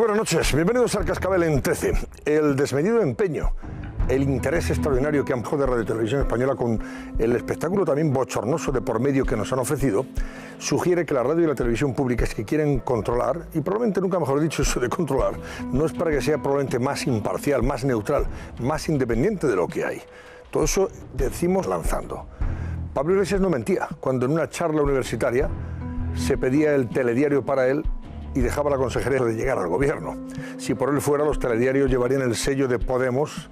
Buenas noches, bienvenidos al Cascabel en 13. El desmedido empeño, el interés extraordinario que han puesto de Radio Televisión Española con el espectáculo también bochornoso de por medio que nos han ofrecido, sugiere que la radio y la televisión públicas que quieren controlar, y probablemente nunca mejor dicho eso de controlar, no es para que sea probablemente más imparcial, más neutral, más independiente de lo que hay. Todo eso decimos lanzando. Pablo Iglesias no mentía cuando en una charla universitaria se pedía el telediario para él y dejaba la consejería de llegar al gobierno. Si por él fuera, los telediarios llevarían el sello de Podemos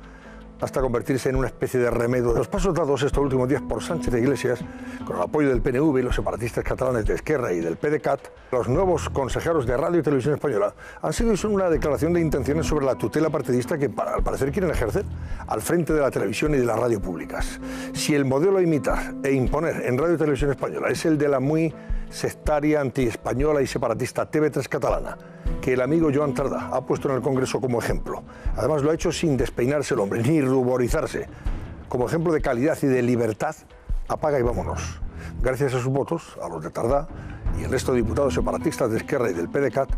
hasta convertirse en una especie de remedio. Los pasos dados estos últimos días por Sánchez e Iglesias, con el apoyo del PNV y los separatistas catalanes de Esquerra y del PDeCAT, los nuevos consejeros de Radio y Televisión Española han sido una declaración de intenciones sobre la tutela partidista que, al parecer, quieren ejercer al frente de la televisión y de las radio públicas. Si el modelo a imitar e imponer en Radio y Televisión Española es el de la muy sectaria, antiespañola y separatista TV3 catalana, que el amigo Joan Tardá ha puesto en el Congreso como ejemplo. Además lo ha hecho sin despeinarse el hombre, ni ruborizarse. Como ejemplo de calidad y de libertad, apaga y vámonos. Gracias a sus votos, a los de Tardá y el resto de diputados separatistas de Esquerra y del PDeCAT,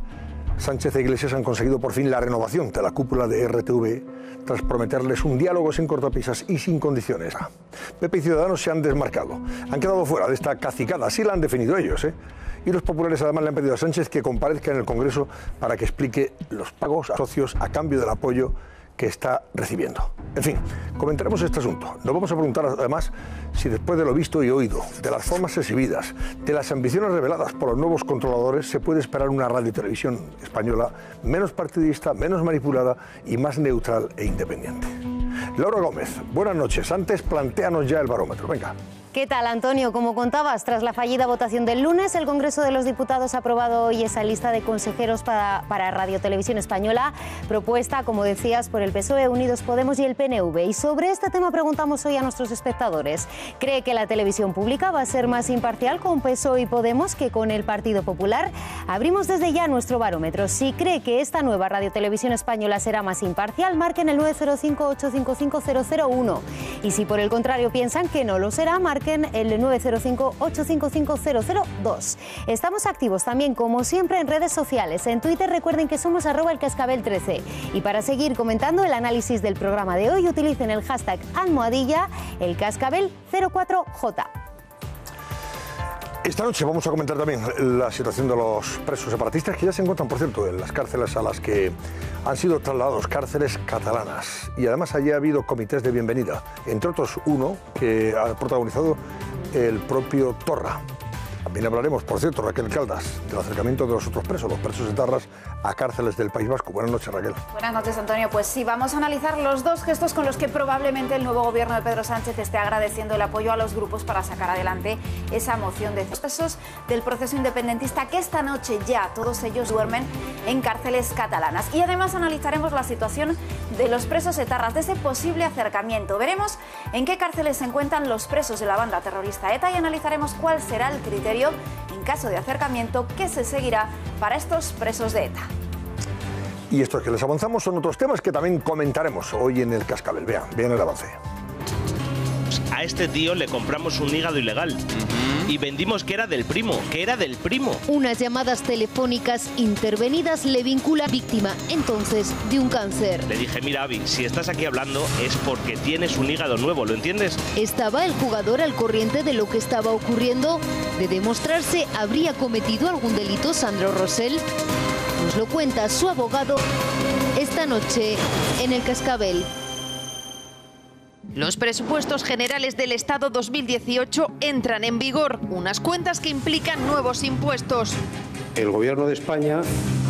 Sánchez e Iglesias han conseguido por fin la renovación de la cúpula de RTV tras prometerles un diálogo sin cortapisas y sin condiciones. PP y Ciudadanos se han desmarcado, han quedado fuera de esta cacicada, así la han definido ellos, Y los populares además le han pedido a Sánchez que comparezca en el Congreso para que explique los pagos a socios a cambio del apoyo que está recibiendo. En fin, comentaremos este asunto. Nos vamos a preguntar además si después de lo visto y oído, de las formas exhibidas, de las ambiciones reveladas por los nuevos controladores, se puede esperar una radio y televisión española menos partidista, menos manipulada y más neutral e independiente. Laura Gómez, buenas noches. Antes, plantéanos ya el barómetro. Venga. ¿Qué tal, Antonio? Como contabas, tras la fallida votación del lunes, el Congreso de los Diputados ha aprobado hoy esa lista de consejeros para Radio Televisión Española, propuesta, como decías, por el PSOE, Unidos Podemos y el PNV. Y sobre este tema preguntamos hoy a nuestros espectadores. ¿Cree que la televisión pública va a ser más imparcial con PSOE y Podemos que con el Partido Popular? Abrimos desde ya nuestro barómetro. Si cree que esta nueva Radio Televisión Española será más imparcial, marquen el 905-855-001. Y si por el contrario piensan que no lo será, marquen el 905-855-002. Estamos activos también, como siempre, en redes sociales. En Twitter recuerden que somos @elcascabel13. Y para seguir comentando el análisis del programa de hoy, utilicen el hashtag #elcascabel04J. Esta noche vamos a comentar también la situación de los presos separatistas que ya se encuentran, por cierto, en las cárceles a las que han sido trasladados, cárceles catalanas. Y además allí ha habido comités de bienvenida, entre otros uno que ha protagonizado el propio Torra. También hablaremos, por cierto, Raquel Caldas, del acercamiento de los otros presos, los presos etarras, a cárceles del País Vasco. Buenas noches, Raquel. Buenas noches, Antonio. Pues sí, vamos a analizar los dos gestos con los que probablemente el nuevo gobierno de Pedro Sánchez esté agradeciendo el apoyo a los grupos para sacar adelante esa moción de presos del proceso independentista que esta noche ya todos ellos duermen en cárceles catalanas. Y además analizaremos la situación de los presos etarras, de ese posible acercamiento. Veremos en qué cárceles se encuentran los presos de la banda terrorista ETA y analizaremos cuál será el criterio en caso de acercamiento que se seguirá para estos presos de ETA. Y estos que les avanzamos son otros temas que también comentaremos hoy en el Cascabel. Vean el avance. A este tío le compramos un hígado ilegal y vendimos que era del primo. Unas llamadas telefónicas intervenidas le vincula víctima entonces de un cáncer. Le dije, mira, Avi, si estás aquí hablando es porque tienes un hígado nuevo, ¿lo entiendes? ¿Estaba el jugador al corriente de lo que estaba ocurriendo? De demostrarse, ¿habría cometido algún delito Sandro Rosell? Nos lo cuenta su abogado esta noche en el Cascabel. Los presupuestos generales del Estado 2018 entran en vigor, unas cuentas que implican nuevos impuestos. El Gobierno de España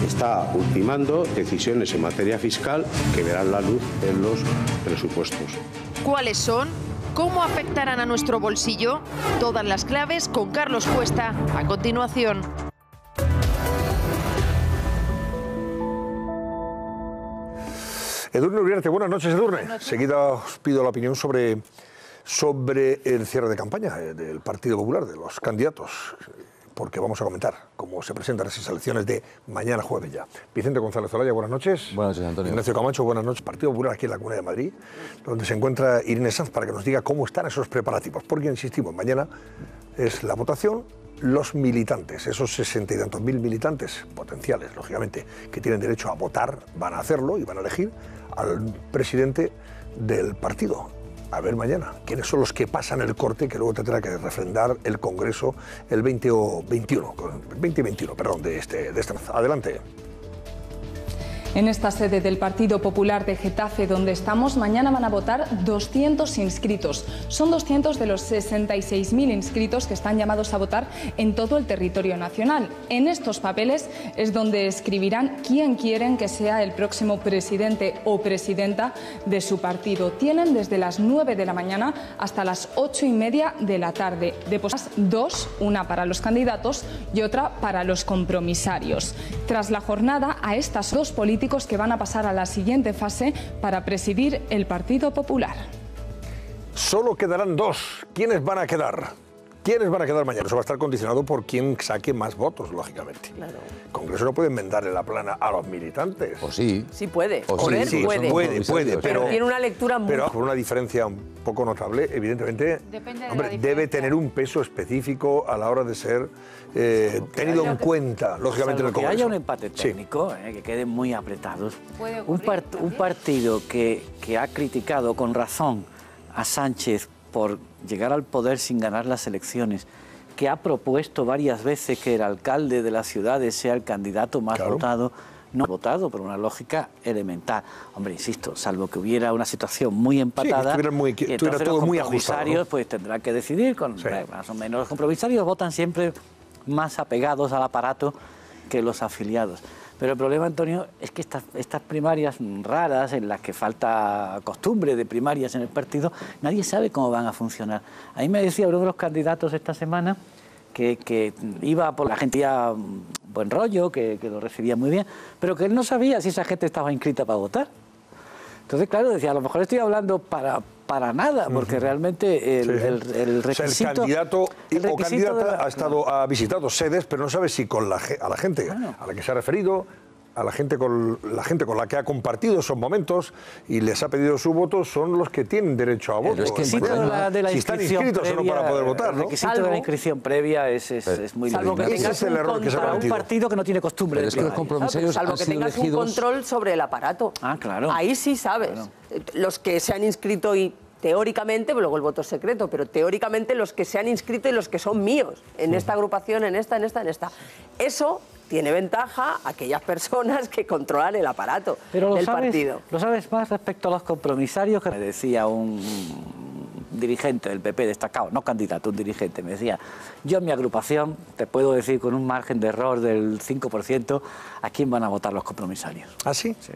está ultimando decisiones en materia fiscal que verán la luz en los presupuestos. ¿Cuáles son? ¿Cómo afectarán a nuestro bolsillo? Todas las claves con Carlos Cuesta a continuación. Edurne Uriarte, buenas noches, Edurne. Enseguida os pido la opinión sobre el cierre de campaña del Partido Popular, de los candidatos, porque vamos a comentar cómo se presentan esas elecciones de mañana jueves ya. Vicente González Olaya, buenas noches. Buenas noches, Antonio. Ignacio Camacho, buenas noches. Partido Popular aquí en la Comunidad de Madrid, donde se encuentra Irene Sanz para que nos diga cómo están esos preparativos, porque insistimos, mañana es la votación los militantes, esos 60 y tantos mil militantes potenciales, lógicamente, que tienen derecho a votar, van a hacerlo y van a elegir al presidente del partido. A ver mañana quiénes son los que pasan el corte que luego tendrá que refrendar el Congreso el 20 o 21, el 20 y 21, perdón, de este mes. Adelante. En esta sede del Partido Popular de Getafe, donde estamos, mañana van a votar 200 inscritos. Son 200 de los 66.000 inscritos que están llamados a votar en todo el territorio nacional. En estos papeles es donde escribirán quién quieren que sea el próximo presidente o presidenta de su partido. Tienen desde las 9 de la mañana hasta las 8:30 de la tarde. Depositadas dos, una para los candidatos y otra para los compromisarios. Tras la jornada, a estas dos políticos que van a pasar a la siguiente fase para presidir el Partido Popular. Solo quedarán dos. ¿Quiénes van a quedar? ¿Quiénes van a quedar mañana? Eso va a estar condicionado por quién saque más votos, lógicamente. Claro. El Congreso no puede enmendarle la plana a los militantes. O sí. Sí puede. O sí, puede, pero tiene una lectura muy... Pero con una diferencia un poco notable, evidentemente, debe tener un peso específico a la hora de ser tenido en cuenta, lógicamente, en el Congreso. Que haya un empate técnico, que queden muy apretados. Un partido que ha criticado con razón a Sánchez por llegar al poder sin ganar las elecciones, que ha propuesto varias veces que el alcalde de las ciudades sea el candidato más votado, no ha votado por una lógica elemental. Hombre, insisto, salvo que hubiera una situación muy empatada, y entonces todo los compromisarios pues tendrán que decidir, más o menos los compromisarios votan siempre más apegados al aparato que los afiliados. Pero el problema, Antonio, es que estas primarias raras, en las que falta costumbre de primarias en el partido, nadie sabe cómo van a funcionar. A mí me decía uno de los candidatos esta semana que iba por la gente ya buen rollo, que lo recibía muy bien, pero que él no sabía si esa gente estaba inscrita para votar. Entonces, claro, decía, a lo mejor estoy hablando para nada, porque realmente el requisito... O sea, el candidato o candidata ha visitado sedes, pero no sabe si con a la gente a la que se ha referido, a la gente con la que ha compartido esos momentos y les ha pedido su voto, son los que tienen derecho a voto. Pero es que si están inscritos o no para poder votar, ¿no? El requisito de la inscripción previa es muy salvo que tengas un partido que no tiene costumbre. Pero es que los compromisarios salvo que tengas un control sobre el aparato. Ah, claro. Ahí sí sabes. Claro. Los que se han inscrito y teóricamente, luego el voto es secreto, pero teóricamente los que se han inscrito y los que son míos en esta agrupación, en esta. Eso tiene ventaja a aquellas personas que controlan el aparato del partido. Lo sabes más respecto a los compromisarios, que me decía un dirigente del PP destacado, no candidato, un dirigente, me decía, yo en mi agrupación te puedo decir con un margen de error del 5% a quién van a votar los compromisarios. ¿Ah, sí? Sí.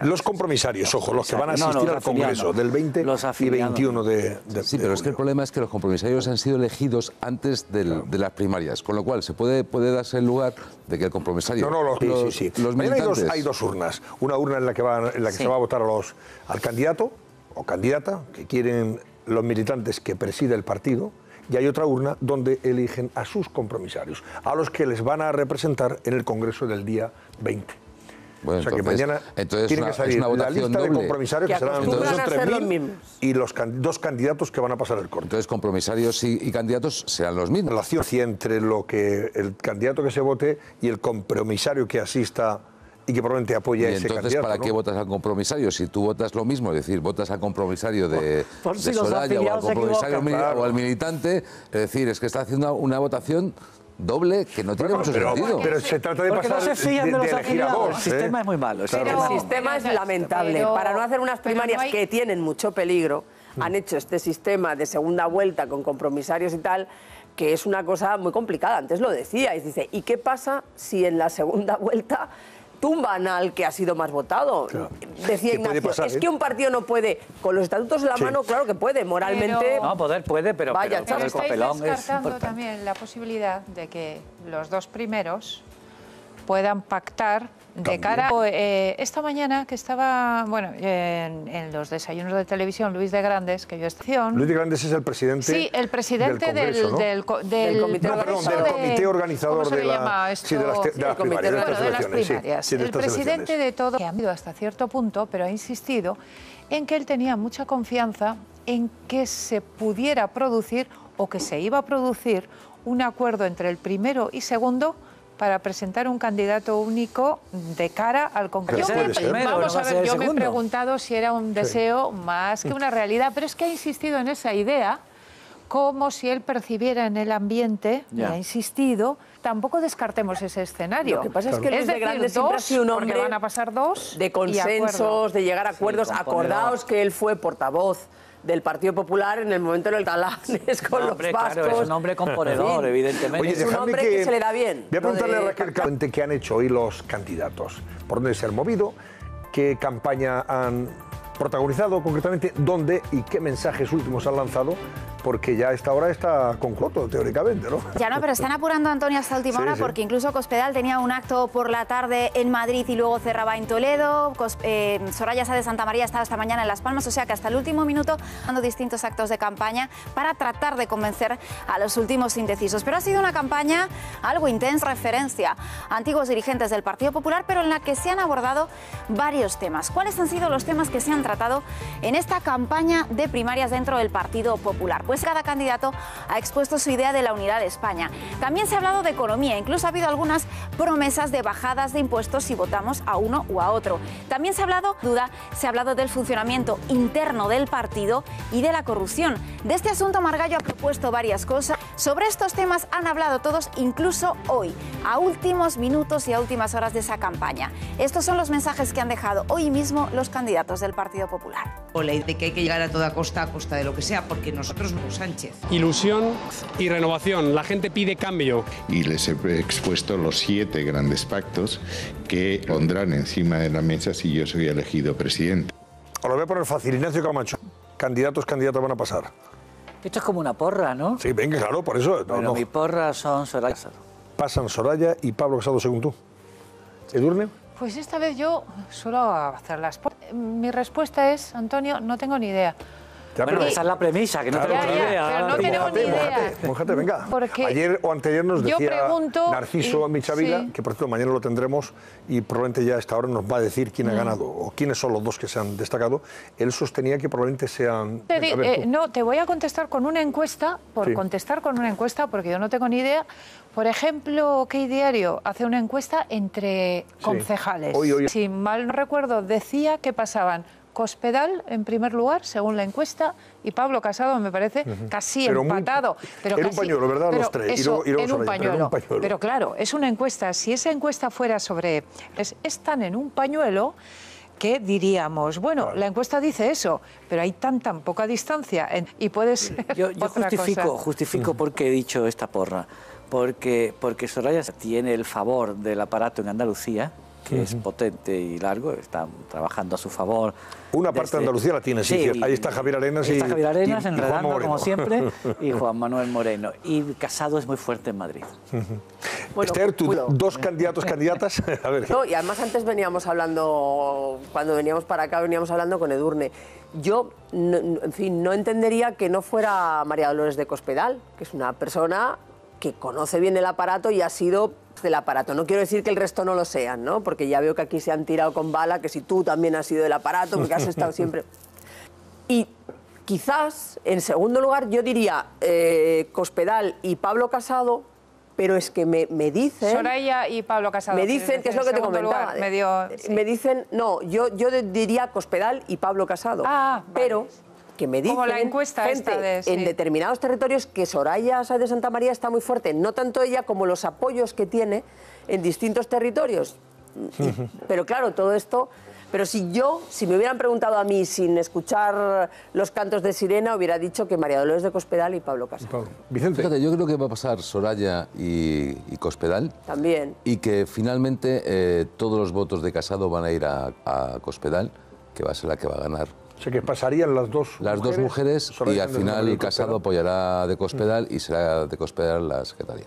Los compromisarios, ojo, los que van a asistir al Congreso del 20 y 21 de Sí, pero es que el problema es que los compromisarios han sido elegidos antes de las primarias, con lo cual se puede darse el lugar de que el compromisario... Los militantes... hay dos urnas. Una urna en la que se va a votar al candidato o candidata que quieren los militantes que preside el partido, y hay otra urna donde eligen a sus compromisarios, a los que les van a representar en el Congreso del día 20. Bueno, o sea que mañana tiene que salir la lista de compromisarios que serán 3.000 y los dos candidatos que van a pasar el corte. Entonces compromisarios y candidatos serán los mismos. La relación entre lo que el candidato que se vote y el compromisario que asista y que probablemente apoye a ese candidato. Entonces, ¿para qué votas al compromisario? Si tú votas lo mismo, es decir, votas al compromisario de Soraya o al compromisario o al militante, es decir, es que está haciendo una votación doble que no tiene mucho sentido. Pero se trata de pasar de elegir a dos. El sistema es muy malo. El sistema es lamentable. Para no hacer unas primarias que tienen mucho peligro, han hecho este sistema de segunda vuelta con compromisarios y tal, que es una cosa muy complicada. Antes lo decíais, dice, ¿y qué pasa si en la segunda vuelta tumban al que ha sido más votado? Claro. Decía Ignacio, es que un partido no puede, con los estatutos en la mano, claro que puede, moralmente... No, poder puede, pero vaya, pero el papelón estáis descartando también la posibilidad de que los dos primeros puedan pactar de cara a... esta mañana que estaba, bueno, en los desayunos de televisión, Luis de Grandes, que yo estaba... Luis de Grandes es el presidente... Sí, el presidente del comité organizador de las primarias. El presidente de todo, que ha ido hasta cierto punto, pero ha insistido en que él tenía mucha confianza en que se pudiera producir o que se iba a producir un acuerdo entre el primero y segundo para presentar un candidato único de cara al Congreso. Vamos a ver, yo me he preguntado si era un deseo más que una realidad, pero es que ha insistido en esa idea como si él percibiera en el ambiente, y ha insistido, tampoco descartemos ese escenario. Lo que pasa es que Luis de Grandes siempre ha sido un hombre van a pasar dos de consensos, de llegar a acuerdos. Acordaos que él fue portavoz del Partido Popular en el momento en el Talanes con los vascos. Claro, es un hombre componedor, evidentemente. Oye, es un hombre que se le da bien. Voy a preguntarle a Raquel Cavante qué han hecho hoy los candidatos, por dónde se han movido, qué campaña han protagonizado concretamente, dónde y qué mensajes últimos han lanzado, porque ya a esta hora está concluido, teóricamente, ¿no? Ya no, pero están apurando a Antonio hasta última hora, porque incluso Cospedal tenía un acto por la tarde en Madrid y luego cerraba en Toledo. Soraya Sáez de Santamaría estaba esta mañana en Las Palmas, o sea que hasta el último minuto dando distintos actos de campaña para tratar de convencer a los últimos indecisos. Pero ha sido una campaña algo intensa, referencia a antiguos dirigentes del Partido Popular, pero en la que se han abordado varios temas. ¿Cuáles han sido los temas que se han tratado en esta campaña de primarias dentro del Partido Popular? Pues cada candidato ha expuesto su idea de la unidad de España. También se ha hablado de economía, incluso ha habido algunas promesas de bajadas de impuestos si votamos a uno u a otro. También se ha hablado del funcionamiento interno del partido y de la corrupción. De este asunto Margallo ha propuesto varias cosas. Sobre estos temas han hablado todos, incluso hoy, a últimos minutos y a últimas horas de esa campaña. Estos son los mensajes que han dejado hoy mismo los candidatos del Partido Popular. O la idea de que hay que llegar a toda costa, a costa de lo que sea, porque nosotros no Sánchez. Ilusión y renovación. La gente pide cambio. Y les he expuesto los 7 grandes pactos que pondrán encima de la mesa si yo soy elegido presidente. Os lo voy a poner fácil. Ignacio Camacho, candidatos van a pasar. Esto es como una porra, ¿no? Sí, venga, claro, por eso. Bueno, mi porra son Soraya Casado. Pasan Soraya y Pablo Casado según tú. ¿Edurne? Pues esta vez yo suelo hacer las porras. Mi respuesta es, Antonio, no tengo ni idea. Ya, bueno, esa es la premisa, que no tenemos ni idea. Pero no tenemos ni idea. Mójate, venga. Porque ayer o anteayer nos decía Narciso Michavila, que por cierto mañana lo tendremos y probablemente ya a esta hora nos va a decir quién ha ganado o quiénes son los dos que se han destacado. Él sostenía que probablemente sean... no, te voy a contestar con una encuesta, contestar con una encuesta, porque yo no tengo ni idea. Por ejemplo, ¿qué diario hace una encuesta entre concejales? Hoy. Si mal no recuerdo, decía que pasaban Cospedal en primer lugar, según la encuesta, y Pablo Casado, me parece, casi empatado. Pero era un pañuelo, ¿verdad? Los tres. Eso, en un pañuelo. Pero claro, es una encuesta. Si esa encuesta fuera sobre... Están en un pañuelo que diríamos, bueno, claro, la encuesta dice eso, pero hay tan poca distancia y puedes... Yo justifico por qué he dicho esta porra. Porque Soraya tiene el favor del aparato en Andalucía, que es potente y largo, están trabajando a su favor. Una parte de Andalucía la tiene, sí. Ahí está Javier Arenas. Ahí está Javier Arenas, enredando como siempre, y Juan Manuel Moreno. Y Casado es muy fuerte en Madrid. Bueno, Esther, tú, dos candidatos, candidatas. A ver. No, y además antes veníamos hablando, cuando veníamos para acá, veníamos hablando con Edurne. Yo, en fin, no entendería que no fuera María Dolores de Cospedal, que es una persona que conoce bien el aparato y ha sido del aparato. No quiero decir que el resto no lo sean, ¿no? Porque ya veo que aquí se han tirado con bala, que si tú también has sido del aparato, porque has estado siempre... Y quizás, en segundo lugar, yo diría Cospedal y Pablo Casado, pero es que me dicen... Soraya y Pablo Casado. Me dicen, que es lo que te comentaba. Me dicen, no, yo diría Cospedal y Pablo Casado. Pero... Vale. Que me dicen, como la encuesta gente, en determinados territorios, que Soraya Sáez de Santamaría está muy fuerte, no tanto ella como los apoyos que tiene en distintos territorios. Pero claro, todo esto... Pero si me hubieran preguntado a mí sin escuchar los cantos de sirena, hubiera dicho que María Dolores de Cospedal y Pablo Casado. Vicente. Fíjate, yo creo que va a pasar Soraya y Cospedal. También. Y que finalmente todos los votos de Casado van a ir a Cospedal, que va a ser la que va a ganar. O sea, que pasarían las dos mujeres y al final Casado apoyará a de Cospedal y será de Cospedal la secretaria.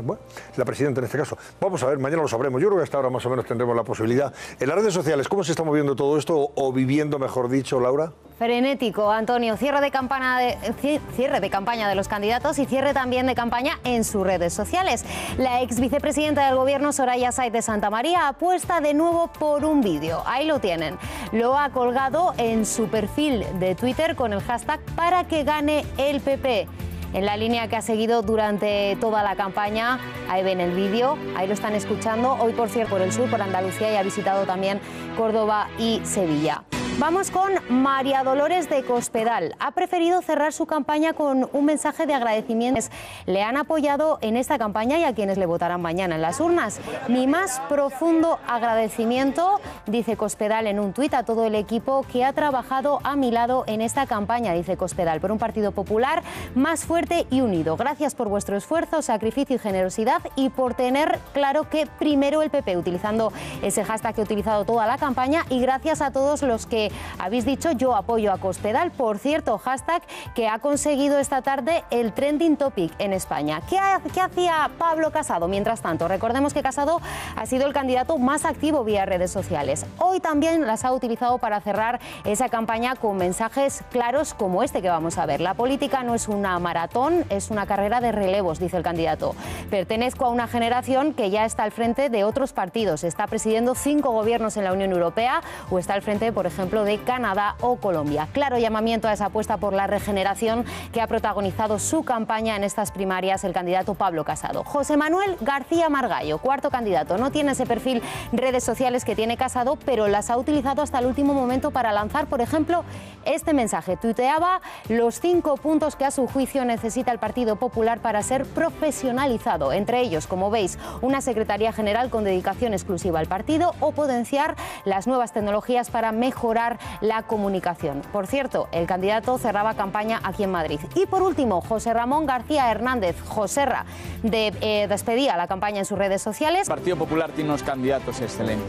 Bueno, la presidenta en este caso. Vamos a ver, mañana lo sabremos. Yo creo que hasta ahora más o menos tendremos la posibilidad. En las redes sociales, ¿cómo se está moviendo todo esto? O viviendo, mejor dicho, Laura. Frenético, Antonio. Cierre de campaña de los candidatos y cierre también de campaña en sus redes sociales. La ex vicepresidenta del gobierno, Soraya Sáez de Santamaría, apuesta de nuevo por un vídeo. Ahí lo tienen. Lo ha colgado en su perfil de Twitter con el hashtag para que gane el PP. en la línea que ha seguido durante toda la campaña. Ahí ven el vídeo, ahí lo están escuchando. Hoy, por cierto, por el sur, por Andalucía, y ha visitado también Córdoba y Sevilla. Vamos con María Dolores de Cospedal. Ha preferido cerrar su campaña con un mensaje de agradecimiento. Le han apoyado en esta campaña y a quienes le votarán mañana en las urnas. Mi más profundo agradecimiento, dice Cospedal en un tuit, a todo el equipo que ha trabajado a mi lado en esta campaña, dice Cospedal, por un Partido Popular más fuerte y unido. Gracias por vuestro esfuerzo, sacrificio y generosidad, y por tener claro que primero el PP, utilizando ese hashtag que he utilizado toda la campaña, y gracias a todos los que habéis dicho yo apoyo a Cospedal. Por cierto, hashtag que ha conseguido esta tarde el trending topic en España. ¿Qué hacía Pablo Casado? Mientras tanto, recordemos que Casado ha sido el candidato más activo vía redes sociales. Hoy también las ha utilizado para cerrar esa campaña con mensajes claros como este que vamos a ver. La política no es una maratón, es una carrera de relevos, dice el candidato. Pertenezco a una generación que ya está al frente de otros partidos, está presidiendo 5 gobiernos en la Unión Europea o está al frente, por ejemplo, de Canadá o Colombia. Claro llamamiento a esa apuesta por la regeneración que ha protagonizado su campaña en estas primarias el candidato Pablo Casado. José Manuel García Margallo, cuarto candidato, no tiene ese perfil redes sociales que tiene Casado, pero las ha utilizado hasta el último momento para lanzar, por ejemplo, este mensaje. Tuiteaba los 5 puntos que a su juicio necesita el Partido Popular para ser profesionalizado. Entre ellos, como veis, una Secretaría General con dedicación exclusiva al partido o potenciar las nuevas tecnologías para mejorar la comunicación. Por cierto, el candidato cerraba campaña aquí en Madrid. Y por último, José Ramón García Hernández, Joserra, despedía la campaña en sus redes sociales. El Partido Popular tiene unos candidatos excelentes,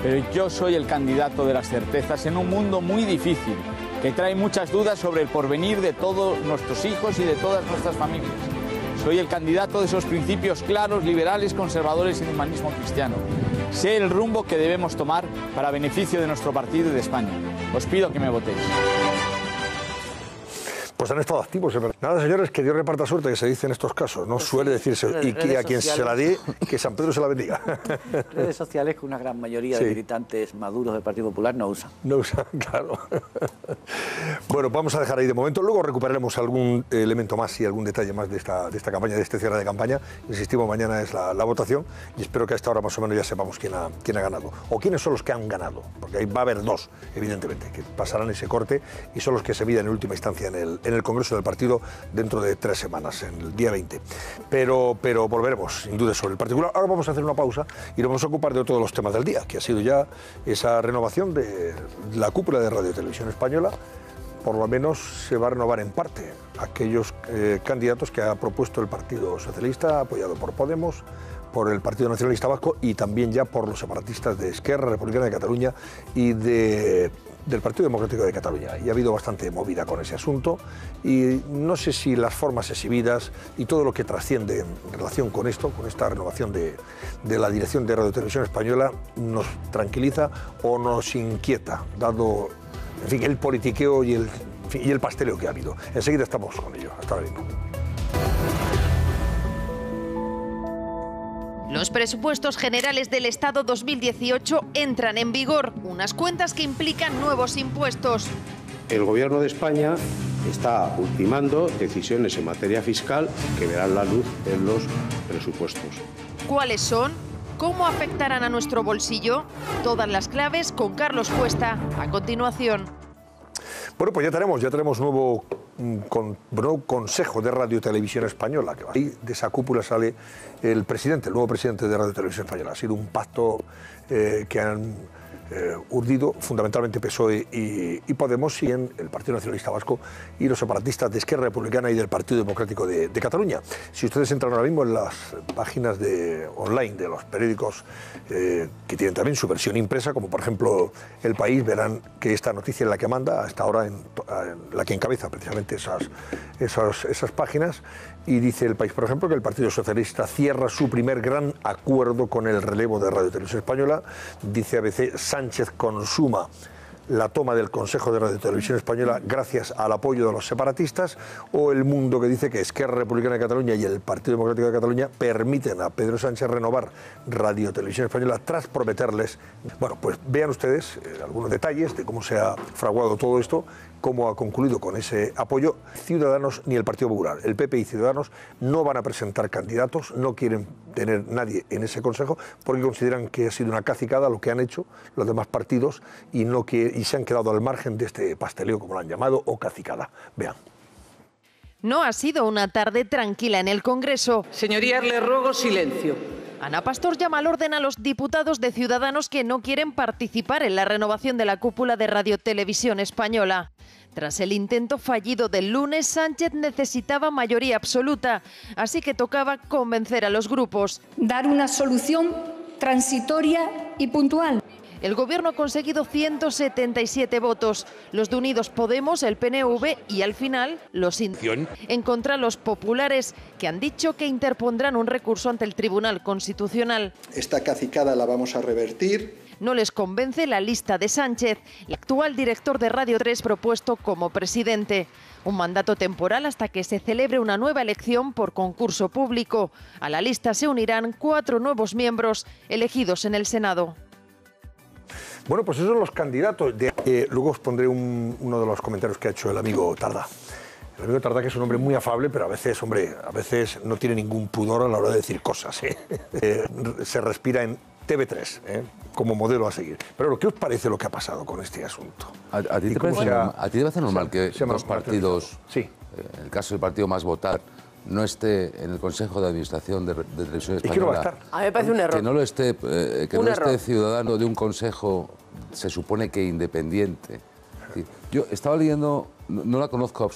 pero yo soy el candidato de las certezas en un mundo muy difícil, que trae muchas dudas sobre el porvenir de todos nuestros hijos y de todas nuestras familias. Soy el candidato de esos principios claros, liberales, conservadores y de humanismo cristiano. Sé el rumbo que debemos tomar para beneficio de nuestro partido y de España. Os pido que me votéis. Pues han estado activos. Nada, señores, que Dios reparta suerte, que se dice en estos casos. No suele decirse. Y que a quien se la dé, que San Pedro se la bendiga. Redes sociales que una gran mayoría de militantes maduros del Partido Popular no usan. No usan, claro. Bueno, vamos a dejar ahí de momento. Luego recuperaremos algún elemento más y algún detalle más de esta campaña, de este cierre de campaña. Insistimos, mañana es la votación y espero que a esta hora más o menos ya sepamos quién ha ganado. O quiénes son los que han ganado. Porque ahí va a haber 2, evidentemente, que pasarán ese corte y son los que se miden en última instancia en el Congreso del Partido dentro de 3 semanas, en el día 20. Pero volveremos, sin duda, sobre el particular. Ahora vamos a hacer una pausa y nos vamos a ocupar de todos los temas del día, que ha sido ya esa renovación de la cúpula de Radio y Televisión Española. Por lo menos se va a renovar en parte aquellos candidatos que ha propuesto el Partido Socialista, apoyado por Podemos, por el Partido Nacionalista Vasco y también ya por los separatistas de Esquerra Republicana de Cataluña y del Partido Democrático de Cataluña. Y ha habido bastante movida con ese asunto y no sé si las formas exhibidas y todo lo que trasciende en relación con esto, con esta renovación de la dirección de Radio Televisión Española, nos tranquiliza o nos inquieta, dado, en fin, el politiqueo y el pasteleo que ha habido. Enseguida estamos con ello. Hasta ahora mismo. Los presupuestos generales del Estado 2018 entran en vigor, unas cuentas que implican nuevos impuestos. El Gobierno de España está ultimando decisiones en materia fiscal que verán la luz en los presupuestos. ¿Cuáles son? ¿Cómo afectarán a nuestro bolsillo? Todas las claves con Carlos Cuesta, a continuación. Bueno, pues ya tenemos nuevo Consejo de Radio y Televisión Española. Que ahí de esa cúpula sale el nuevo presidente de Radio y Televisión Española. Ha sido un pacto que han urdido fundamentalmente PSOE y Podemos, y en el Partido Nacionalista Vasco y los separatistas de Esquerra Republicana y del Partido Democrático de Cataluña. Si ustedes entran ahora mismo en las páginas online de los periódicos que tienen también su versión impresa, como por ejemplo El País, verán que esta noticia es la que manda hasta ahora, en la que encabeza precisamente esas páginas, y dice El País, por ejemplo, que el Partido Socialista cierra su primer gran acuerdo con el relevo de Radio y Televisión Española. Dice ABC, Sánchez consuma la toma del Consejo de Radio y Televisión Española gracias al apoyo de los separatistas. O El Mundo, que dice que Esquerra Republicana de Cataluña y el Partido Democrático de Cataluña permiten a Pedro Sánchez renovar Radio y Televisión Española tras prometerles. Bueno, pues vean ustedes algunos detalles de cómo se ha fraguado todo esto, cómo ha concluido con ese apoyo. Ciudadanos ni el Partido Popular, el PP y Ciudadanos no van a presentar candidatos, no quieren tener nadie en ese Consejo porque consideran que ha sido una cacicada lo que han hecho los demás partidos y se han quedado al margen de este pasteleo, como lo han llamado, o cacicada. Vean. No ha sido una tarde tranquila en el Congreso. Señorías, les ruego silencio. Ana Pastor llama al orden a los diputados de Ciudadanos que no quieren participar en la renovación de la cúpula de Radio Televisión Española. Tras el intento fallido del lunes, Sánchez necesitaba mayoría absoluta, así que tocaba convencer a los grupos. Dar una solución transitoria y puntual. El Gobierno ha conseguido 177 votos, los de Unidos Podemos, el PNV y al final los en contra los populares, que han dicho que interpondrán un recurso ante el Tribunal Constitucional. Esta cacicada la vamos a revertir. No les convence la lista de Sánchez, el actual director de Radio 3 propuesto como presidente. Un mandato temporal hasta que se celebre una nueva elección por concurso público. A la lista se unirán 4 nuevos miembros elegidos en el Senado. Bueno, pues esos son los candidatos. Luego os pondré uno de los comentarios que ha hecho el amigo Tardá. El amigo Tardá, que es un hombre muy afable, pero a veces no tiene ningún pudor a la hora de decir cosas. Se respira en TV3, como modelo a seguir. Pero, ¿qué os parece lo que ha pasado con este asunto? ¿A ti te parece normal que dos partidos, en el caso del partido más votado, no esté en el Consejo de Administración de Televisión Española? ¿Y quién no va a estar? A mí me parece un error. Que no lo esté, esté ciudadano de un consejo, se supone que independiente. Yo estaba leyendo, no la conozco,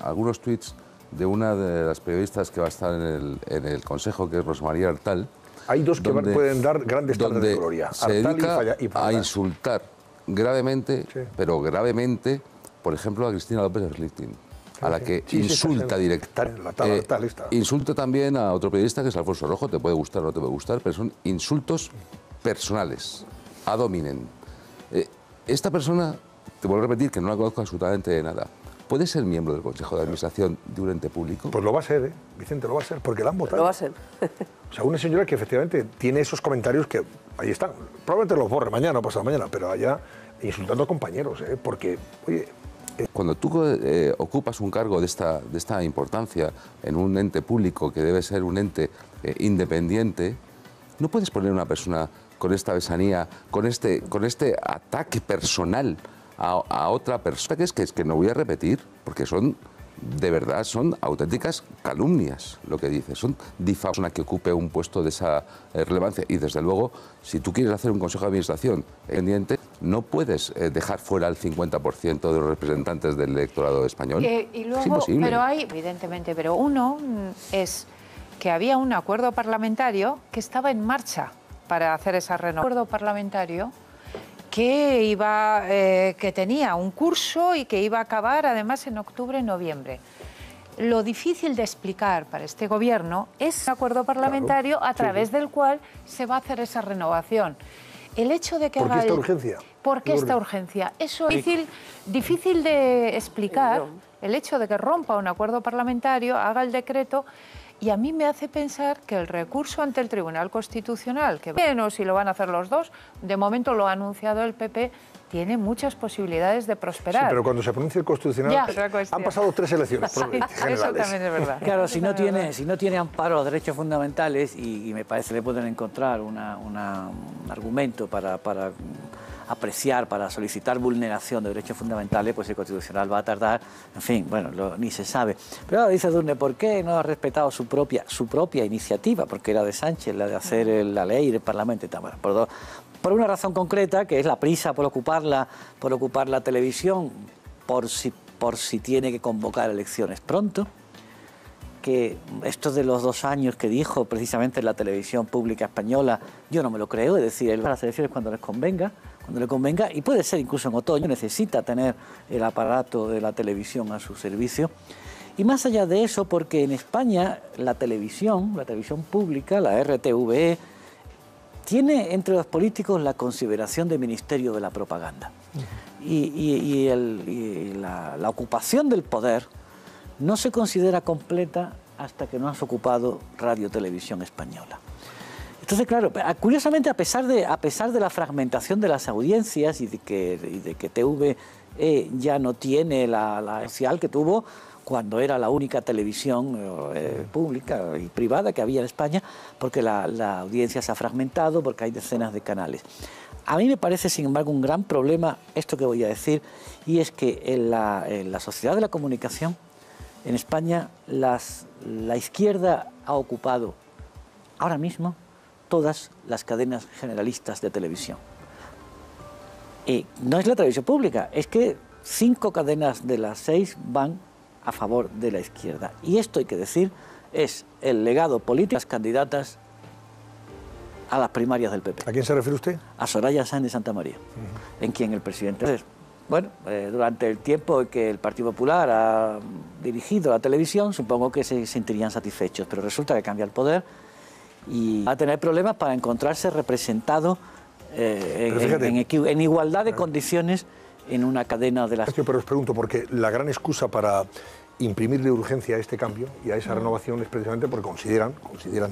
algunos tuits de una de las periodistas que va a estar en el consejo, que es Rosa María Artal. Hay dos que pueden dar grandes tardes de gloria. Se dedica a insultar gravemente, pero gravemente, por ejemplo, a Cristina López Erlichting, a la que insulta directamente. Insulta también a otro periodista, que es Alfonso Rojo, te puede gustar o no te puede gustar, pero son insultos personales, ad hominem. Esta persona, te vuelvo a repetir que no la conozco absolutamente de nada, ¿puede ser miembro del Consejo de Administración de un ente público? Pues lo va a ser, Vicente, lo va a ser, porque la han votado. Lo va a ser. O sea, una señora que efectivamente tiene esos comentarios que ahí están. Probablemente los borre mañana o pasado mañana, pero allá insultando a compañeros, porque, oye... Cuando tú ocupas un cargo de esta importancia en un ente público que debe ser un ente independiente, no puedes poner a una persona con esta besanía, con este ataque personal a otra persona, que es que no voy a repetir, porque de verdad son auténticas calumnias lo que dice, son difamaciones que ocupe un puesto de esa relevancia. Y desde luego, si tú quieres hacer un consejo de administración independiente, no puedes dejar fuera al 50% de los representantes del electorado español. Y luego, es imposible. Pero hay, evidentemente, pero uno es que había un acuerdo parlamentario que estaba en marcha para hacer esa renovación. Un acuerdo parlamentario que tenía un curso y que iba a acabar además en octubre-noviembre. Lo difícil de explicar para este gobierno es un acuerdo parlamentario a través del cual se va a hacer esa renovación. El hecho de que ¿Por qué esta urgencia? ¿Por qué esta urgencia? Eso es difícil de explicar, el hecho de que rompa un acuerdo parlamentario, haga el decreto. Y a mí me hace pensar que el recurso ante el Tribunal Constitucional, que bueno, si lo van a hacer los dos, de momento lo ha anunciado el PP, tiene muchas posibilidades de prosperar. Sí, pero cuando se pronuncia el Constitucional, han pasado 3 elecciones generales. Eso también es verdad. Claro, si no tiene amparo a derechos fundamentales, y me parece que le pueden encontrar un argumento para apreciar, para solicitar vulneración de derechos fundamentales, pues el Constitucional va a tardar, en fin, bueno, ni se sabe. Pero ahora dice Edurne, ¿por qué no ha respetado su propia iniciativa? Porque era de Sánchez, la de hacer la ley del Parlamento y tal. Bueno, por una razón concreta, que es la prisa por ocupar la televisión, por si tiene que convocar elecciones pronto, que esto de los 2 años que dijo precisamente en la televisión pública española, yo no me lo creo, es decir, él va a las elecciones cuando le convenga, y puede ser incluso en otoño, necesita tener el aparato de la televisión a su servicio. Y más allá de eso, porque en España la televisión pública, la RTVE, tiene entre los políticos la consideración de ministerio de la propaganda. Y la ocupación del poder no se considera completa hasta que no has ocupado Radio Televisión Española. Entonces, claro, curiosamente, a pesar de la fragmentación de las audiencias y de que TV ya no tiene la social que tuvo cuando era la única televisión pública y privada que había en España, porque la audiencia se ha fragmentado, porque hay decenas de canales. A mí me parece, sin embargo, un gran problema esto que voy a decir, y es que en la sociedad de la comunicación, en España, la izquierda ha ocupado ahora mismo todas las cadenas generalistas de televisión. Y no es la televisión pública, es que 5 cadenas de las 6 van a favor de la izquierda. Y esto, hay que decir, es el legado político de las candidatas a las primarias del PP. ¿A quién se refiere usted? A Soraya Sáenz de Santamaría, en quien el presidente... Entonces, bueno, durante el tiempo que el Partido Popular ha dirigido la televisión, supongo que se sentirían satisfechos, pero resulta que cambia el poder y va a tener problemas para encontrarse representado en igualdad de condiciones en una cadena de las... Pero os pregunto, porque la gran excusa para imprimirle urgencia a este cambio y a esa renovación es precisamente porque consideran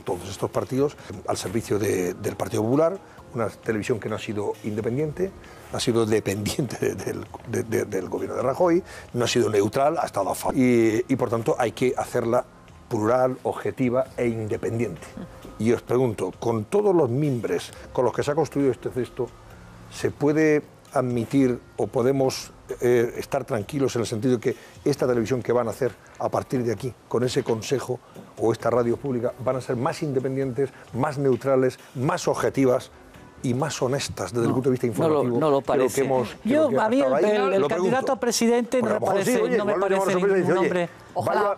todos estos partidos al servicio del Partido Popular, una televisión que no ha sido independiente, ha sido dependiente del gobierno de Rajoy, no ha sido neutral, ha estado a favor y por tanto hay que hacerla plural, objetiva e independiente. Y os pregunto, con todos los mimbres con los que se ha construido este cesto, ¿se puede admitir o podemos estar tranquilos en el sentido de que esta televisión que van a hacer a partir de aquí, con ese consejo o esta radio pública, van a ser más independientes, más neutrales, más objetivas y más honestas desde el punto de vista informativo? No lo parece. A mí el candidato a presidente no me parece ningún hombre...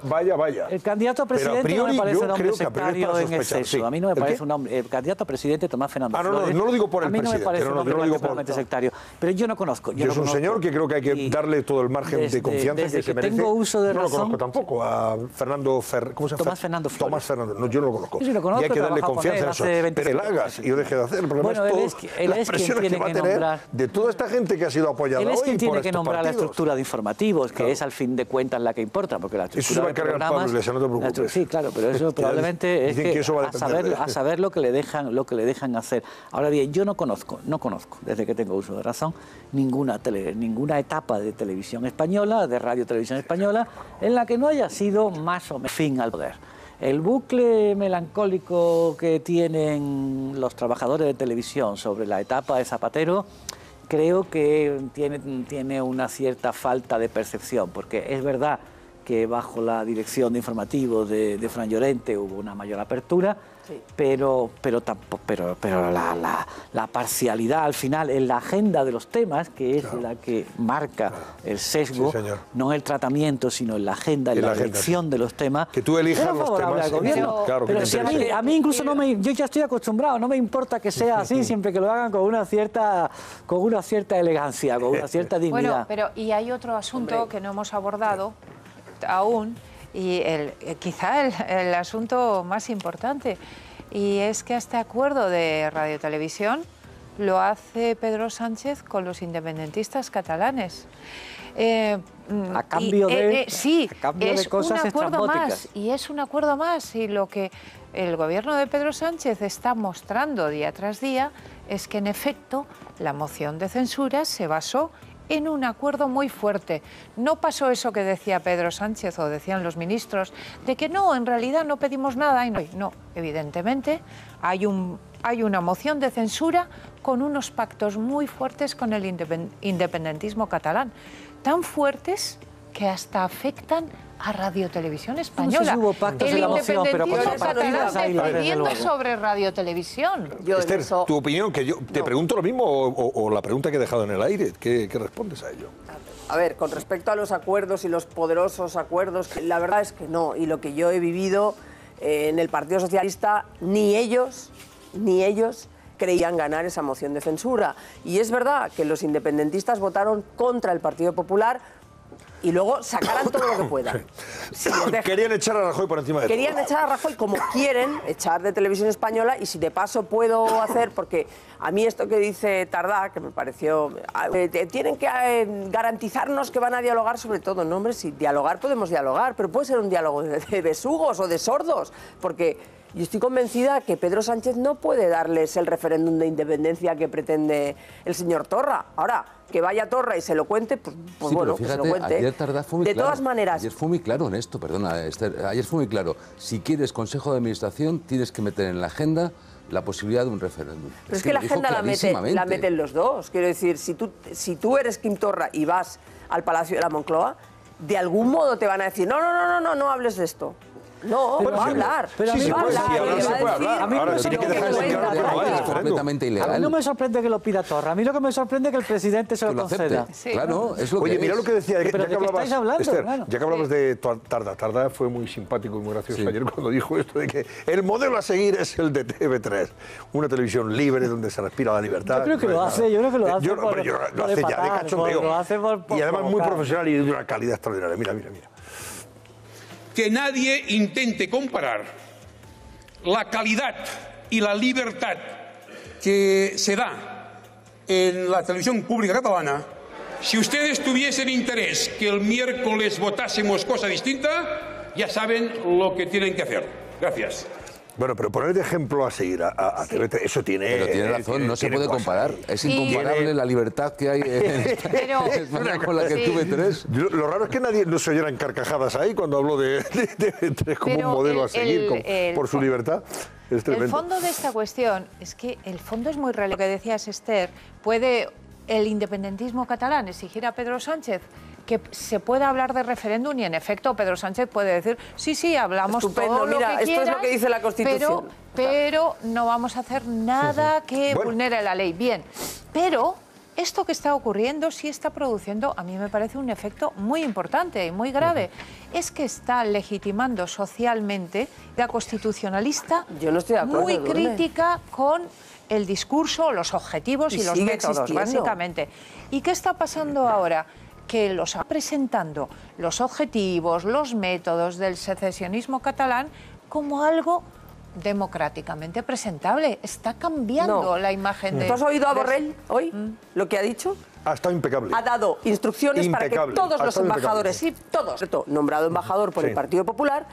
Vaya. El candidato a presidente no me parece un hombre sectario en exceso. A mí no me parece un hombre... El candidato a presidente, Tomás Fernando Flores... No lo digo por el presidente. A mí no me parece un hombre particularmente sectario. Pero yo no conozco. Yo es un señor que creo que hay que darle todo el margen de confianza que se merece. Tengo uso de razón... No lo conozco tampoco. A Fernando... ¿Cómo se llama? Tomás Fernando Flores. Tomás Fernando. No, yo no lo conozco. Yo sí lo conozco. Y hay que darle confianza en eso. Pero él hagas y yo deje de hacer. El problema es las presiones que va a tener de toda esta gente que ha sido apoyada hoy por estos partidos. Él es quien tiene que nombrar la estructura de informativos, que es al fin de cuentas la que importa, porque la estructura de programas... Pablo Iglesias, no te preocupes. Sí, claro, pero eso probablemente es que a saber lo que le dejan hacer. Ahora bien, yo no conozco, desde que tengo uso de razón, ninguna etapa de televisión española, de radio televisión española, en la que no haya sido más o menos fin al poder. El bucle melancólico que tienen los trabajadores de televisión sobre la etapa de Zapatero, creo que tiene una cierta falta de percepción, porque es verdad que bajo la dirección de informativos de Fran Llorente hubo una mayor apertura, sí. pero la parcialidad al final en la agenda de los temas, que es la que marca el sesgo, sí, no el tratamiento, sino en la agenda, en la elección de los temas, que tú elijas los temas al gobierno. Pero si a mí incluso yo ya estoy acostumbrado, no me importa que sea así, siempre que lo hagan con una cierta elegancia, con una cierta dignidad. Bueno, pero y hay otro asunto que no hemos abordado aún, y quizá el asunto más importante, y es que este acuerdo de radiotelevisión lo hace Pedro Sánchez con los independentistas catalanes. A cambio de cosas estrambóticas. Y es un acuerdo más, y lo que el gobierno de Pedro Sánchez está mostrando día tras día es que en efecto la moción de censura se basó en un acuerdo muy fuerte. No pasó eso que decía Pedro Sánchez o decían los ministros, de que no, en realidad no pedimos nada. No, evidentemente hay una moción de censura con unos pactos muy fuertes con el independentismo catalán, tan fuertes que hasta afectan a Radiotelevisión Española. No sé si hubo pactos en la moción, pero por catalán decidiendo sobre Radiotelevisión. Esther, tu opinión, que yo te pregunto lo mismo o la pregunta que he dejado en el aire, ¿qué respondes a ello? A ver, con respecto a los acuerdos y los poderosos acuerdos, la verdad es que no. Y lo que yo he vivido en el Partido Socialista, ni ellos creían ganar esa moción de censura. Y es verdad que los independentistas votaron contra el Partido Popular y luego sacarán todo lo que puedan. Si querían echar a Rajoy por encima de todo. Querían echar a Rajoy como quieren echar de Televisión Española, y si de paso puedo hacer, porque a mí esto que dice Tardá, que me pareció... tienen que garantizarnos que van a dialogar sobre todo. No, hombre, si dialogar podemos dialogar, pero puede ser un diálogo de besugos o de sordos, porque Yo estoy convencida que Pedro Sánchez no puede darles el referéndum de independencia que pretende el señor Torra. Ahora, que vaya Torra y se lo cuente, pues sí, bueno, fíjate, que se lo cuente. Ayer Tardá fue muy de claro. todas maneras... Ayer fue muy claro en esto, perdona, Esther. Ayer fue muy claro. Si quieres Consejo de Administración, tienes que meter en la agenda la posibilidad de un referéndum. Pero es que la agenda la meten los dos. Quiero decir, si tú eres Quim Torra y vas al Palacio de la Moncloa, de algún modo te van a decir, no hables de esto. No, va a hablar. Pero sí, se puede hablar. Ahora sí que dejarse claro que no es completamente ilegal. A mí no me sorprende que lo pida Torra. A mí lo que me sorprende es que el presidente se lo conceda. Sí. Claro, es lo que Oye, mira lo que decía, pero ya que hablabas, hablando, Esther, claro. Ya que hablabas de Tardá. Tardá fue muy simpático y muy gracioso ayer cuando dijo esto de que el modelo a seguir es el de TV3, una televisión libre donde se respira la libertad. Yo creo que lo hace, lo hace ya de cachondeo. Y además muy profesional y de una calidad extraordinaria. Mira. Que nadie intente comparar la calidad y la libertad que se da en la televisión pública catalana. Si ustedes tuviesen interés que el miércoles votásemos cosa distinta, ya saben lo que tienen que hacer. Gracias. Bueno, pero poner de ejemplo a seguir a TV3, eso tiene... Pero tiene razón, no se puede comparar. Es incomparable la libertad que hay en España con la que tuve tres. Lo raro es que nadie no se oyera carcajadas ahí cuando habló de TV3 como un modelo a seguir por su libertad. Es tremendo. El fondo de esta cuestión es que el fondo es muy real. Lo que decías, Esther, ¿puede el independentismo catalán exigir a Pedro Sánchez que se pueda hablar de referéndum? Y en efecto Pedro Sánchez puede decir sí, hablamos estupendo, todo mira, lo que esto quieras, es lo que dice la Constitución. Pero no vamos a hacer nada que vulnere la ley. Bien, pero esto que está ocurriendo sí está produciendo, a mí me parece un efecto muy importante y muy grave. Es que está legitimando socialmente la constitucionalista. Yo no estoy de acuerdo, muy crítica con el discurso, los objetivos y los métodos, básicamente. ¿Y qué está pasando ahora? Que los está presentando los objetivos, los métodos del secesionismo catalán como algo democráticamente presentable. Está cambiando la imagen de... ¿Tú has oído a Borrell hoy lo que ha dicho? Ha estado impecable. Ha dado instrucciones para que todos los embajadores, nombrado embajador por el Partido Popular,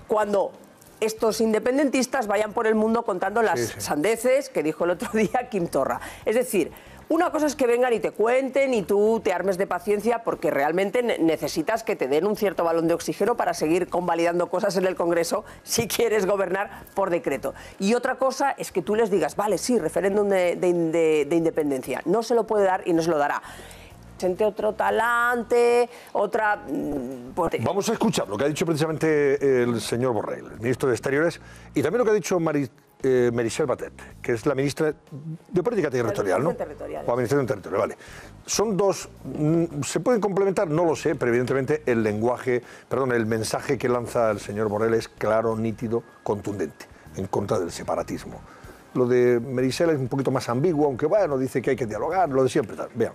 cuando estos independentistas vayan por el mundo contando las sandeces que dijo el otro día Quim Torra. Es decir, una cosa es que vengan y te cuenten y tú te armes de paciencia porque realmente necesitas que te den un cierto balón de oxígeno para seguir convalidando cosas en el Congreso si quieres gobernar por decreto. Y otra cosa es que tú les digas, vale, sí, referéndum de independencia. No se lo puede dar y no se lo dará. Otro talante, otra... Vamos a escuchar lo que ha dicho precisamente el señor Borrell, el ministro de Exteriores, y también lo que ha dicho Meritxell Batet, que es la ministra de Política Territorial, ¿no? O Administración Territorial, vale. Son dos... ¿Se pueden complementar? No lo sé, pero evidentemente el mensaje que lanza el señor Borrell es claro, nítido, contundente, en contra del separatismo. Lo de Meritxell es un poquito más ambiguo, aunque bueno, dice que hay que dialogar, lo de siempre, tal. Vean.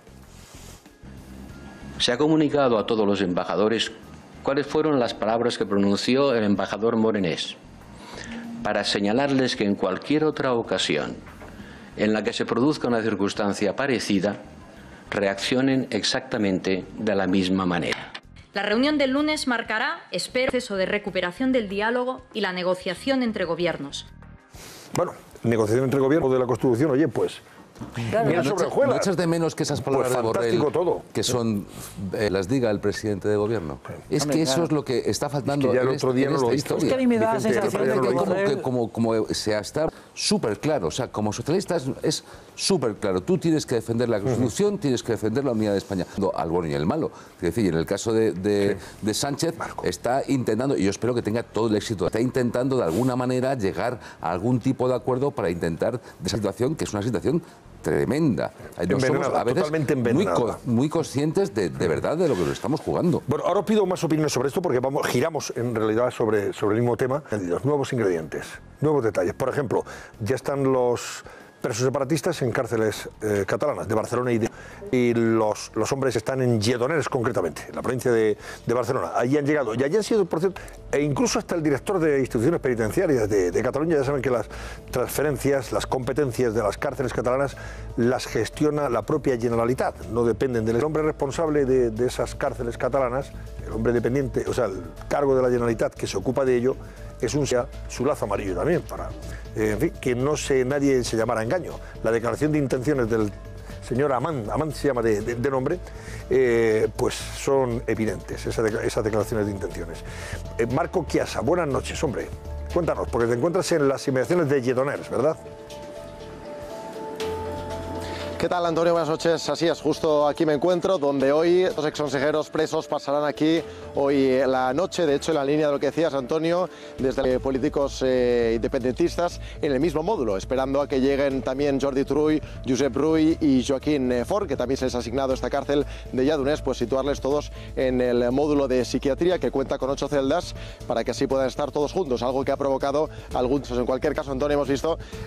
Se ha comunicado a todos los embajadores cuáles fueron las palabras que pronunció el embajador Morenés, para señalarles que en cualquier otra ocasión en la que se produzca una circunstancia parecida, reaccionen exactamente de la misma manera. La reunión del lunes marcará, espero, el proceso de recuperación del diálogo y la negociación entre gobiernos. Bueno, negociación entre gobiernos de la Constitución, oye, pues... Claro, ¿no echas de menos que esas palabras de Borrell, que son, las diga el presidente de gobierno? Es que eso es lo que está faltando en esta historia. Es que a mí me da la sensación de que como se está súper claro, o sea, como socialista es súper claro. Tú tienes que defender la Constitución, tienes que defender la unidad de España. Al bueno y el malo. Es decir, en el caso de Sánchez, está intentando, y yo espero que tenga todo el éxito, está intentando de alguna manera llegar a algún tipo de acuerdo para intentar de esa situación, que es una situación tremenda. No somos a veces muy conscientes de verdad de lo que nos estamos jugando. Bueno, ahora os pido más opiniones sobre esto porque giramos en realidad sobre el mismo tema. Los nuevos ingredientes, nuevos detalles. Por ejemplo, ya están los presos separatistas en cárceles catalanas de Barcelona y los hombres están en Lledoners concretamente, en la provincia de Barcelona. Allí han llegado, y allí han sido, por cierto, e incluso hasta el director de instituciones penitenciarias de Cataluña. Ya saben que las transferencias, las competencias de las cárceles catalanas las gestiona la propia Generalitat, no dependen del hombre responsable de esas cárceles catalanas, el hombre dependiente, o sea, el cargo de la Generalitat que se ocupa de ello es su lazo amarillo también, para en fin, que nadie se llamara engaño. La declaración de intenciones del señor Amand se llama de nombre, pues son evidentes esas declaraciones de intenciones. Marco Chiasa, buenas noches, hombre. Cuéntanos, porque te encuentras en las inmediaciones de Lledoners, ¿verdad? ¿Qué tal, Antonio? Buenas noches. Así es, justo aquí me encuentro, donde hoy los exconsejeros presos pasarán aquí hoy la noche, de hecho, en la línea de lo que decías, Antonio, desde políticos independentistas, en el mismo módulo, esperando a que lleguen también Jordi Turull, Josep Rull y Joaquín Forn, que también se les ha asignado esta cárcel de Lledoners, pues situarles todos en el módulo de psiquiatría, que cuenta con 8 celdas, para que así puedan estar todos juntos, algo que ha provocado algunos. En cualquier caso, Antonio,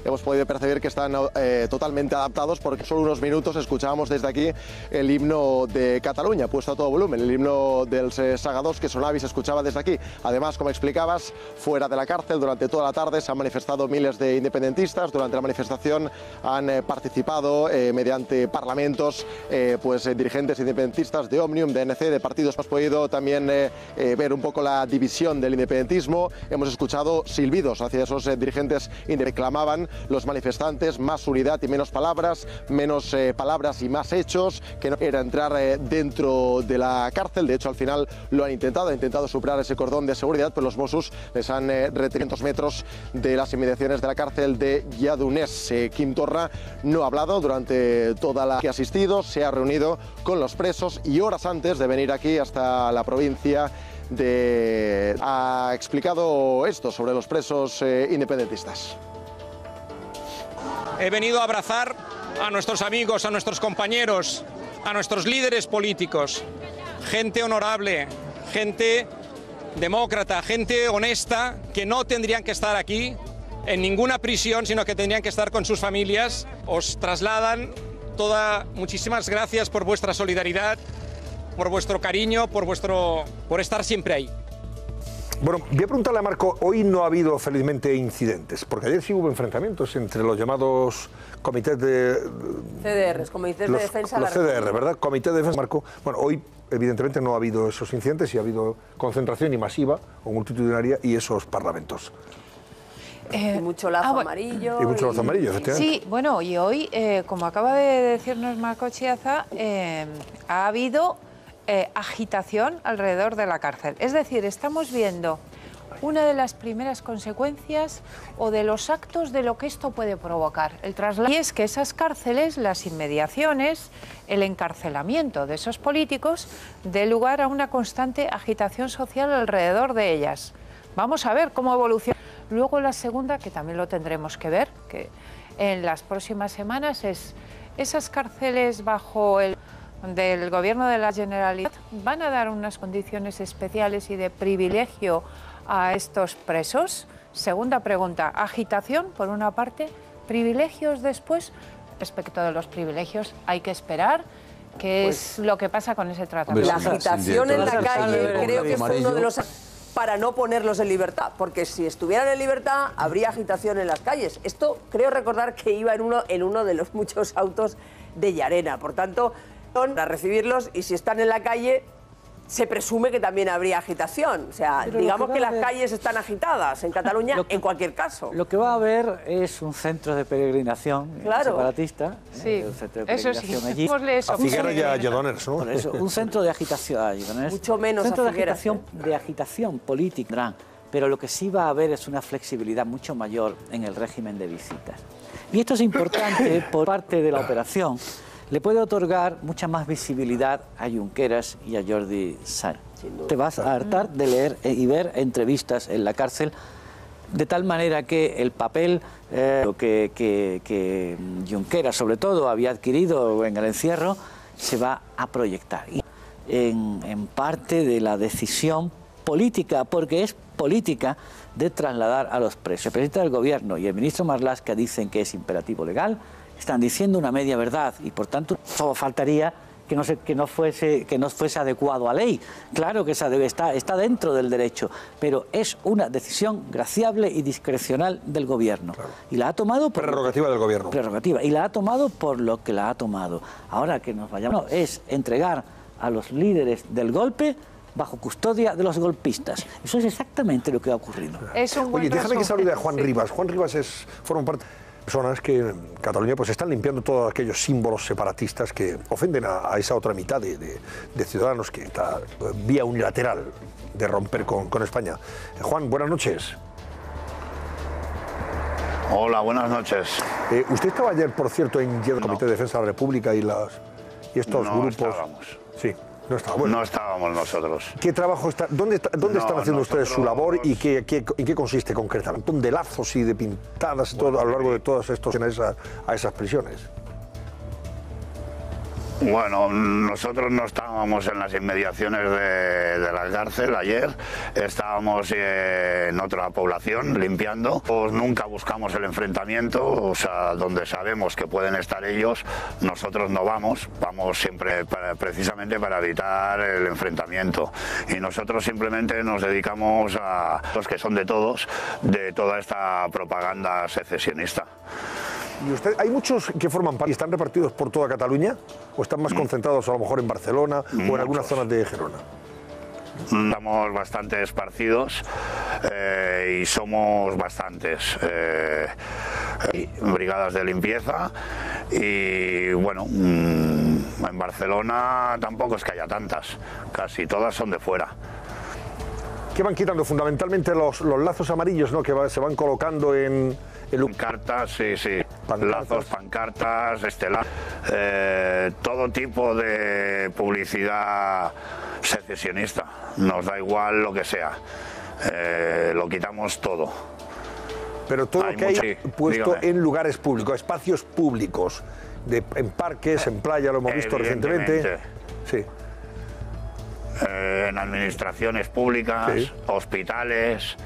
hemos podido percibir que están totalmente adaptados, porque solo unos minutos escuchábamos desde aquí el himno de Cataluña, puesto a todo volumen, el himno del Segadors, que sonaba y se escuchaba desde aquí. Además, como explicabas, fuera de la cárcel durante toda la tarde se han manifestado miles de independentistas. Durante la manifestación han participado mediante parlamentos dirigentes independentistas de Òmnium, de ANC, de partidos. Hemos podido también ver un poco la división del independentismo. Hemos escuchado silbidos hacia esos dirigentes y reclamaban los manifestantes más unidad y menos palabras y más hechos, que no era entrar dentro de la cárcel. De hecho, al final lo han intentado superar ese cordón de seguridad, pero los Mossos les han retenido 200 metros de las inmediaciones de la cárcel de Lledoners. Quim Torra no ha hablado durante toda la que ha asistido, se ha reunido con los presos y horas antes de venir aquí hasta la provincia ha explicado esto sobre los presos independentistas. He venido a abrazar a nuestros amigos, a nuestros compañeros, a nuestros líderes políticos, gente honorable, gente demócrata, gente honesta, que no tendrían que estar aquí en ninguna prisión, sino que tendrían que estar con sus familias. Os trasladan muchísimas gracias por vuestra solidaridad, por vuestro cariño, por estar siempre ahí. Bueno, voy a preguntarle a Marco, hoy no ha habido felizmente incidentes, porque ayer sí hubo enfrentamientos entre los llamados comités de... CDRs, comités de defensa. Los CDR, ¿verdad? Comité de defensa, Marco. Bueno, hoy evidentemente no ha habido esos incidentes y ha habido concentración y masiva o multitudinaria y esos parlamentos. Y mucho lazo amarillo. Y mucho lazo amarillo, efectivamente. Sí, bueno, y hoy, como acaba de decirnos Marco Chiasa, ha habido agitación alrededor de la cárcel. Es decir, estamos viendo una de las primeras consecuencias o de los actos de lo que esto puede provocar. El traslado. Y es que esas cárceles, las inmediaciones, el encarcelamiento de esos políticos, dé lugar a una constante agitación social alrededor de ellas. Vamos a ver cómo evoluciona. Luego la segunda, que también lo tendremos que ver, que en las próximas semanas, es esas cárceles bajo el del Gobierno de la Generalitat van a dar unas condiciones especiales y de privilegio a estos presos. Segunda pregunta, agitación por una parte, privilegios después. Respecto de los privilegios hay que esperar qué es lo que pasa con ese tratamiento. La agitación en la calle creo que fue uno de los para no ponerlos en libertad, porque si estuvieran en libertad habría agitación en las calles. Esto creo recordar que iba en uno de los muchos autos de Llarena. Por tanto, para recibirlos, y si están en la calle se presume que también habría agitación. O sea, pero digamos que las calles están agitadas en Cataluña en cualquier caso. Lo que va a haber es un centro de peregrinación separatista. Sí, un centro de peregrinación eso sí. allí. A Figueres y a Lledoners, ¿no? Por eso, un centro de agitación a Lledoners. Mucho menos un centro a Figueres. de agitación política. Pero lo que sí va a haber es una flexibilidad mucho mayor en el régimen de visitas. Y esto es importante por parte de la operación. Le puede otorgar mucha más visibilidad a Junqueras y a Jordi Sánchez. Te vas a hartar de leer y ver entrevistas en la cárcel, de tal manera que el papel que Junqueras, sobre todo, había adquirido en el encierro, se va a proyectar. Y en parte de la decisión política, porque es política, de trasladar a los presos. El presidente del Gobierno y el ministro Marlaska dicen que es imperativo legal, están diciendo una media verdad y por tanto solo faltaría que no fuese adecuado a ley. Claro que está dentro del derecho, pero es una decisión graciable y discrecional del Gobierno. Claro. Y la ha tomado por prerrogativa del Gobierno. Prerrogativa. Y la ha tomado por lo que la ha tomado. Ahora que nos vayamos es entregar a los líderes del golpe bajo custodia de los golpistas. Eso es exactamente lo que ha ocurrido. Es un buen Oye, déjame que resumen. salude a Juan Rivas. Juan Rivas forma parte de personas que en Cataluña pues están limpiando todos aquellos símbolos separatistas que ofenden a esa otra mitad de ciudadanos que está vía unilateral de romper con España. Juan, buenas noches. Hola, buenas noches. Usted estaba ayer, por cierto, en el Comité de Defensa de la República y estos no grupos. Estábamos. Sí, no estaba. Bueno. No estábamos nosotros. ¿Qué trabajo está? ¿Dónde están haciendo ustedes su labor y en qué consiste concretamente? ¿De lazos y de pintadas y todo a lo largo de todos estos a esas prisiones? Bueno, nosotros no estábamos en las inmediaciones de la cárcel ayer, estábamos en otra población limpiando. Pues nunca buscamos el enfrentamiento, o sea, donde sabemos que pueden estar ellos, nosotros no vamos siempre precisamente para evitar el enfrentamiento. Y nosotros simplemente nos dedicamos a los que son de toda esta propaganda secesionista. ¿Y hay muchos que forman parte y están repartidos por toda Cataluña? ¿O están más concentrados a lo mejor en Barcelona o en algunas zonas de Gerona? Estamos bastante esparcidos y somos bastantes brigadas de limpieza y bueno, en Barcelona tampoco es que haya tantas, casi todas son de fuera. ¿Qué van quitando? Fundamentalmente los lazos amarillos, ¿no? Que se van colocando en pancartas, sí. Lazos, pancartas, estelar, todo tipo de publicidad secesionista. Nos da igual lo que sea, lo quitamos todo. Pero todo lo que hay puesto en lugares públicos, espacios públicos, en parques, en playa, lo hemos visto recientemente. Sí. En administraciones públicas, sí. Hospitales,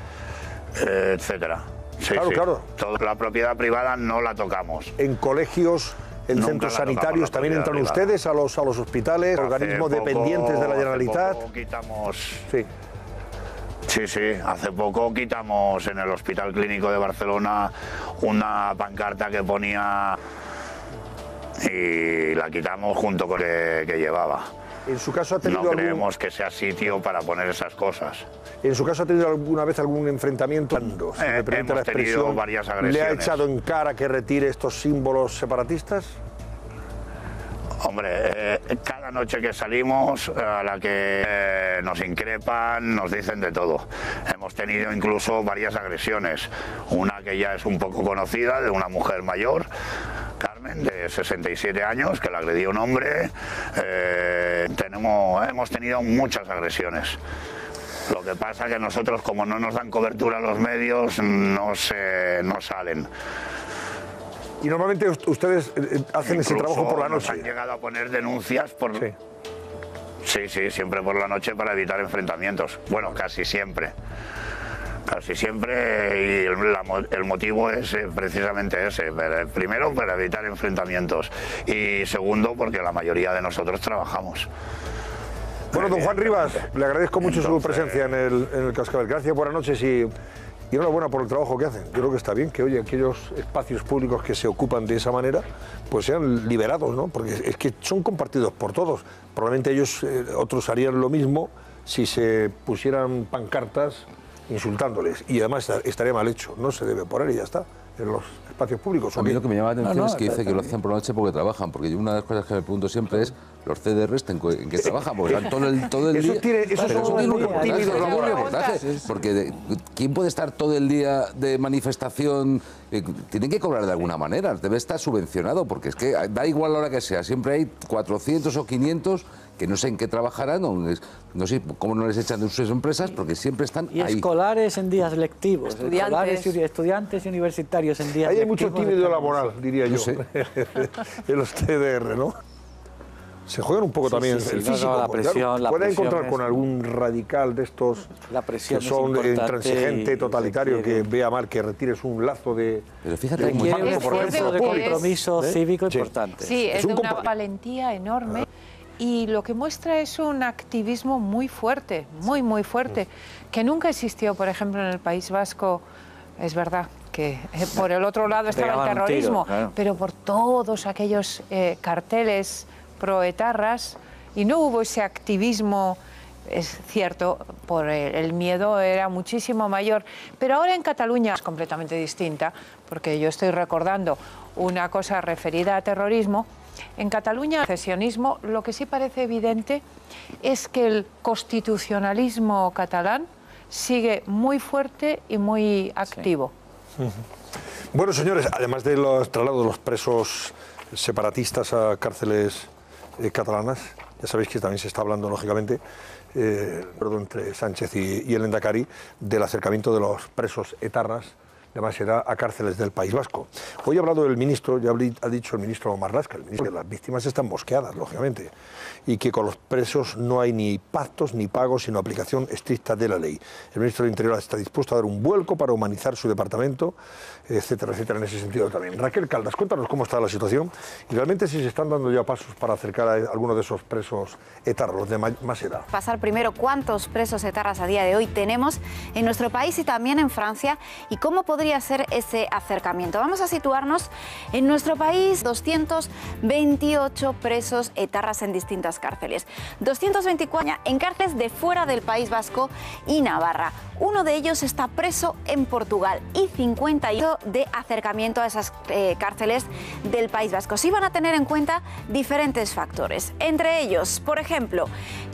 etcétera. Sí, claro. Toda la propiedad privada no la tocamos. En colegios, en centros sanitarios también entran privada. Ustedes a los hospitales, organismos dependientes de la Generalitat. Hace poco quitamos. Sí, hace poco quitamos en el Hospital Clínico de Barcelona una pancarta que ponía y la quitamos junto con el que llevaba. ¿En su caso ha tenido no creemos que sea sitio para poner esas cosas. ¿En su caso ha tenido alguna vez algún enfrentamiento? Si me permite la expresión, tenido varias agresiones. ¿Le ha echado en cara que retire estos símbolos separatistas? Hombre, cada noche que salimos, a la que nos increpan, nos dicen de todo. Hemos tenido incluso varias agresiones. Una que ya es un poco conocida, de una mujer mayor, Carmen, de 67 años, que la agredió un hombre. Hemos tenido muchas agresiones. Lo que pasa es que nosotros, como no nos dan cobertura a los medios, no salen. Y normalmente ustedes hacen ese trabajo por la noche. Han llegado a poner denuncias por... Sí, siempre por la noche para evitar enfrentamientos. Bueno, casi siempre. Casi siempre, y el motivo es precisamente ese. Primero, para evitar enfrentamientos. Y segundo, porque la mayoría de nosotros trabajamos. Bueno, don Juan Rivas, le agradezco mucho su presencia en el Cascabel. Gracias, buenas noches y enhorabuena por el trabajo que hacen. Yo creo que está bien que, oye, aquellos espacios públicos que se ocupan de esa manera, pues sean liberados, ¿no? Porque es que son compartidos por todos. Probablemente ellos, otros harían lo mismo si se pusieran pancartas insultándoles. Y además estaría mal hecho. No se debe poner y ya está, en los espacios públicos. A mí lo que me llama la atención es que dice que lo hacen por la noche porque trabajan. Porque yo una de las cosas que me pregunto siempre es los CDRs en qué trabajan, porque están todo el día. Eso son muy tímidos laborales. Porque ¿quién puede estar todo el día de manifestación? Tienen que cobrar de alguna manera, debe estar subvencionado, porque es que da igual la hora que sea, siempre hay 400 o 500 que no sé en qué trabajarán, no sé cómo no les echan de sus empresas, porque siempre están ahí. Y escolares en días lectivos, estudiantes y universitarios en días lectivos. Hay mucho tímido laboral, diría yo, en los TDR, ¿no? Se juegan un poco también el físico. La presión, puede encontrar con algún radical de estos que son intransigente, totalitario, que vea mal que retires un lazo de... Pero fíjate, un esfuerzo de compromiso cívico importante. Sí, es de una valentía enorme. Y lo que muestra es un activismo muy fuerte, muy fuerte, que nunca existió, por ejemplo, en el País Vasco. Es verdad que por el otro lado estaba el terrorismo, pero por todos aquellos carteles proetarras, y no hubo ese activismo es cierto, por el miedo era muchísimo mayor. Pero ahora en Cataluña es completamente distinta, porque yo estoy recordando una cosa referida a terrorismo. En Cataluña, el secesionismo, lo que sí parece evidente es que el constitucionalismo catalán sigue muy fuerte y muy activo. Sí. Bueno, señores, además de los traslados de los presos separatistas a cárceles catalanas, ya sabéis que también se está hablando, lógicamente, entre Sánchez y el Endacari, del acercamiento de los presos etarras de más edad a cárceles del País Vasco. Hoy ha hablado el ministro, ya ha dicho el ministro Marlaska, el ministro, que las víctimas están mosqueadas, lógicamente, y que con los presos no hay ni pactos ni pagos, sino aplicación estricta de la ley. El ministro del Interior está dispuesto a dar un vuelco para humanizar su departamento, etcétera, etcétera, en ese sentido también. Raquel Caldas, cuéntanos cómo está la situación y realmente si se están dando ya pasos para acercar a algunos de esos presos etarras, los de más edad. Pasar primero cuántos presos etarras a día de hoy tenemos en nuestro país y también en Francia y cómo podría ser ese acercamiento. Vamos a situarnos en nuestro país, 228 presos etarras en distintas cárceles, 224 en cárceles de fuera del País Vasco y Navarra. Uno de ellos está preso en Portugal y 51 de acercamiento a esas cárceles del País Vasco. Sí van a tener en cuenta diferentes factores, entre ellos, por ejemplo,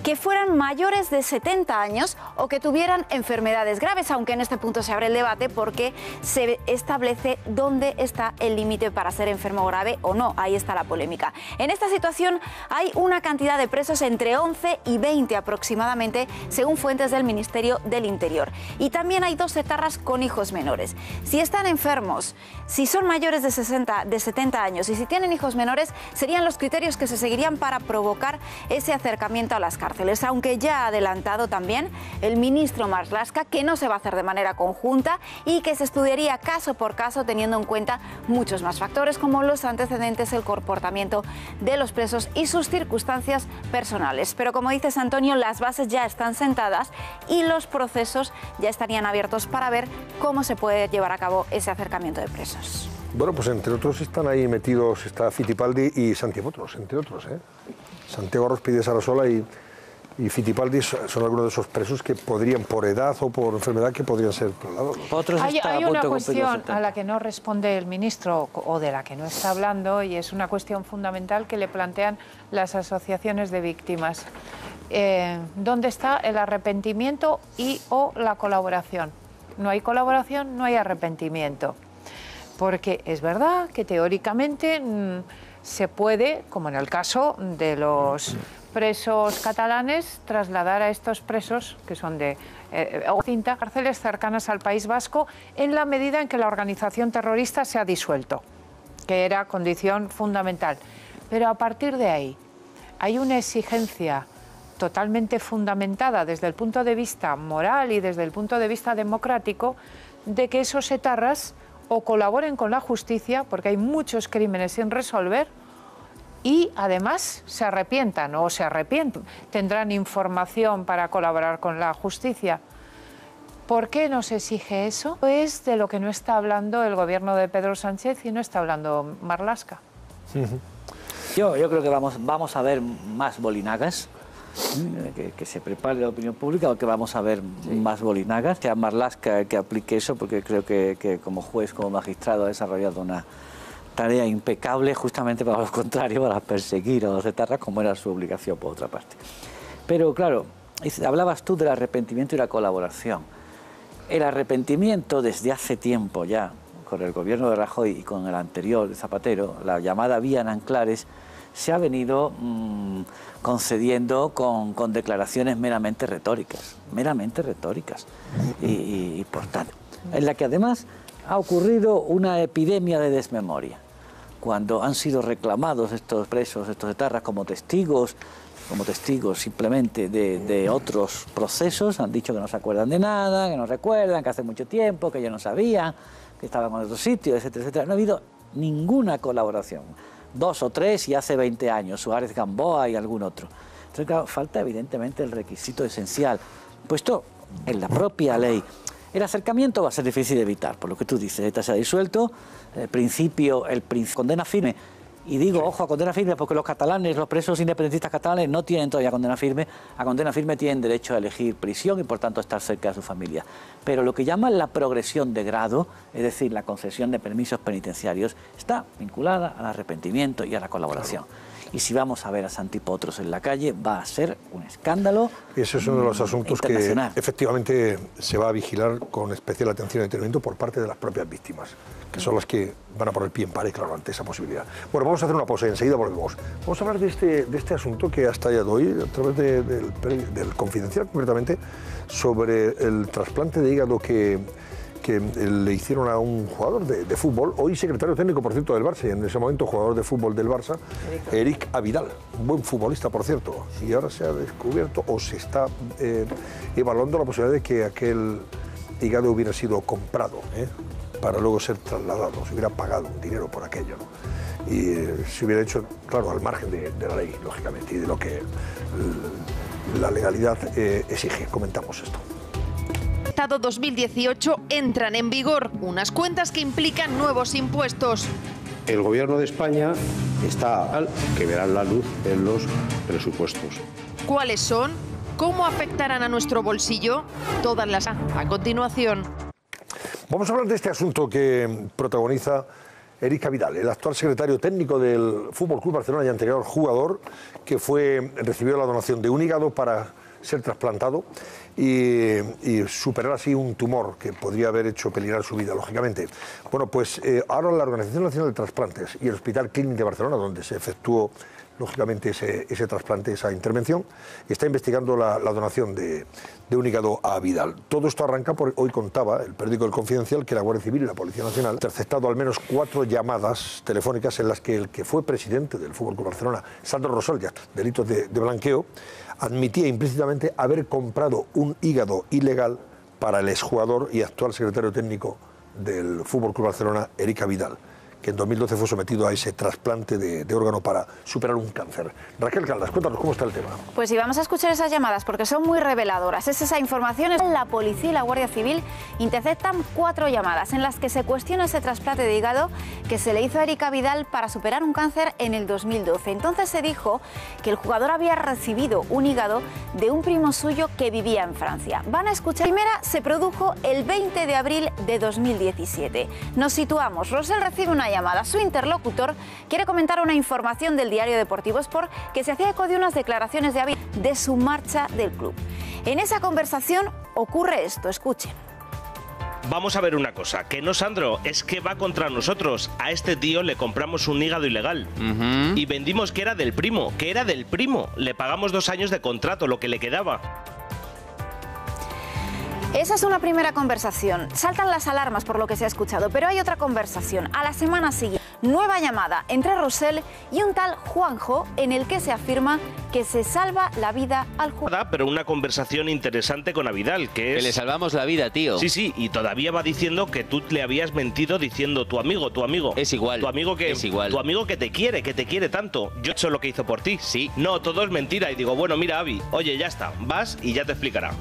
que fueran mayores de 70 años o que tuvieran enfermedades graves, aunque en este punto se abre el debate porque se establece dónde está el límite para ser enfermo grave o no. Ahí está la polémica. En esta situación hay una cantidad de presos entre 11 y 20 aproximadamente, según fuentes del Ministerio del Interior. Y también hay 2 etarras con hijos menores. Si están enfermos, si son mayores de 70 años y si tienen hijos menores, serían los criterios que se seguirían para provocar ese acercamiento a las cárceles. Aunque ya ha adelantado también el ministro Marlaska que no se va a hacer de manera conjunta y que se estudiaría caso por caso teniendo en cuenta muchos más factores como los antecedentes, el comportamiento de los presos y sus circunstancias personales. Pero como dices, Antonio, las bases ya están sentadas y los procesos ya estarían abiertos para ver cómo se puede llevar a cabo ese acercamiento de presos. Bueno, pues entre otros están ahí metidos, está Fittipaldi y Santiago Otros, entre otros, Santiago Arrospide Sarasola y Fittipaldi son algunos de esos presos que podrían, por edad o por enfermedad, que podrían ser trasladados. Hay una cuestión a la que no responde el ministro o de la que no está hablando y es una cuestión fundamental que le plantean las asociaciones de víctimas. ¿Dónde está el arrepentimiento y o la colaboración? No hay colaboración, no hay arrepentimiento. Porque es verdad que teóricamente se puede, como en el caso de los presos catalanes, trasladar a estos presos, que son de distintas cárceles cercanas al País Vasco, en la medida en que la organización terrorista se ha disuelto, que era condición fundamental. Pero a partir de ahí hay una exigencia totalmente fundamentada desde el punto de vista moral y desde el punto de vista democrático de que esos etarras o colaboren con la justicia, porque hay muchos crímenes sin resolver, y además se arrepientan o se arrepienten, tendrán información para colaborar con la justicia. ¿Por qué no se exige eso? Es de lo que no está hablando el gobierno de Pedro Sánchez y no está hablando Marlaska. Yo creo que vamos a ver más bolinagas, que se prepare la opinión pública, o que vamos a ver más bolinagas. Sea Marlaska que aplique eso, porque creo que como juez, como magistrado, ha desarrollado una tarea impecable justamente para lo contrario, para perseguir a los etarras, como era su obligación por otra parte. Pero claro, hablabas tú del arrepentimiento y la colaboración. El arrepentimiento desde hace tiempo ya, con el gobierno de Rajoy y con el anterior de Zapatero, la llamada vía Nanclares, se ha venido concediendo con declaraciones meramente retóricas y por tanto, en la que además ha ocurrido una epidemia de desmemoria. Cuando han sido reclamados estos presos, estos etarras, como testigos simplemente de otros procesos, han dicho que no se acuerdan de nada, que no recuerdan, que hace mucho tiempo, que ellos no sabían, que estaban en otro sitio, etcétera, etcétera. No ha habido ninguna colaboración. 2 o 3 y hace 20 años, Suárez Gamboa y algún otro. Entonces, claro, falta evidentemente el requisito esencial, puesto en la propia ley. El acercamiento va a ser difícil de evitar, por lo que tú dices, ETA se ha disuelto, el principio condena firme, Y digo, ojo, a condena firme, porque los catalanes, los presos independentistas catalanes no tienen todavía condena firme. A condena firme tienen derecho a elegir prisión y por tanto estar cerca de su familia. Pero lo que llaman la progresión de grado, es decir, la concesión de permisos penitenciarios, está vinculada al arrepentimiento y a la colaboración. Claro. Y si vamos a ver a Santi Potros en la calle, va a ser un escándalo. Y ese es uno de los asuntos que efectivamente se va a vigilar con especial atención y detenimiento por parte de las propias víctimas, que son las que van a poner pie en pared, claro, ante esa posibilidad. Bueno, vamos a hacer una pausa y enseguida volvemos. Vamos a hablar de este asunto que hasta ya doy, a través del Confidencial concretamente, sobre el trasplante de hígado que le hicieron a un jugador de fútbol, hoy secretario técnico, por cierto, del Barça, y en ese momento jugador de fútbol del Barça, Eric Abidal, un buen futbolista, por cierto, y ahora se ha descubierto o se está evaluando la posibilidad de que aquel hígado hubiera sido comprado, para luego ser trasladado, se hubiera pagado un dinero por aquello, ¿no? Y se hubiera hecho, claro, al margen de la ley, lógicamente, y de lo que la legalidad exige. Comentamos esto. 2018 entran en vigor unas cuentas que implican nuevos impuestos. El Gobierno de España está al que verán la luz en los presupuestos. ¿Cuáles son? ¿Cómo afectarán a nuestro bolsillo? Todas las a continuación. Vamos a hablar de este asunto que protagoniza Eric Abidal, el actual secretario técnico del Fútbol Club Barcelona y anterior jugador, que recibió la donación de un hígado para ser trasplantado y superar así un tumor que podría haber hecho peligrar su vida, lógicamente. Bueno, pues ahora la Organización Nacional de Trasplantes y el Hospital Clínic de Barcelona, donde se efectuó lógicamente ese trasplante, esa intervención, está investigando la donación de un hígado a Abidal. Todo esto arranca porque hoy contaba el periódico El Confidencial que la Guardia Civil y la Policía Nacional han interceptado al menos 4 llamadas telefónicas en las que el que fue presidente del Fútbol Club Barcelona, Sandro Rosell, ya delitos de blanqueo, admitía implícitamente haber comprado un hígado ilegal para el exjugador y actual secretario técnico del Fútbol Club Barcelona, Eric Abidal, que en 2012 fue sometido a ese trasplante de órgano para superar un cáncer. Raquel Caldas, cuéntanos cómo está el tema. Pues sí, vamos a escuchar esas llamadas porque son muy reveladoras. Es esa información. La policía y la Guardia Civil interceptan 4 llamadas en las que se cuestiona ese trasplante de hígado que se le hizo a Eric Abidal para superar un cáncer en el 2012. Entonces se dijo que el jugador había recibido un hígado de un primo suyo que vivía en Francia. Van a escuchar. La primera se produjo el 20 de abril de 2017. Nos situamos. Rosell recibe una llamada. Su interlocutor quiere comentar una información del diario Deportivo Sport que se hacía eco de unas declaraciones de Abidal de su marcha del club. En esa conversación ocurre esto, escuchen. Vamos a ver una cosa, que no, Sandro, es que va contra nosotros. A este tío le compramos un hígado ilegal y vendimos que era del primo, Le pagamos 2 años de contrato, lo que le quedaba. Esa es una primera conversación. Saltan las alarmas por lo que se ha escuchado, pero hay otra conversación. A la semana siguiente, nueva llamada entre Rosell y un tal Juanjo en el que se afirma que se salva la vida al jugador. Pero una conversación interesante con Abidal, que es... Que le salvamos la vida, tío. Sí, y todavía va diciendo que tú le habías mentido diciendo tu amigo. Es igual. Tu amigo que te quiere tanto. Yo he hecho lo que hizo por ti. Sí. No, todo es mentira. Y digo, bueno, mira, Abi, oye, ya está, vas y ya te explicará.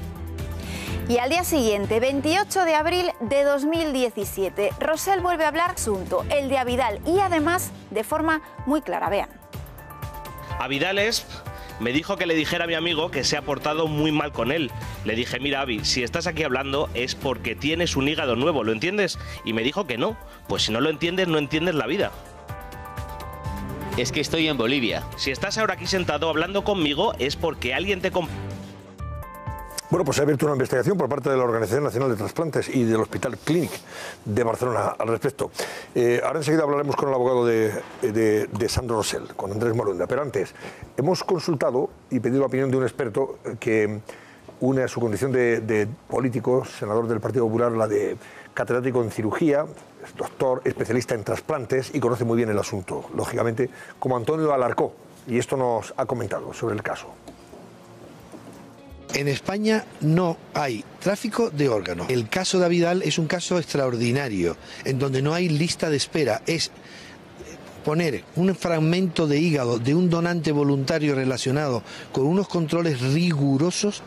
Y al día siguiente, 28 de abril de 2017, Rosell vuelve a hablar asunto, el de Abidal, y además de forma muy clara. Vean. Abidal me dijo que le dijera a mi amigo que se ha portado muy mal con él. Le dije, mira, Abi, si estás aquí hablando es porque tienes un hígado nuevo, ¿lo entiendes? Y me dijo que no. Pues si no lo entiendes, no entiendes la vida. Es que estoy en Bolivia. Si estás ahora aquí sentado hablando conmigo es porque alguien te... Bueno, pues se ha abierto una investigación por parte de la Organización Nacional de Trasplantes y del Hospital Clínic de Barcelona al respecto. Ahora enseguida hablaremos con el abogado de Sandro Rosell, con Andrés Marunda. Pero antes, hemos consultado y pedido la opinión de un experto que une a su condición de político, senador del Partido Popular, la de catedrático en cirugía, doctor, especialista en trasplantes y conoce muy bien el asunto, lógicamente, como Antonio Alarcó. Y esto nos ha comentado sobre el caso. En España no hay tráfico de órganos. El caso de Abidal es un caso extraordinario, en donde no hay lista de espera. Es poner un fragmento de hígado de un donante voluntario relacionado con unos controles rigurosos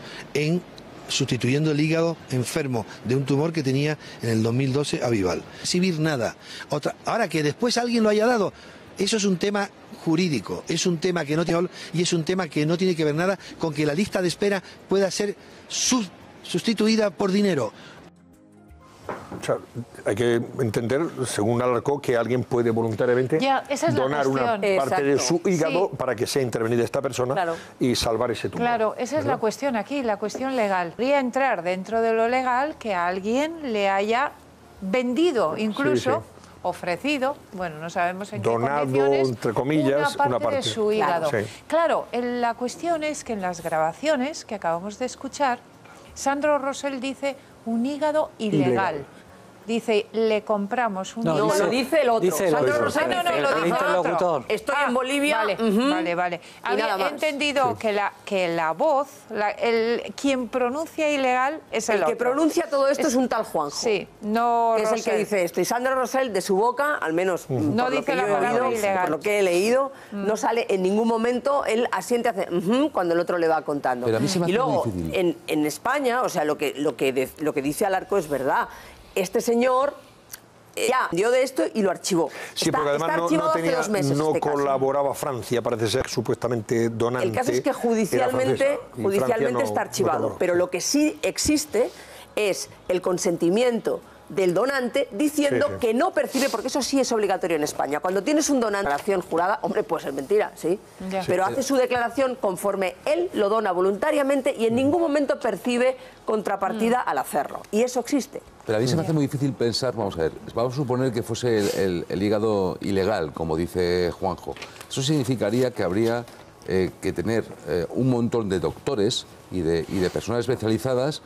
sustituyendo el hígado enfermo de un tumor que tenía en el 2012 Abidal. Recibir nada. Ahora que después alguien lo haya dado, Eso es un tema jurídico, es un tema que no tiene y es un tema que no tiene que ver nada con que la lista de espera pueda ser sustituida por dinero. O sea, hay que entender, según Alarcó, que alguien puede voluntariamente donar una parte de su hígado para que sea intervenida esta persona y salvar ese tumor. Claro, esa es la cuestión aquí, la cuestión legal. Podría entrar dentro de lo legal que alguien le haya vendido, incluso ofrecido, bueno, no sabemos en qué condiciones, entre comillas, una parte de su hígado. Claro, la cuestión es que en las grabaciones que acabamos de escuchar, Sandro Rosell dice un hígado ilegal. Dice, le compramos un hígado. No, lo dice el otro. Dice el Sandro otro. Rosell no lo dice el otro. Estoy en Bolivia. Vale. He entendido que la voz, quien pronuncia ilegal es el otro. El que pronuncia todo esto es un tal Juanjo. Sí, no que es el que dice esto. Y Sandro Rosell, de su boca, al menos no dice la palabra ilegal. Por lo que he leído, no sale en ningún momento, él asiente, hace cuando el otro le va contando. Pero a mí se me hace y luego, muy difícil. en España, o sea, lo que dice Alarcó es verdad. Este señor ya dio de esto y lo archivó. Sí, porque además no colaboraba Francia, parece ser supuestamente donante. El caso es que judicialmente está archivado, pero lo que sí existe es el consentimiento del donante diciendo que no percibe, porque eso sí es obligatorio en España. Cuando tienes un donante, declaración jurada, hombre, puede ser mentira, pero hace su declaración conforme él lo dona voluntariamente y en ningún momento percibe contrapartida al hacerlo. Y eso existe. Pero a mí se me hace muy difícil pensar, vamos a ver, vamos a suponer que fuese el hígado ilegal, como dice Juanjo. Eso significaría que habría que tener un montón de doctores y de personas especializadas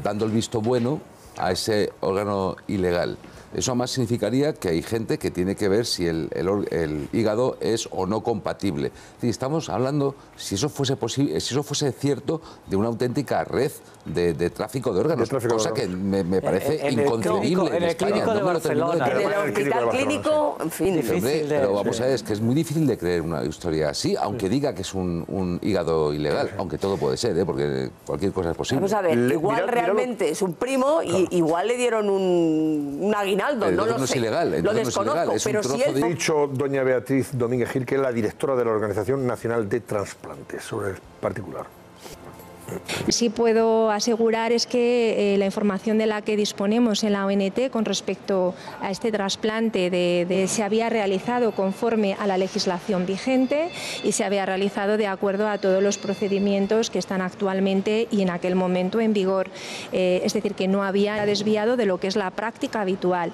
dando el visto bueno a ese órgano ilegal. Eso además significaría que hay gente que tiene que ver si el hígado es o no compatible. Es decir, estamos hablando, si eso fuese posible, si eso fuese cierto, de una auténtica red de tráfico de órganos, cosa que me parece inconcebible en España. Clínico de Barcelona. En el hospital clínico, en fin. Pero vamos a ver, es que es muy difícil de creer una historia así, aunque diga que es un hígado ilegal, aunque todo puede ser, porque cualquier cosa es posible. Vamos a ver, igual realmente es un primo y igual le dieron un aguinaldo, no lo sé. Es ilegal, lo desconozco, pero si él... Ha dicho doña Beatriz Domínguez Gil, que es la directora de la Organización Nacional de Trasplantes, sobre el particular. Sí puedo asegurar es que la información de la que disponemos en la ONT con respecto a este trasplante se había realizado conforme a la legislación vigente y se había realizado de acuerdo a todos los procedimientos que están actualmente y en aquel momento en vigor. Es decir, que no había desviado de lo que es la práctica habitual.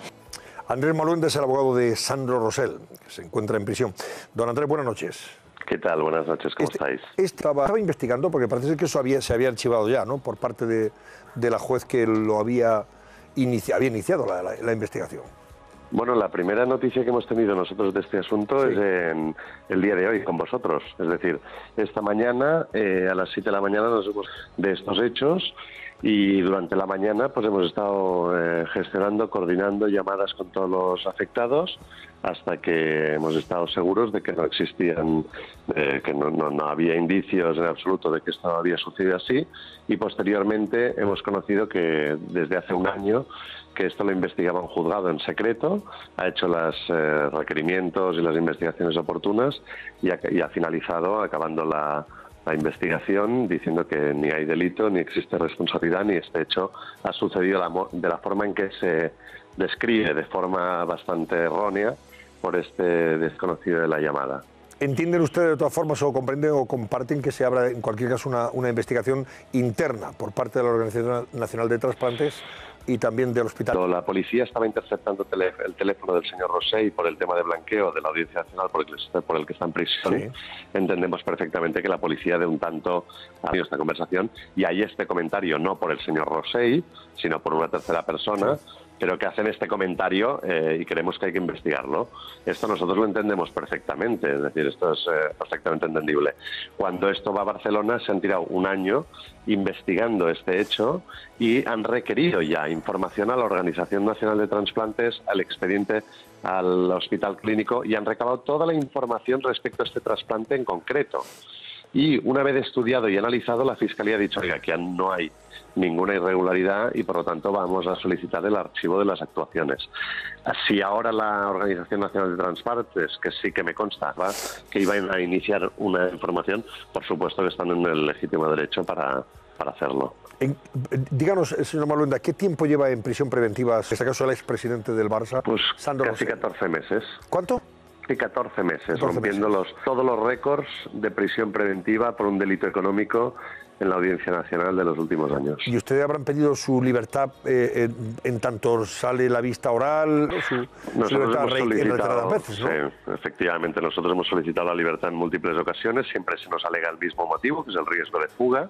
Andrés Maluenda es el abogado de Sandro Rosell, que se encuentra en prisión. Don Andrés, buenas noches. ¿Qué tal? Buenas noches, ¿cómo estáis? Estaba investigando, porque parece que eso se había archivado ya, ¿no?, por parte de la juez que lo había iniciado la investigación. Bueno, la primera noticia que hemos tenido nosotros de este asunto es en el día de hoy, con vosotros. Es decir, esta mañana, a las 7 de la mañana, nos hemos de estos hechos. Y durante la mañana pues hemos estado gestionando, coordinando llamadas con todos los afectados hasta que hemos estado seguros de que no existían, que no había indicios en absoluto de que esto había sucedido así, y posteriormente hemos conocido que desde hace un año que esto lo investigaba un juzgado en secreto, ha hecho los requerimientos y las investigaciones oportunas y ha finalizado, acabando la investigación, diciendo que ni hay delito, ni existe responsabilidad, ni este hecho ha sucedido de la forma en que se describe, de forma bastante errónea, por este desconocido de la llamada. ¿Entienden ustedes de todas formas o comprenden o comparten que se abra en cualquier caso una investigación interna por parte de la Organización Nacional de Trasplantes y también del hospital? La policía estaba interceptando el teléfono del señor Rosell por el tema de blanqueo de la Audiencia Nacional por el que está en prisión. Sí. Entendemos perfectamente que la policía de un tanto ha tenido esta conversación y hay este comentario no por el señor Rosell, sino por una tercera persona, pero que hacen este comentario y creemos que hay que investigarlo. Esto nosotros lo entendemos perfectamente, es decir, esto es perfectamente entendible. Cuando esto va a Barcelona se han tirado un año investigando este hecho y han requerido ya información a la Organización Nacional de Trasplantes, al expediente al hospital clínico y han recabado toda la información respecto a este trasplante en concreto. Y una vez estudiado y analizado, la Fiscalía ha dicho, oiga, que no hay ninguna irregularidad y por lo tanto vamos a solicitar el archivo de las actuaciones. Si ahora la Organización Nacional de Transportes, que sí que me consta, que iban a iniciar una información, por supuesto que están en el legítimo derecho para hacerlo. Díganos, señor Maluenda, ¿qué tiempo lleva en prisión preventiva, en este caso, el expresidente del Barça? Pues Sandro casi Rosell. 14 meses. ¿Cuánto? Y 14 meses, 14 rompiendo todos los récords de prisión preventiva por un delito económico en la Audiencia Nacional de los últimos años. ¿Y ustedes habrán pedido su libertad en tanto sale la vista oral? Su Nosotros libertad hemos solicitado, veces, ¿no? sí, efectivamente, nosotros hemos solicitado la libertad en múltiples ocasiones, siempre se nos alega el mismo motivo, que es el riesgo de fuga,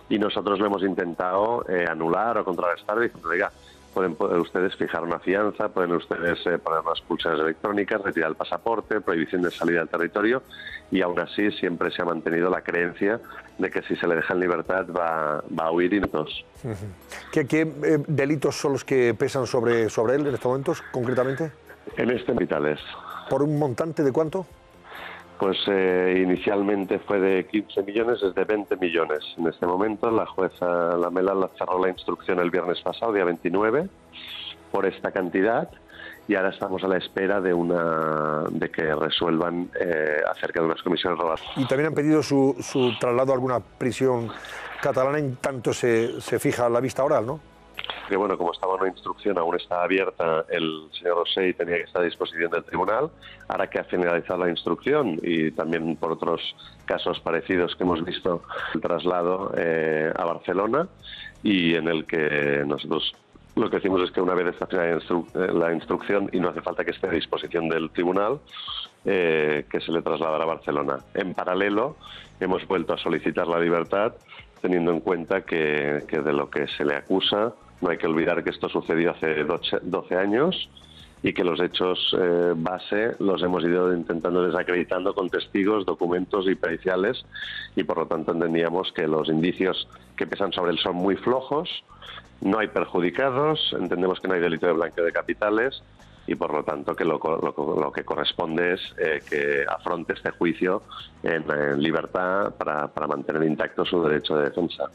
y nosotros lo hemos intentado anular o contrarrestar, diciendo, oiga, pueden ustedes fijar una fianza, pueden ustedes poner unas pulseras electrónicas, retirar el pasaporte, prohibición de salida del territorio, y aún así siempre se ha mantenido la creencia de que si se le deja en libertad va a huir y nosotros. ¿Qué delitos son los que pesan sobre él en estos momentos, concretamente? En este vitales. ¿Por un montante de cuánto? Pues inicialmente fue de 15 millones, es de 20 millones. En este momento la jueza Lamela cerró la instrucción el viernes pasado, día 29, por esta cantidad, y ahora estamos a la espera de que resuelvan acerca de unas comisiones robadas. ¿Y también han pedido su traslado a alguna prisión catalana en tanto se fija la vista oral, no? Que bueno, como estaba una instrucción, aún está abierta, el señor Rosell tenía que estar a disposición del tribunal. Ahora que ha finalizado la instrucción y también por otros casos parecidos que hemos visto, el traslado a Barcelona, y en el que nosotros lo que decimos es que una vez está finalizada la instrucción y no hace falta que esté a disposición del tribunal, que se le trasladará a Barcelona. En paralelo, hemos vuelto a solicitar la libertad, teniendo en cuenta que de lo que se le acusa, no hay que olvidar que esto sucedió hace 12 años y que los hechos base los hemos ido intentando desacreditando con testigos, documentos y periciales, y por lo tanto entendíamos que los indicios que pesan sobre él son muy flojos, no hay perjudicados, entendemos que no hay delito de blanqueo de capitales, y por lo tanto que lo que corresponde es que afronte este juicio en libertad para mantener intacto su derecho de defensa.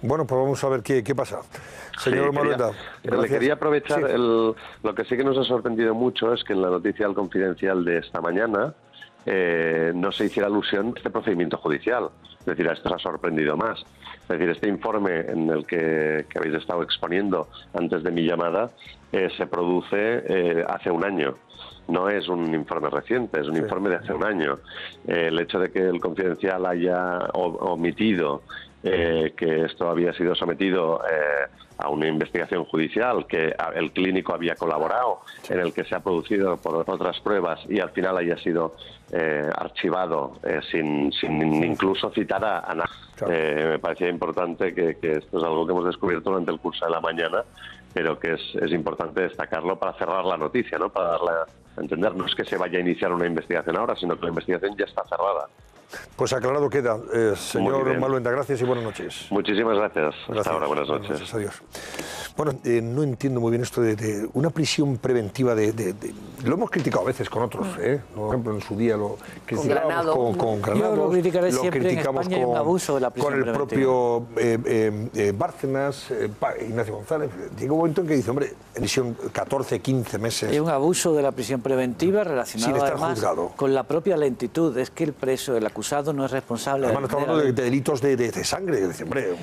Bueno, pues vamos a ver qué pasa. Señor Maluenda, le quería aprovechar, lo que sí que nos ha sorprendido mucho es que en la noticia del Confidencial de esta mañana no se hiciera alusión a este procedimiento judicial. Es decir, a esto se ha sorprendido más. Es decir, este informe en el que habéis estado exponiendo antes de mi llamada se produce hace un año. No es un informe reciente, es un informe de hace un año. El hecho de que el Confidencial haya omitido que esto había sido sometido a una investigación judicial, que el clínico había colaborado, en el que se ha producido por otras pruebas y al final haya sido archivado sin incluso citar a nada. Me parecía importante que esto es algo que hemos descubierto durante el curso de la mañana, pero que es importante destacarlo para cerrar la noticia, ¿no? Para darle a entender, no es que se vaya a iniciar una investigación ahora, sino que la investigación ya está cerrada. Pues aclarado queda. Señor Maluenda, gracias y buenas noches. Muchísimas gracias. Hasta ahora, buenas noches. Buenas noches, adiós. Bueno, no entiendo muy bien esto de una prisión preventiva lo hemos criticado a veces con otros, por ejemplo, en su día lo criticamos con Granados, lo criticaré lo siempre. criticamos en España hay un abuso de la prisión con el preventiva. propio Bárcenas, Ignacio González. Llega un momento en que dice, hombre, prisión 14, 15 meses. Hay un abuso de la prisión preventiva relacionado sin estar además juzgado, con la propia lentitud. Es que el preso, el acusado, no es responsable. Además, estamos hablando de delitos de sangre. Dice, hombre,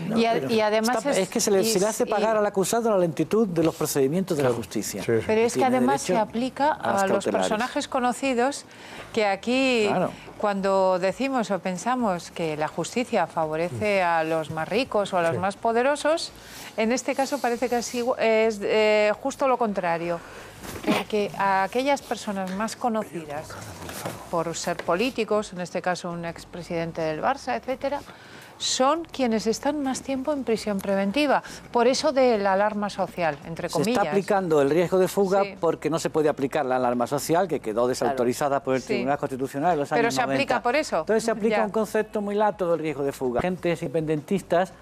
y además es que se le hace pagar al acusado la lentitud de los procedimientos de la justicia. Sí. Pero es que además se aplica a los personajes conocidos, que aquí, cuando decimos o pensamos que la justicia favorece a los más ricos o a los más poderosos, en este caso parece que es justo lo contrario. Porque a aquellas personas más conocidas por ser políticos, en este caso un expresidente del Barça, etcétera, son quienes están más tiempo en prisión preventiva. Por eso de la alarma social, entre comillas. Se está aplicando el riesgo de fuga porque no se puede aplicar la alarma social, que quedó desautorizada por el Tribunal Constitucional en los años 90. Pero se aplica por eso. Entonces se aplica un concepto muy lato del riesgo de fuga. Agentes independentistas,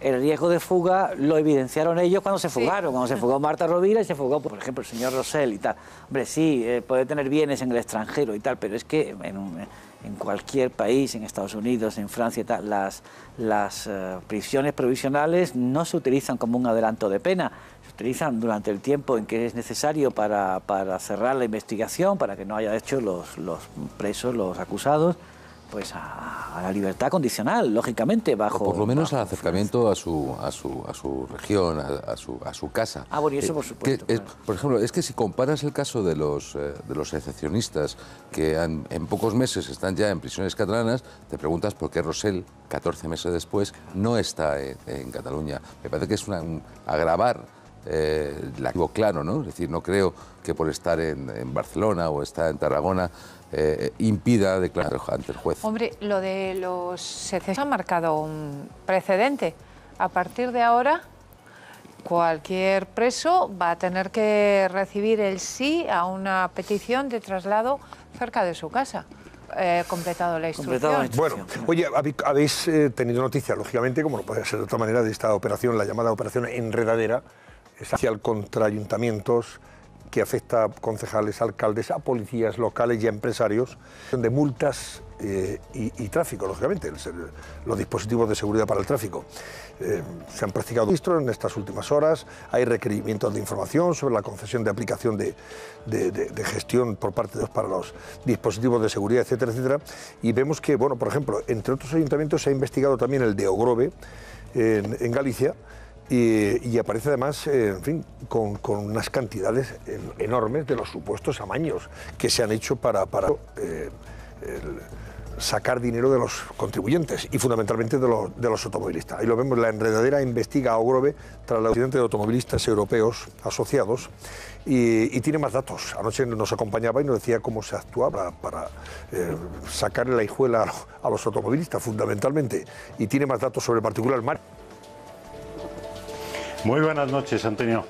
el riesgo de fuga lo evidenciaron ellos cuando se fugaron. Cuando se fugó Marta Rovira y se fugó, por ejemplo, el señor Rosell y tal. Hombre, sí, puede tener bienes en el extranjero y tal, pero es que en cualquier país, en Estados Unidos, en Francia, las prisiones provisionales no se utilizan como un adelanto de pena, se utilizan durante el tiempo en que es necesario para cerrar la investigación, para que no haya hecho los presos, los acusados, pues a la libertad condicional, lógicamente, bajo... O por lo menos al acercamiento a su región, a su casa. Ah, bueno, y eso por supuesto. Por ejemplo, es que si comparas el caso de los excepcionistas que en pocos meses están ya en prisiones catalanas, te preguntas por qué Rosell, 14 meses después, no está en Cataluña. Me parece que es un agravar claro, ¿no? Es decir, no creo que por estar en Barcelona o estar en Tarragona impida declarar ante el juez. Hombre, lo de los excepcionistas ha marcado un precedente. A partir de ahora, cualquier preso va a tener que recibir el sí a una petición de traslado cerca de su casa. Completado la instrucción. Bueno, oye, habéis tenido noticia, lógicamente, como no puede ser de otra manera, de esta operación, la llamada operación Enredadera, especial contra ayuntamientos, que afecta a concejales, alcaldes, a policías locales y a empresarios, de multas y tráfico, lógicamente, los dispositivos de seguridad para el tráfico. Se han practicado registros en estas últimas horas, hay requerimientos de información sobre la concesión de aplicación de gestión por parte de para los dispositivos de seguridad, etcétera, etcétera. Y vemos que, bueno, por ejemplo, entre otros ayuntamientos se ha investigado también el de Ogrove, en Galicia, y aparece además, en fin, con unas cantidades enormes de los supuestos amaños que se han hecho para sacar dinero de los contribuyentes y fundamentalmente de los automovilistas. Ahí lo vemos, la Enredadera investiga a Ogrove tras el accidente de automovilistas europeos asociados y tiene más datos. Anoche nos acompañaba y nos decía cómo se actuaba para sacarle la hijuela a los automovilistas fundamentalmente, y tiene más datos sobre el particular. Muy buenas noches, Antonio.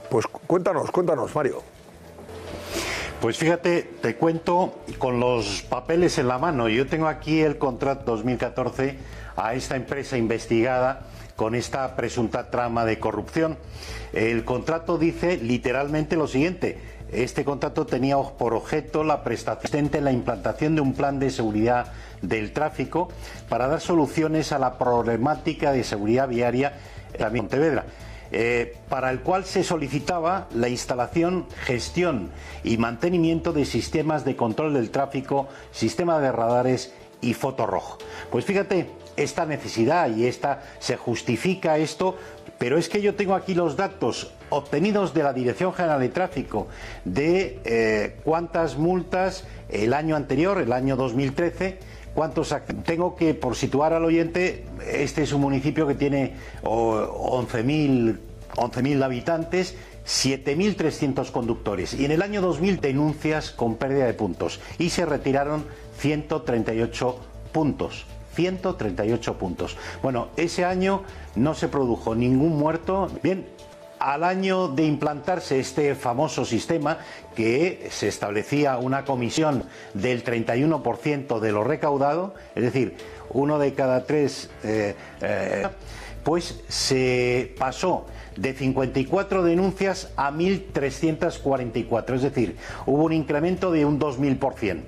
Pues cuéntanos, Mario. Pues fíjate, te cuento con los papeles en la mano. Yo tengo aquí el contrato 2014 a esta empresa investigada con esta presunta trama de corrupción. El contrato dice literalmente lo siguiente: este contrato tenía por objeto la prestación en la implantación de un plan de seguridad del tráfico para dar soluciones a la problemática de seguridad viaria en Pontevedra. Para el cual se solicitaba la instalación, gestión y mantenimiento de sistemas de control del tráfico, sistema de radares y fotorrojo. Pues fíjate, esta necesidad y se justifica esto, pero es que yo tengo aquí los datos obtenidos de la Dirección General de Tráfico de cuántas multas el año anterior, el año 2013, tengo que, por situar al oyente, este es un municipio que tiene 11.000 habitantes, 7.300 conductores, y en el año 2000 denuncias con pérdida de puntos y se retiraron 138 puntos. 138 puntos. Bueno, ese año no se produjo ningún muerto. Bien, al año de implantarse este famoso sistema, que se establecía una comisión del 31% de lo recaudado, es decir, uno de cada tres, pues se pasó de 54 denuncias a 1.344, es decir, hubo un incremento de un 2000%.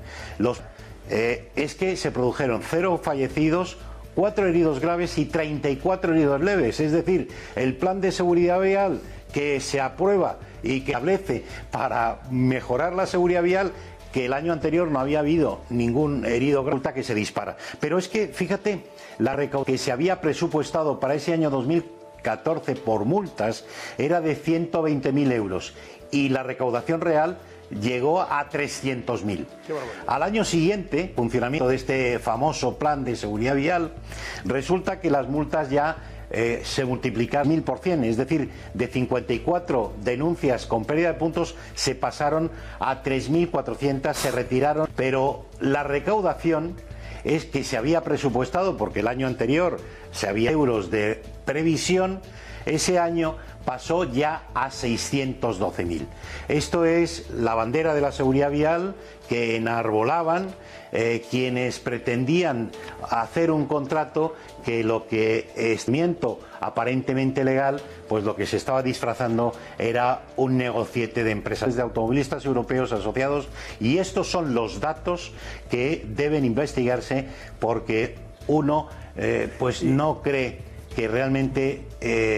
Es que se produjeron 0 fallecidos, 4 heridos graves y 34 heridos leves. Es decir, el plan de seguridad vial que se aprueba y que establece para mejorar la seguridad vial, que el año anterior no había habido ningún herido grave, que se dispara. Pero es que, fíjate, la recaudación que se había presupuestado para ese año 2014 por multas era de 120.000 euros y la recaudación real llegó a 300.000. Al año siguiente, funcionamiento de este famoso plan de seguridad vial, resulta que las multas ya se multiplicaron 1000%, es decir, de 54 denuncias con pérdida de puntos se pasaron a 3.400, se retiraron, pero la recaudación es que se había presupuestado, porque el año anterior se había euros de previsión, ese año pasó ya a 612.000. Esto es la bandera de la seguridad vial que enarbolaban quienes pretendían hacer un contrato que lo que es miento aparentemente legal, pues lo que se estaba disfrazando era un negociete de empresas de automovilistas europeos asociados, y estos son los datos que deben investigarse, porque uno pues no cree que realmente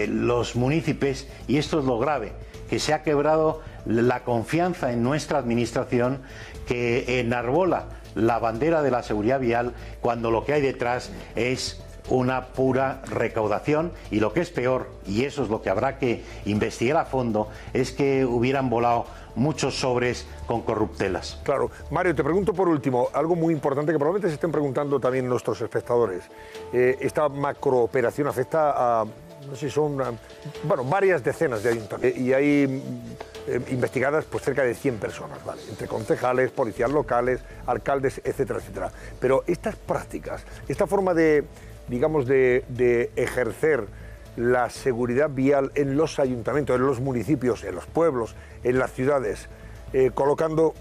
los municipios, y esto es lo grave, que se ha quebrado la confianza en nuestra administración, que enarbola la bandera de la seguridad vial cuando lo que hay detrás es una pura recaudación, y lo que es peor, y eso es lo que habrá que investigar a fondo, es que hubieran volado muchos sobres con corruptelas. Claro. Mario, te pregunto por último, algo muy importante que probablemente se estén preguntando también nuestros espectadores. Esta macrooperación afecta a, no sé si son, varias decenas de ayuntamientos, y hay investigadas pues cerca de 100 personas, ¿vale? Entre concejales, policías locales, alcaldes, etcétera, etcétera. Pero estas prácticas, esta forma de, digamos, de ejercer la seguridad vial en los ayuntamientos, en los municipios, en los pueblos, en las ciudades, colocando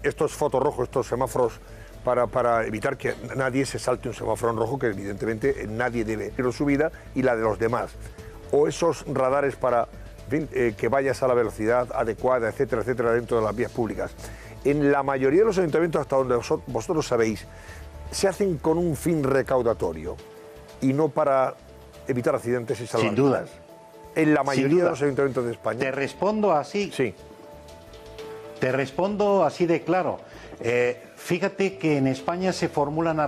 estos fotorrojos, estos semáforos para evitar que nadie se salte un semáforo en rojo, que evidentemente nadie debe pero su vida y la de los demás, o esos radares para que vayas a la velocidad adecuada, etcétera, etcétera, dentro de las vías públicas. En la mayoría de los ayuntamientos, hasta donde vosotros sabéis, se hacen con un fin recaudatorio y no para evitar accidentes y salvar. Sin duda. En la mayoría de los ayuntamientos de España. Te respondo así. Sí. Te respondo así de claro. Fíjate que en España se formulan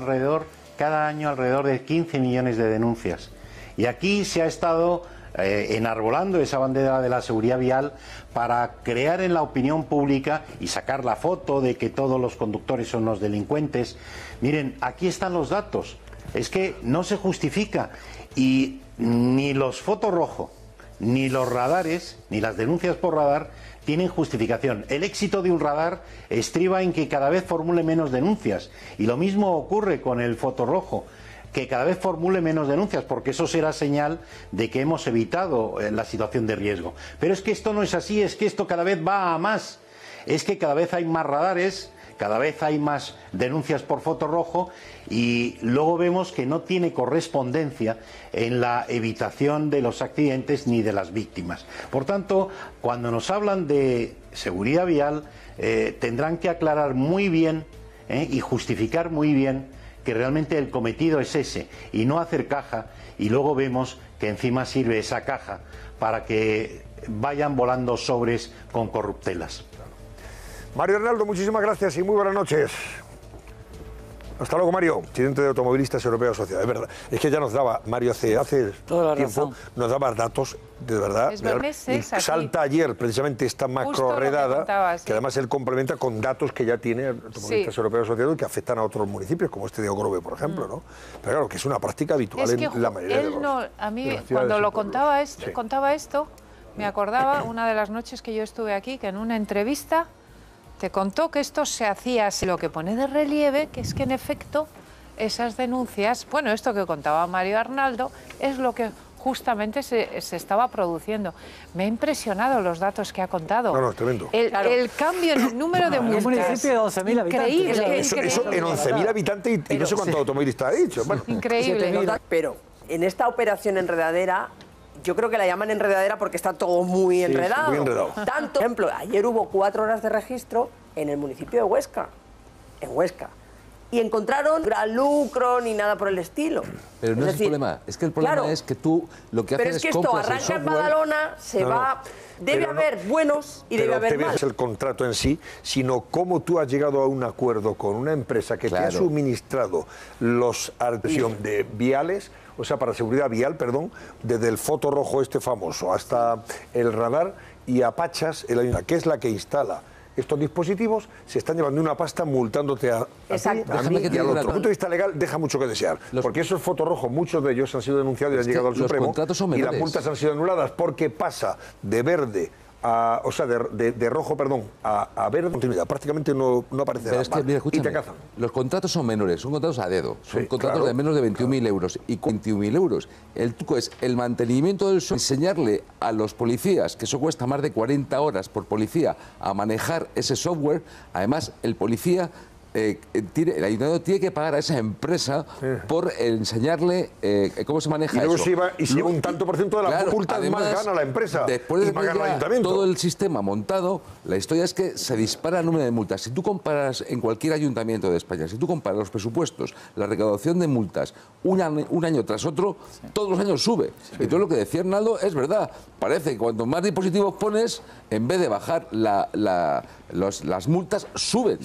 cada año alrededor de 15 millones de denuncias. Y aquí se ha estado enarbolando esa bandera de la seguridad vial para crear en la opinión pública y sacar la foto de que todos los conductores son los delincuentes. Miren, aquí están los datos. Es que no se justifica, y ni los fotorrojos, ni los radares, ni las denuncias por radar tienen justificación. El éxito de un radar estriba en que cada vez formule menos denuncias, y lo mismo ocurre con el fotorrojo, que cada vez formule menos denuncias, porque eso será señal de que hemos evitado la situación de riesgo. Pero es que esto no es así, es que esto cada vez va a más. Es que cada vez hay más radares, cada vez hay más denuncias por fotorrojo, y luego vemos que no tiene correspondencia en la evitación de los accidentes ni de las víctimas. Por tanto, cuando nos hablan de seguridad vial, tendrán que aclarar muy bien y justificar muy bien que realmente el cometido es ese, y no hacer caja, y luego vemos que encima sirve esa caja para que vayan volando sobres con corruptelas. Mario Arnaldo, muchísimas gracias y muy buenas noches. Hasta luego, Mario, presidente de Automovilistas Europeos Asociados. Es verdad, es que ya nos daba, Mario, hace tiempo, nos daba datos, de verdad. Salta ayer precisamente esta macro redada, que además él complementa con datos que ya tiene Automovilistas Europeos Asociados y que afectan a otros municipios, como este de Ogrove, por ejemplo, ¿no? Pero claro, que es una práctica habitual en la mayoría de los... A mí, cuando lo contaba esto, me acordaba una de las noches que yo estuve aquí, que en una entrevista te contó que esto se hacía así. Lo que pone de relieve, que es que en efecto esas denuncias, bueno, esto que contaba Mario Arnaldo, es lo que justamente se estaba produciendo. Me ha impresionado los datos que ha contado. No, es tremendo. El cambio en el número de multas. Un municipio de 11.000 habitantes. Increíble. Eso en 11.000 habitantes y no sé cuántos automovilistas ha dicho. Bueno. Increíble. Pero en esta operación enredadera, yo creo que la llaman enredadera porque está todo muy enredado. Muy enredado. Tanto, por ejemplo, ayer hubo 4 horas de registro en el municipio de Huesca, y encontraron gran lucro ni nada por el estilo. Pero no es el problema, es que el problema es que tú lo que haces es compras el software. Pero es que esto arranca en Badalona, se va... Debe haber buenos y debe haber malos. No es el contrato en sí, sino cómo tú has llegado a un acuerdo con una empresa que te ha suministrado los artesión de viales, o sea, para seguridad vial, perdón, desde el fotorrojo este famoso hasta el radar, y Apachas, que es la que instala estos dispositivos, se están llevando una pasta multándote a ti, a mí y al otro. Desde el punto de vista legal deja mucho que desear, porque esos fotorrojos, muchos de ellos han sido denunciados y han llegado al Supremo, y las multas han sido anuladas porque pasa de verde o sea, de rojo, perdón, a verde, continuidad. Prácticamente no aparece nada. Es que, mira, y te cazan. Los contratos son menores, son contratos a dedo, son Sí, contratos claro. de menos de 21.000 euros. Y con 21.000 euros, el truco es el mantenimiento del software, enseñarle a los policías, que eso cuesta más de 40 horas por policía, a manejar ese software. Además, el policía... el ayuntamiento tiene que pagar a esa empresa por enseñarle cómo se maneja y luego eso. se lleva un tanto por ciento de las multas, más gana la empresa. Después de pagar el tener ayuntamiento. todo el sistema montado, la historia es que se dispara el número de multas. Si tú comparas en cualquier ayuntamiento de España, si tú comparas los presupuestos, la recaudación de multas, un año tras otro, todos los años sube. Y todo lo que decía Arnaldo es verdad. Parece que cuanto más dispositivos pones, en vez de bajar las multas, suben.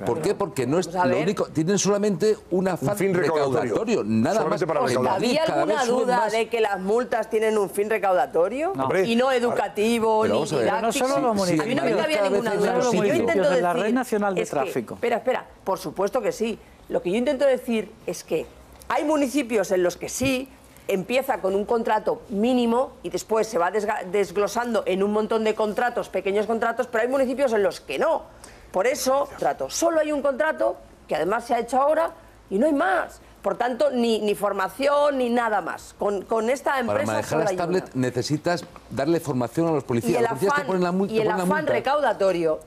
¿Por qué? Porque no es lo único, tienen solamente un fin recaudatorio, nada solamente más. para recaudar. ¿Había alguna duda de que las multas tienen un fin recaudatorio y no educativo Pero ni vamos a ver. didáctico? No solo los municipios. A mí no me cabía Cada ninguna vez duda. los Lo que yo municipios intento de la decir Red Nacional de es que- Tráfico. Espera, por supuesto que sí. Lo que yo intento decir es que hay municipios en los que sí empieza con un contrato mínimo y después se va desglosando en un montón de contratos, pequeños contratos, pero hay municipios en los que no. Por eso, solo hay un contrato que además se ha hecho ahora y no hay más. Por tanto, ni formación ni nada más. Con esta empresa Para manejar solo las hay una. tablets necesitas darle formación a los policías. Y el Los policías te afán, ponen la multa, y el te ponen la afán multa. recaudatorio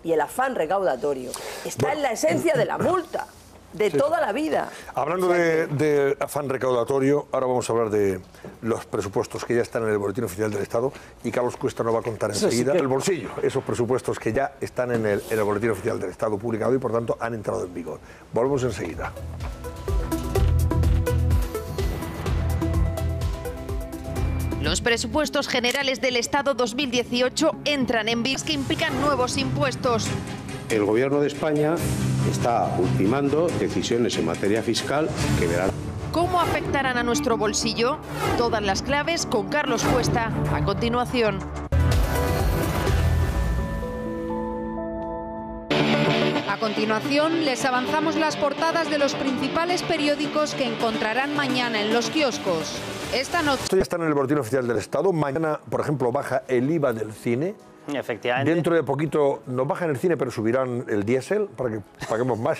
está en la esencia de la multa, de toda la vida. Hablando de afán recaudatorio, ahora vamos a hablar de los presupuestos que ya están en el Boletín Oficial del Estado y Carlos Cuesta nos va a contar Eso sí enseguida que- el bolsillo, esos presupuestos que ya están en el Boletín Oficial del Estado publicado y por tanto han entrado en vigor. Volvemos enseguida. Los presupuestos generales del Estado 2018 entran en vigor, que implican nuevos impuestos. El Gobierno de España está ultimando decisiones en materia fiscal que verán. ¿Cómo afectarán a nuestro bolsillo? Todas las claves con Carlos Cuesta a continuación. A continuación, les avanzamos las portadas de los principales periódicos que encontrarán mañana en los kioscos. Esta noche... Esto ya está en el Boletín Oficial del Estado. Mañana, por ejemplo, baja el IVA del cine. Efectivamente. Dentro de poquito nos bajan el cine, pero subirán el diésel para que paguemos más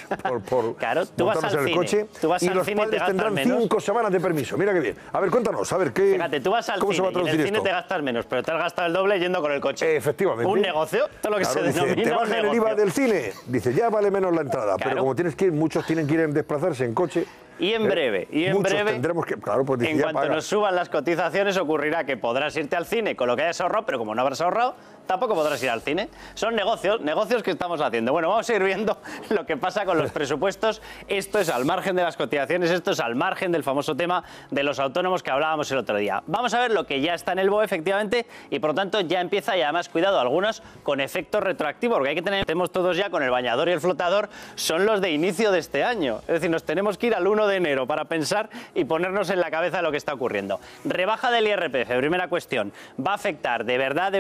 por Claro, tú vas montarnos al en el cine, coche. tú vas y al los cine y te padres gastas tendrán menos. 5 semanas de permiso. Mira qué bien. A ver, cuéntanos, a ver qué. Fíjate, tú vas al ¿cómo se va a cine y en traducir el cine esto? te gastas menos, pero te has gastado el doble yendo con el coche. Efectivamente. Un negocio, todo lo que Claro, se dice, denomina te un bajan el negocio. IVA del cine. Dice, ya vale menos la entrada. Pero Claro. como tienes que ir, muchos tienen que ir en desplazarse en coche. Y en breve, muchos tendremos que, claro, pues dice, en ya cuanto pagas. nos suban las cotizaciones ocurrirá que podrás irte al cine con lo que hayas ahorrado, pero como no habrás ahorrado, tampoco podrás ir al cine. Son negocios que estamos haciendo. Bueno, vamos a ir viendo lo que pasa con los presupuestos. Esto es al margen de las cotizaciones, esto es al margen del famoso tema de los autónomos que hablábamos el otro día. Vamos a ver lo que ya está en el BOE, efectivamente, y por lo tanto ya empieza, y además, cuidado, algunos con efecto retroactivo, porque hay que tener, tenemos todos ya con el bañador y el flotador, son los de inicio de este año. Es decir, nos tenemos que ir al 1 de enero para pensar y ponernos en la cabeza lo que está ocurriendo. Rebaja del IRPF, primera cuestión. Va a afectar de verdad,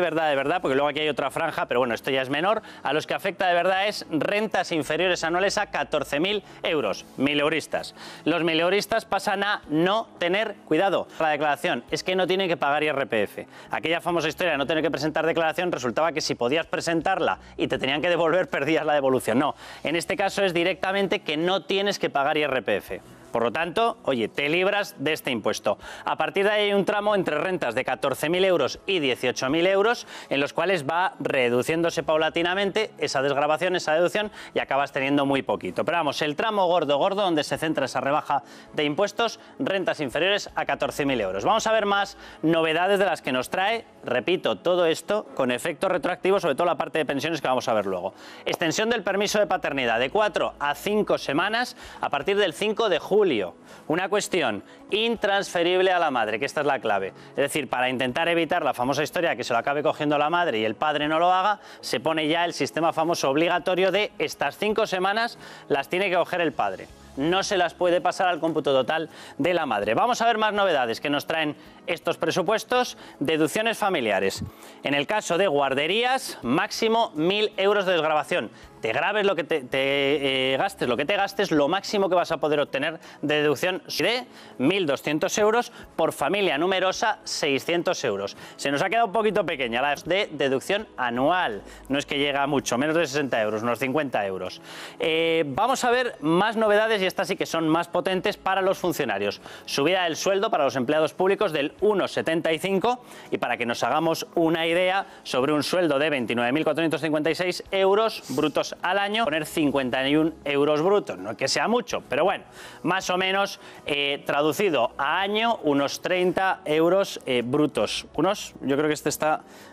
porque luego aquí hay otra franja, pero bueno, esto ya es menor. A los que afecta de verdad es rentas inferiores anuales a 14.000 euros, mileuristas. Los mileuristas pasan a no tener, cuidado, la declaración, es que no tienen que pagar IRPF. Aquella famosa historia de no tener que presentar declaración resultaba que si podías presentarla y te tenían que devolver, perdías la devolución. No, en este caso es directamente que no tienes que pagar IRPF. Por lo tanto, oye, te libras de este impuesto. A partir de ahí hay un tramo entre rentas de 14.000 euros y 18.000 euros, en los cuales va reduciéndose paulatinamente esa desgravación, esa deducción, y acabas teniendo muy poquito. Pero vamos, el tramo gordo, donde se centra esa rebaja de impuestos, rentas inferiores a 14.000 euros. Vamos a ver más novedades de las que nos trae, repito, todo esto con efecto retroactivo, sobre todo la parte de pensiones que vamos a ver luego. Extensión del permiso de paternidad de 4 a 5 semanas a partir del 5 de julio. Una cuestión intransferible a la madre, que esta es la clave. Es decir, para intentar evitar la famosa historia que se lo acabe cogiendo la madre y el padre no lo haga, se pone ya el sistema famoso obligatorio de estas 5 semanas las tiene que coger el padre. no se las puede pasar al cómputo total de la madre. Vamos a ver más novedades que nos traen estos presupuestos. Deducciones familiares. En el caso de guarderías, máximo 1.000 euros de desgravación. Te graves lo que te gastes, lo que te gastes, lo máximo que vas a poder obtener de deducción de 1.200 euros, por familia numerosa 600 euros. Se nos ha quedado un poquito pequeña la de deducción anual, no es que llega mucho, menos de 60 euros, unos 50 euros. Vamos a ver más novedades y estas sí que son más potentes para los funcionarios. Subida del sueldo para los empleados públicos del 1,75 y para que nos hagamos una idea sobre un sueldo de 29.456 euros brutos al año, poner 51 euros brutos, no es que sea mucho, pero bueno, más o menos traducido a año, unos 30 euros brutos. Yo creo que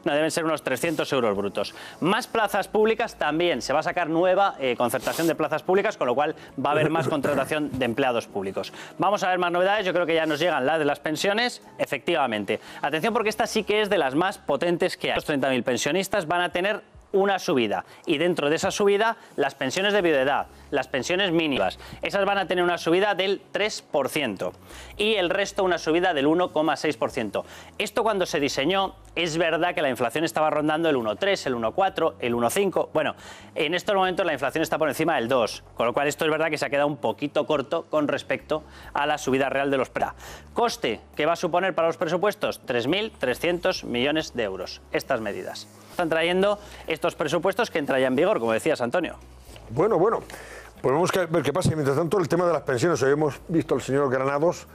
deben ser unos 300 euros brutos. Más plazas públicas también, se va a sacar nueva concertación de plazas públicas, con lo cual va a haber más contratación de empleados públicos. Vamos a ver más novedades, yo creo que ya nos llegan las de las pensiones, efectivamente. Atención porque esta sí que es de las más potentes que hay. Los 30.000 pensionistas van a tener una subida y dentro de esa subida las pensiones de viudedad, las pensiones mínimas, esas van a tener una subida del 3% y el resto una subida del 1,6%. Esto cuando se diseñó es verdad que la inflación estaba rondando el 1,3, el 1,4, el 1,5, bueno, en estos momentos la inflación está por encima del 2, con lo cual esto es verdad que se ha quedado un poquito corto con respecto a la subida real de los precios. Coste que va a suponer para los presupuestos 3.300 millones de euros, estas medidas. Están trayendo estos presupuestos que entran ya en vigor, como decías, Antonio. Bueno, pues vamos a ver qué pasa. Y mientras tanto, el tema de las pensiones. Hoy hemos visto al señor Granados,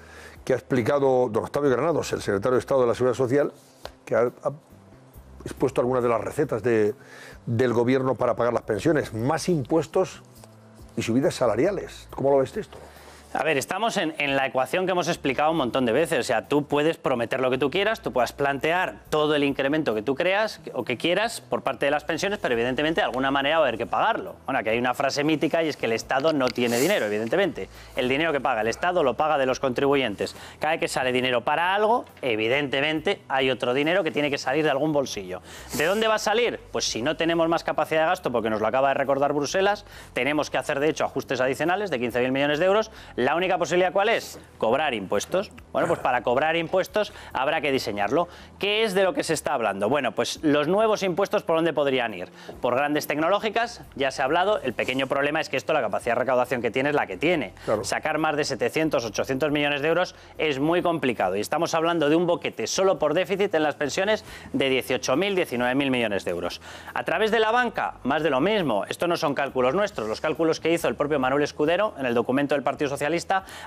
que ha explicado, don Octavio Granados, el secretario de Estado de la Seguridad Social, que ha expuesto algunas de las recetas del gobierno para pagar las pensiones. Más impuestos y subidas salariales. ¿Cómo lo ves esto? A ver, estamos en la ecuación que hemos explicado un montón de veces. O sea, tú puedes prometer lo que tú quieras, tú puedes plantear todo el incremento que tú creas o que quieras por parte de las pensiones, pero evidentemente de alguna manera va a haber que pagarlo. Bueno, aquí hay una frase mítica y es que el Estado no tiene dinero, evidentemente. El dinero que paga el Estado lo paga de los contribuyentes. Cada vez que sale dinero para algo, evidentemente hay otro dinero que tiene que salir de algún bolsillo. ¿De dónde va a salir? Pues si no tenemos más capacidad de gasto, porque nos lo acaba de recordar Bruselas, tenemos que hacer de hecho ajustes adicionales de 15.000 millones de euros. La única posibilidad, ¿cuál es? Cobrar impuestos. Bueno, pues para cobrar impuestos habrá que diseñarlo. ¿Qué es de lo que se está hablando? Bueno, pues los nuevos impuestos, ¿por dónde podrían ir? Por grandes tecnológicas, ya se ha hablado. El pequeño problema es que esto, la capacidad de recaudación que tiene es la que tiene. Claro. Sacar más de 700, 800 millones de euros es muy complicado. Y estamos hablando de un boquete solo por déficit en las pensiones de 18.000, 19.000 millones de euros. A través de la banca, más de lo mismo. Esto no son cálculos nuestros. Los cálculos que hizo el propio Manuel Escudero en el documento del Partido Socialista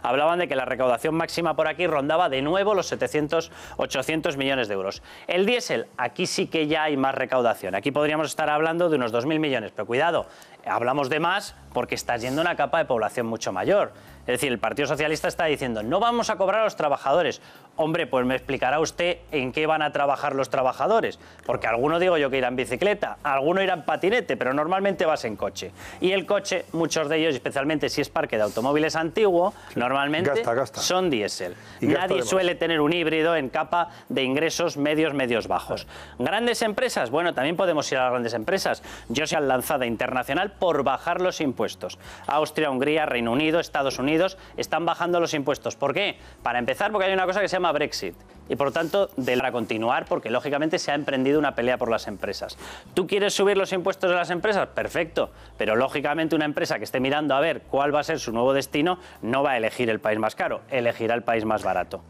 hablaban de que la recaudación máxima por aquí rondaba de nuevo los 700, 800 millones de euros. El diésel, aquí sí que ya hay más recaudación. Aquí podríamos estar hablando de unos 2.000 millones, pero cuidado, hablamos de más porque está yendo una capa de población mucho mayor. Es decir, el Partido Socialista está diciendo, no vamos a cobrar a los trabajadores. Hombre, pues me explicará usted en qué van a trabajar los trabajadores. Porque alguno digo yo que irá en bicicleta, alguno irá en patinete, pero normalmente vas en coche. Y el coche, muchos de ellos, especialmente si es parque de automóviles antiguo, sí, normalmente gasta. Son diésel. Nadie suele tener un híbrido en capa de ingresos medios bajos. Grandes empresas, bueno, también podemos ir a las grandes empresas. Yo soy lanzada internacional por bajar los impuestos. Austria, Hungría, Reino Unido, Estados Unidos están bajando los impuestos. ¿Por qué? Para empezar, porque hay una cosa que se llama Brexit y por tanto para continuar, porque lógicamente se ha emprendido una pelea por las empresas. ¿Tú quieres subir los impuestos de las empresas? Perfecto, pero lógicamente una empresa que esté mirando a ver cuál va a ser su nuevo destino no va a elegir el país más caro, elegirá el país más barato.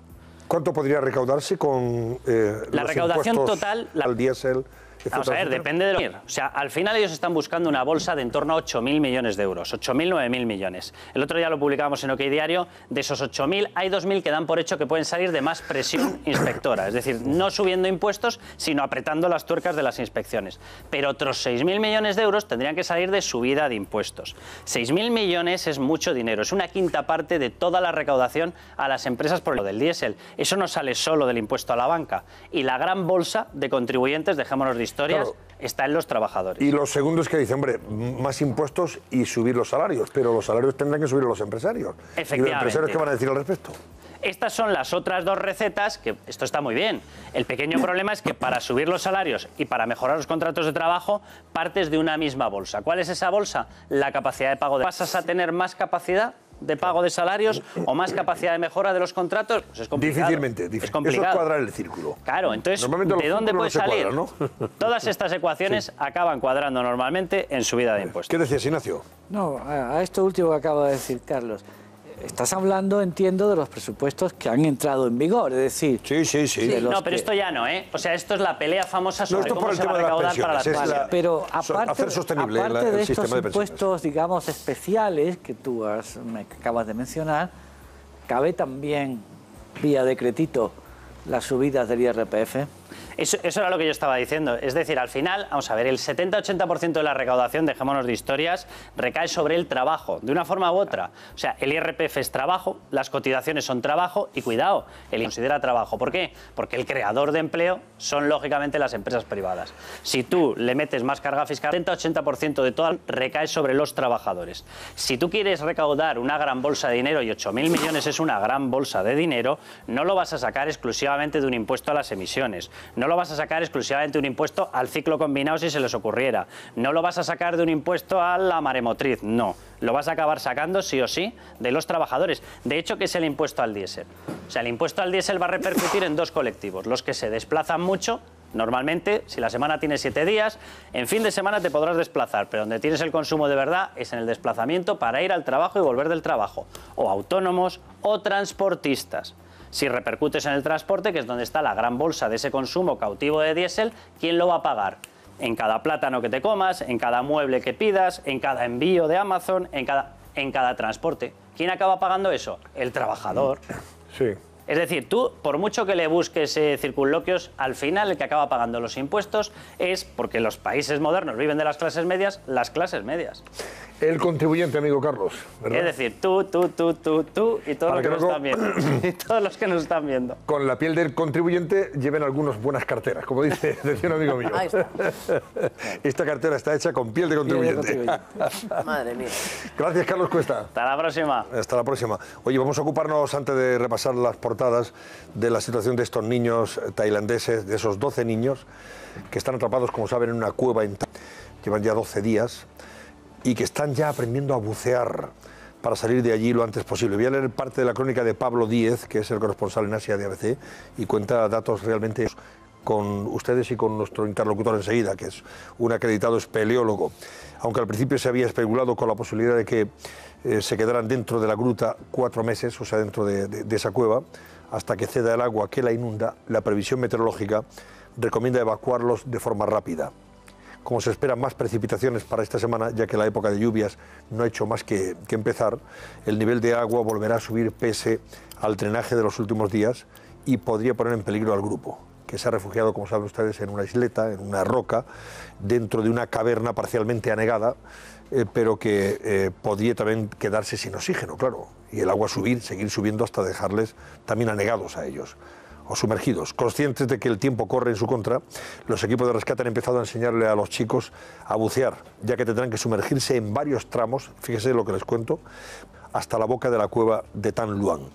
¿Cuánto podría recaudarse con la recaudación total al diésel? Vamos a ver, depende de lo que... O sea, al final ellos están buscando una bolsa de en torno a 8.000 millones de euros, 8.000, 9.000 millones. El otro día lo publicábamos en OK Diario, de esos 8.000 hay 2.000 que dan por hecho que pueden salir de más presión inspectora, es decir, no subiendo impuestos, sino apretando las tuercas de las inspecciones. Pero otros 6.000 millones de euros tendrían que salir de subida de impuestos. 6.000 millones es mucho dinero, es una quinta parte de toda la recaudación a las empresas por lo del diésel. Eso no sale solo del impuesto a la banca. Y la gran bolsa de contribuyentes, dejémonos de historias, claro, está en los trabajadores. Y lo segundo es que dicen, hombre, más impuestos y subir los salarios, pero los salarios tendrán que subir los empresarios. Efectivamente. ¿Y los empresarios qué van a decir al respecto? Estas son las otras dos recetas, que esto está muy bien. El pequeño problema es que para subir los salarios y para mejorar los contratos de trabajo, partes de una misma bolsa. ¿Cuál es esa bolsa? La capacidad de pago. ¿Pasas a tener más capacidad? de pago de salarios o más capacidad de mejora de los contratos, pues es complicado. Difícilmente. Es complicado. Eso es cuadrar el círculo. Claro, entonces, ¿de dónde puede salir? Cuadran, ¿no? Todas estas ecuaciones acaban cuadrando normalmente en subida de impuestos. ¿Qué decías, Ignacio? No, a esto último que acaba de decir Carlos. Estás hablando, entiendo, de los presupuestos que han entrado en vigor, es decir... Sí. No, pero esto ya no, ¿eh? O sea, esto es la pelea famosa sobre cómo se va a recaudar para las pensiones. Pero aparte de estos impuestos, de digamos, especiales que tú me acabas de mencionar, cabe también, vía decretito, las subidas del IRPF. Eso era lo que yo estaba diciendo. Es decir, al final, vamos a ver, el 70-80% de la recaudación, dejémonos de historias, recae sobre el trabajo, de una forma u otra. O sea, el IRPF es trabajo, las cotizaciones son trabajo y, cuidado, él considera trabajo. ¿Por qué? Porque el creador de empleo son, lógicamente, las empresas privadas. Si tú le metes más carga fiscal, el 70-80% de todo recae sobre los trabajadores. Si tú quieres recaudar una gran bolsa de dinero, y 8.000 millones es una gran bolsa de dinero, no lo vas a sacar exclusivamente de un impuesto a las emisiones. No lo vas a sacar exclusivamente de un impuesto al ciclo combinado si se les ocurriera. No lo vas a sacar de un impuesto a la maremotriz. No. Lo vas a acabar sacando sí o sí de los trabajadores. De hecho, ¿qué es el impuesto al diésel? O sea, el impuesto al diésel va a repercutir en dos colectivos. Los que se desplazan mucho. Normalmente, si la semana tiene 7 días, en fin de semana te podrás desplazar, pero donde tienes el consumo de verdad es en el desplazamiento para ir al trabajo y volver del trabajo. O autónomos o transportistas. Si repercutes en el transporte, que es donde está la gran bolsa de ese consumo cautivo de diésel, ¿quién lo va a pagar? En cada plátano que te comas, en cada mueble que pidas, en cada envío de Amazon, en cada transporte. ¿Quién acaba pagando eso? El trabajador. Sí. Es decir, tú, por mucho que le busques circunloquios, al final el que acaba pagando los impuestos es, porque los países modernos viven de las clases medias, las clases medias. El contribuyente, amigo Carlos, ¿verdad? Es decir, tú y todos los que nos están viendo. Y todos los que nos están viendo. Con la piel del contribuyente lleven algunas buenas carteras, como decía un amigo mío. Ahí está. Esta cartera está hecha con piel de contribuyente. Madre mía. Gracias, Carlos Cuesta. Hasta la próxima. Hasta la próxima. Oye, vamos a ocuparnos, antes de repasar las portadas, de la situación de estos niños tailandeses, de esos 12 niños que están atrapados, como saben, en una cueva. Llevan ya 12 días y que están ya aprendiendo a bucear para salir de allí lo antes posible. Voy a leer parte de la crónica de Pablo Díez, que es el corresponsal en Asia de ABC, y cuenta datos realmente con ustedes y con nuestro interlocutor enseguida, que es un acreditado espeleólogo. Aunque al principio se había especulado con la posibilidad de que se quedaran dentro de la gruta 4 meses, o sea, dentro de esa cueva, hasta que ceda el agua que la inunda, la previsión meteorológica recomienda evacuarlos de forma rápida. Como se esperan más precipitaciones para esta semana, ya que la época de lluvias no ha hecho más que empezar, el nivel de agua volverá a subir pese al drenaje de los últimos días y podría poner en peligro al grupo, que se ha refugiado, como saben ustedes, en una isleta, en una roca, dentro de una caverna parcialmente anegada, pero que podría también quedarse sin oxígeno, claro, y el agua seguir subiendo hasta dejarles también anegados a ellos o sumergidos. Conscientes de que el tiempo corre en su contra, los equipos de rescate han empezado a enseñarle a los chicos a bucear, ya que tendrán que sumergirse en varios tramos, fíjese lo que les cuento, hasta la boca de la cueva de Tan Luang.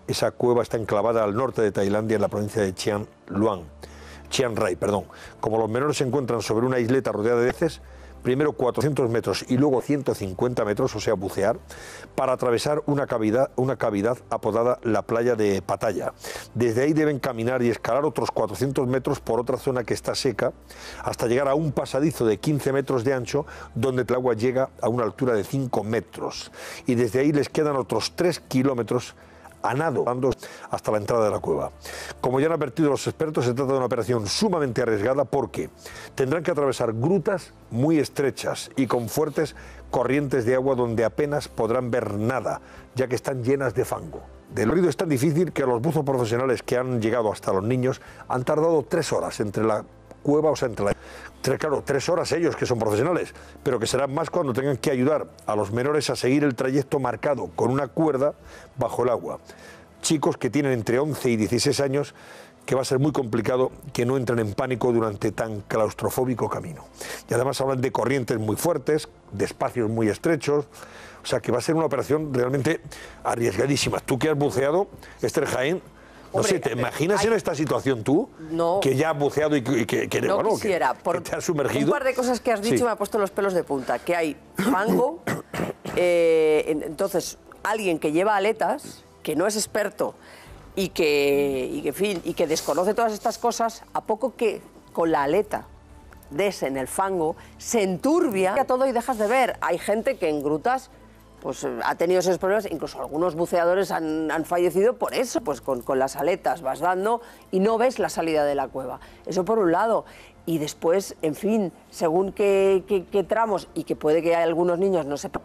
Esa cueva está enclavada al norte de Tailandia, en la provincia de Chiang Rai. Como los menores se encuentran sobre una isleta rodeada de peces, primero 400 metros y luego 150 metros, o sea, bucear, para atravesar una cavidad apodada la playa de Pattaya. Desde ahí deben caminar y escalar otros 400 metros por otra zona que está seca, hasta llegar a un pasadizo de 15 metros de ancho, donde el agua llega a una altura de 5 metros. Y desde ahí les quedan otros 3 kilómetros a nado hasta la entrada de la cueva. Como ya han advertido los expertos, se trata de una operación sumamente arriesgada porque tendrán que atravesar grutas muy estrechas y con fuertes corrientes de agua donde apenas podrán ver nada, ya que están llenas de fango. El ruido es tan difícil que los buzos profesionales que han llegado hasta los niños han tardado 3 horas entre la cueva, o sea, claro, 3 horas ellos que son profesionales, pero que serán más cuando tengan que ayudar a los menores a seguir el trayecto marcado con una cuerda bajo el agua. Chicos que tienen entre 11 y 16 años, que va a ser muy complicado que no entren en pánico durante tan claustrofóbico camino. Y además hablan de corrientes muy fuertes, de espacios muy estrechos, o sea que va a ser una operación realmente arriesgadísima. Tú que has buceado, Esther Jaén, no sé, ¿te imaginas en esta situación tú? No. Que ya has buceado y que no bueno, quisiera. Que te has sumergido. Un par de cosas que has dicho me ha puesto los pelos de punta. Que hay fango, entonces alguien que lleva aletas, que no es experto y que desconoce todas estas cosas, a poco que con la aleta des en el fango, se enturbia todo y dejas de ver. Hay gente que en grutas pues ha tenido esos problemas, incluso algunos buceadores han fallecido por eso, pues con las aletas vas dando y no ves la salida de la cueva. Eso por un lado. Y después, en fin, según qué tramos, y que puede que algunos niños no sepan,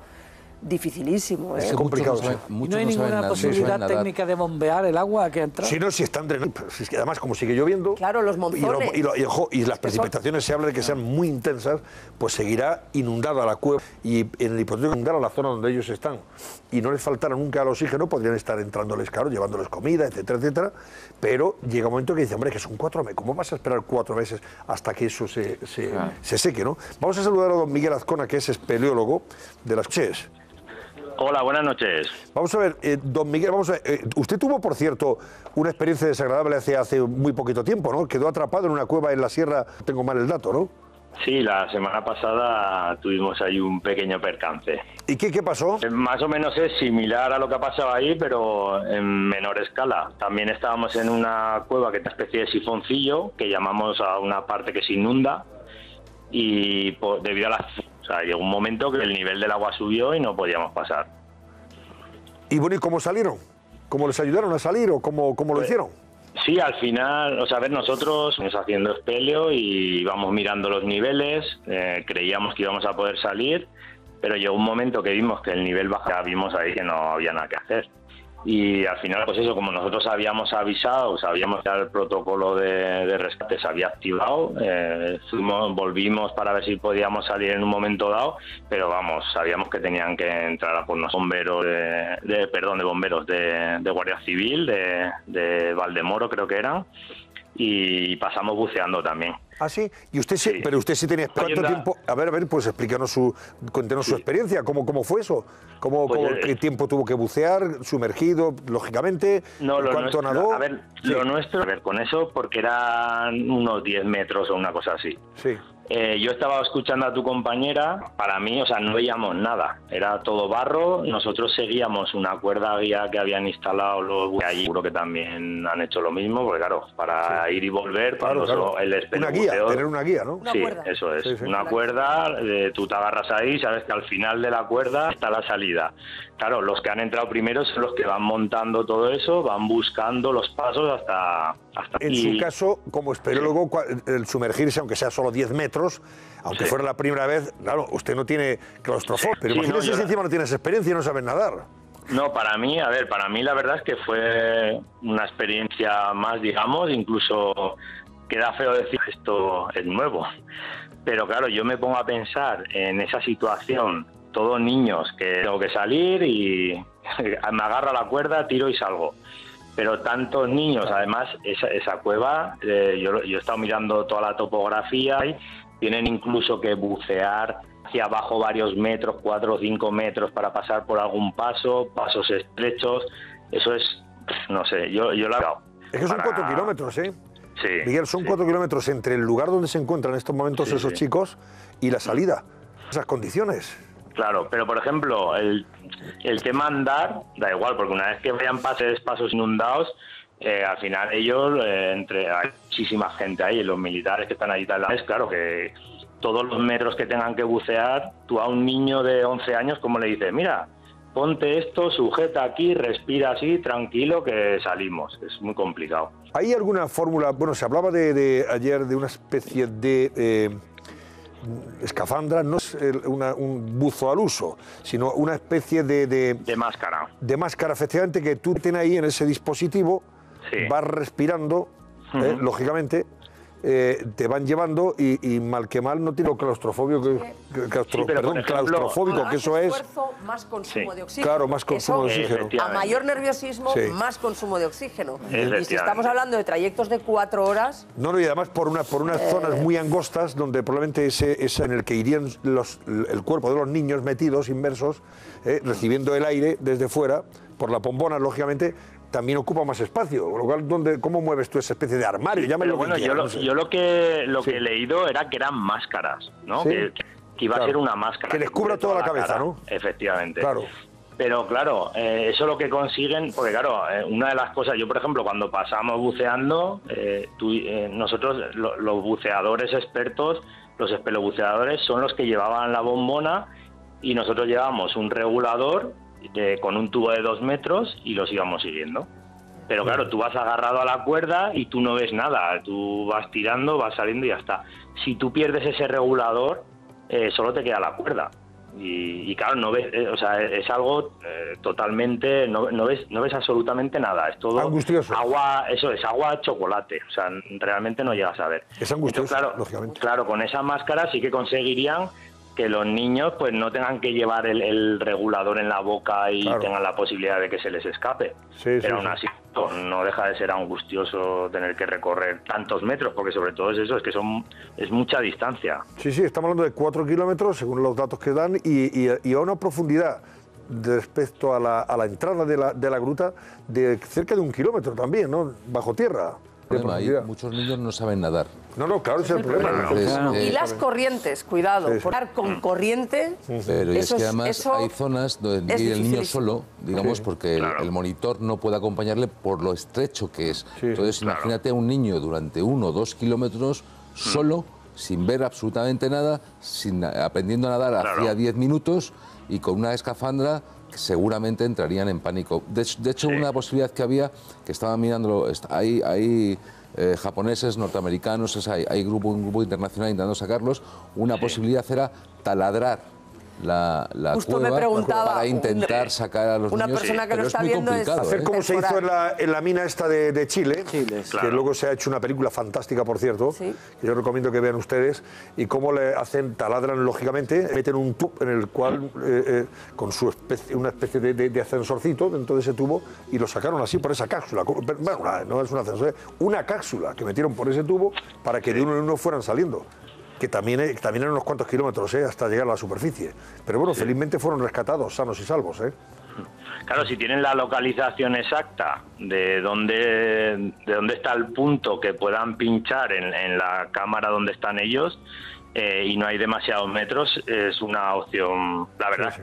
dificilísimo. Es complicado. ¿No hay ninguna posibilidad técnica de bombear el agua que ha entrado? Sí, no, si están drenando. Si es que además, como sigue lloviendo... Claro, los monzones. Y las precipitaciones se habla de que sean muy intensas, pues seguirá inundada la cueva y en el hipotético inundar a la zona donde ellos están. Y no les faltará nunca el oxígeno, podrían estar entrándoles, claro, llevándoles comida, etcétera, etcétera. Pero llega un momento que dice, hombre, que son 4 meses. ¿Cómo vas a esperar 4 meses hasta que eso se seque, no? Vamos a saludar a don Miguel Azcona, que es espeleólogo de las Ches. Hola, buenas noches. Vamos a ver, don Miguel, usted tuvo, por cierto, una experiencia desagradable hace muy poquito tiempo, ¿no? Quedó atrapado en una cueva en la sierra, tengo mal el dato, ¿no? Sí, la semana pasada tuvimos ahí un pequeño percance. ¿Y qué pasó? Más o menos es similar a lo que ha pasado ahí, pero en menor escala. También estábamos en una cueva que es una especie de sifoncillo, que llamamos a una parte que se inunda, y debido a llegó un momento que el nivel del agua subió y no podíamos pasar. Y bueno, ¿y cómo salieron? ¿Cómo les ayudaron a salir o cómo lo hicieron? Sí, al final, nosotros estamos haciendo espeleo y íbamos mirando los niveles, creíamos que íbamos a poder salir, pero llegó un momento que vimos que el nivel bajaba, vimos ahí que no había nada que hacer. Y al final, pues eso, como nosotros habíamos avisado, sabíamos que el protocolo de rescate se había activado, volvimos para ver si podíamos salir en un momento dado, pero vamos, sabíamos que tenían que entrar a por los bomberos de bomberos de Guardia Civil, de Valdemoro creo que eran, y pasamos buceando también. ¿Ah, sí? ¿Y usted sí? Pero usted sí tenía... ¿Cuánto tiempo? A ver, pues explícanos cuéntenos su experiencia, ¿cómo fue eso? ¿Qué tiempo tuvo que bucear, sumergido, lógicamente? ¿Cuánto nadó? Lo nuestro, con eso, porque eran unos 10 metros o una cosa así. Sí. Yo estaba escuchando a tu compañera, para mí, no veíamos nada, era todo barro, nosotros seguíamos una cuerda guía que habían instalado los allí, seguro que también han hecho lo mismo, porque claro, para ir y volver, claro. Una guía, tener una guía, ¿no? Sí, eso es, una cuerda, tú te agarras ahí, sabes que al final de la cuerda está la salida. Claro, los que han entrado primero son los que van montando todo eso, van buscando los pasos hasta... En su caso, como espeleólogo, el sumergirse, aunque sea solo 10 metros, aunque fuera la primera vez, claro, usted no tiene claustrofobia, pero imagínese si encima no tienes experiencia y no sabes nadar. No, para mí la verdad es que fue una experiencia más, digamos, incluso queda feo decir esto es nuevo, pero claro, yo me pongo a pensar en esa situación, todos niños que tengo que salir y me agarro a la cuerda, tiro y salgo. Pero tantos niños, además, esa cueva, yo he estado mirando toda la topografía y tienen incluso que bucear hacia abajo varios metros, 4 o 5 metros para pasar por algún pasos estrechos. Eso es, no sé, yo lo he dado. Es que son 4 kilómetros, ¿eh? Sí. Miguel, son 4 kilómetros entre el lugar donde se encuentran en estos momentos esos chicos y la salida. Esas condiciones. Claro, pero por ejemplo, el tema andar, da igual, porque una vez que vayan pasos inundados, al final ellos, hay muchísima gente ahí, los militares que están ahí, es claro que todos los metros que tengan que bucear, tú a un niño de 11 años, ¿cómo le dices? Mira, ponte esto, sujeta aquí, respira así, tranquilo, que salimos. Es muy complicado. ¿Hay alguna fórmula? Bueno, se hablaba ayer de una especie de... escafandra, no es un buzo al uso, sino una especie de máscara. De máscara, efectivamente, que tú tienes ahí en ese dispositivo, vas respirando, lógicamente, te van llevando y mal que mal no tiene claustrofóbico, claustrofóbico, que eso es... Más consumo de oxígeno. Claro, más consumo de oxígeno. A mayor nerviosismo, más consumo de oxígeno. Y si estamos hablando de trayectos de 4 horas... No, y además por unas zonas muy angostas, donde probablemente es en el que irían el cuerpo de los niños metidos, inmersos, recibiendo el aire desde fuera, por la pombona, lógicamente, también ocupa más espacio, con lo cual, ¿cómo mueves tú esa especie de armario? Pero bueno, yo lo que he leído era que eran máscaras, ¿no? Sí. Que iba a ser una máscara. Que les cubra toda la cabeza, ¿no? Efectivamente. Claro. Pero claro, eso es lo que consiguen, porque claro, una de las cosas, yo por ejemplo, cuando pasamos buceando, nosotros, los buceadores expertos, los espelobuceadores, son los que llevaban la bombona y nosotros llevábamos un regulador con un tubo de 2 metros y los íbamos siguiendo. Pero claro, tú vas agarrado a la cuerda y tú no ves nada, tú vas tirando, vas saliendo y ya está. Si tú pierdes ese regulador, solo te queda la cuerda. Y claro, no ves, o sea, es algo totalmente, no ves absolutamente nada, es todo angustioso. Agua, eso es agua chocolate, o sea, realmente no llegas a ver. Es angustioso, entonces, lógicamente. Claro, con esa máscara sí que conseguirían que los niños pues no tengan que llevar el regulador en la boca y tengan la posibilidad de que se les escape. Pero aún así no deja de ser angustioso tener que recorrer tantos metros, porque sobre todo es eso, es que es mucha distancia. Sí, estamos hablando de 4 kilómetros, según los datos que dan, y a una profundidad respecto a la entrada de la gruta de cerca de 1 kilómetro también, ¿no? Bajo tierra. Ahí muchos niños no saben nadar. No, claro, ese es el problema. Y las corrientes, cuidado, por dar con corriente. Pero es que además hay zonas donde ir el niño solo, digamos, porque el monitor no puede acompañarle por lo estrecho que es. Entonces, imagínate a un niño durante 1 o 2 kilómetros solo, sin ver absolutamente nada, aprendiendo a nadar hacía 10 minutos y con una escafandra seguramente entrarían en pánico. De hecho, una posibilidad que había, que estaba mirándolo, hay japoneses, norteamericanos, hay un grupo internacional intentando sacarlos, una posibilidad era taladrar la cueva para intentar sacar a los niños. Una persona que lo está viendo es hacer como se hizo en la mina esta de Chile, que luego se ha hecho una película fantástica, por cierto, que yo recomiendo que vean ustedes, y cómo le hacen, taladran lógicamente, meten un tubo en el cual, con una especie de ascensorcito dentro de ese tubo, y lo sacaron así por esa cápsula. Bueno, no es un ascensor, una cápsula que metieron por ese tubo para que de uno en uno fueran saliendo. Que también eran unos cuantos kilómetros hasta llegar a la superficie. Pero bueno, felizmente fueron rescatados, sanos y salvos. Claro, si tienen la localización exacta de dónde está el punto que puedan pinchar en la cámara donde están ellos, y no hay demasiados metros, es una opción, la verdad,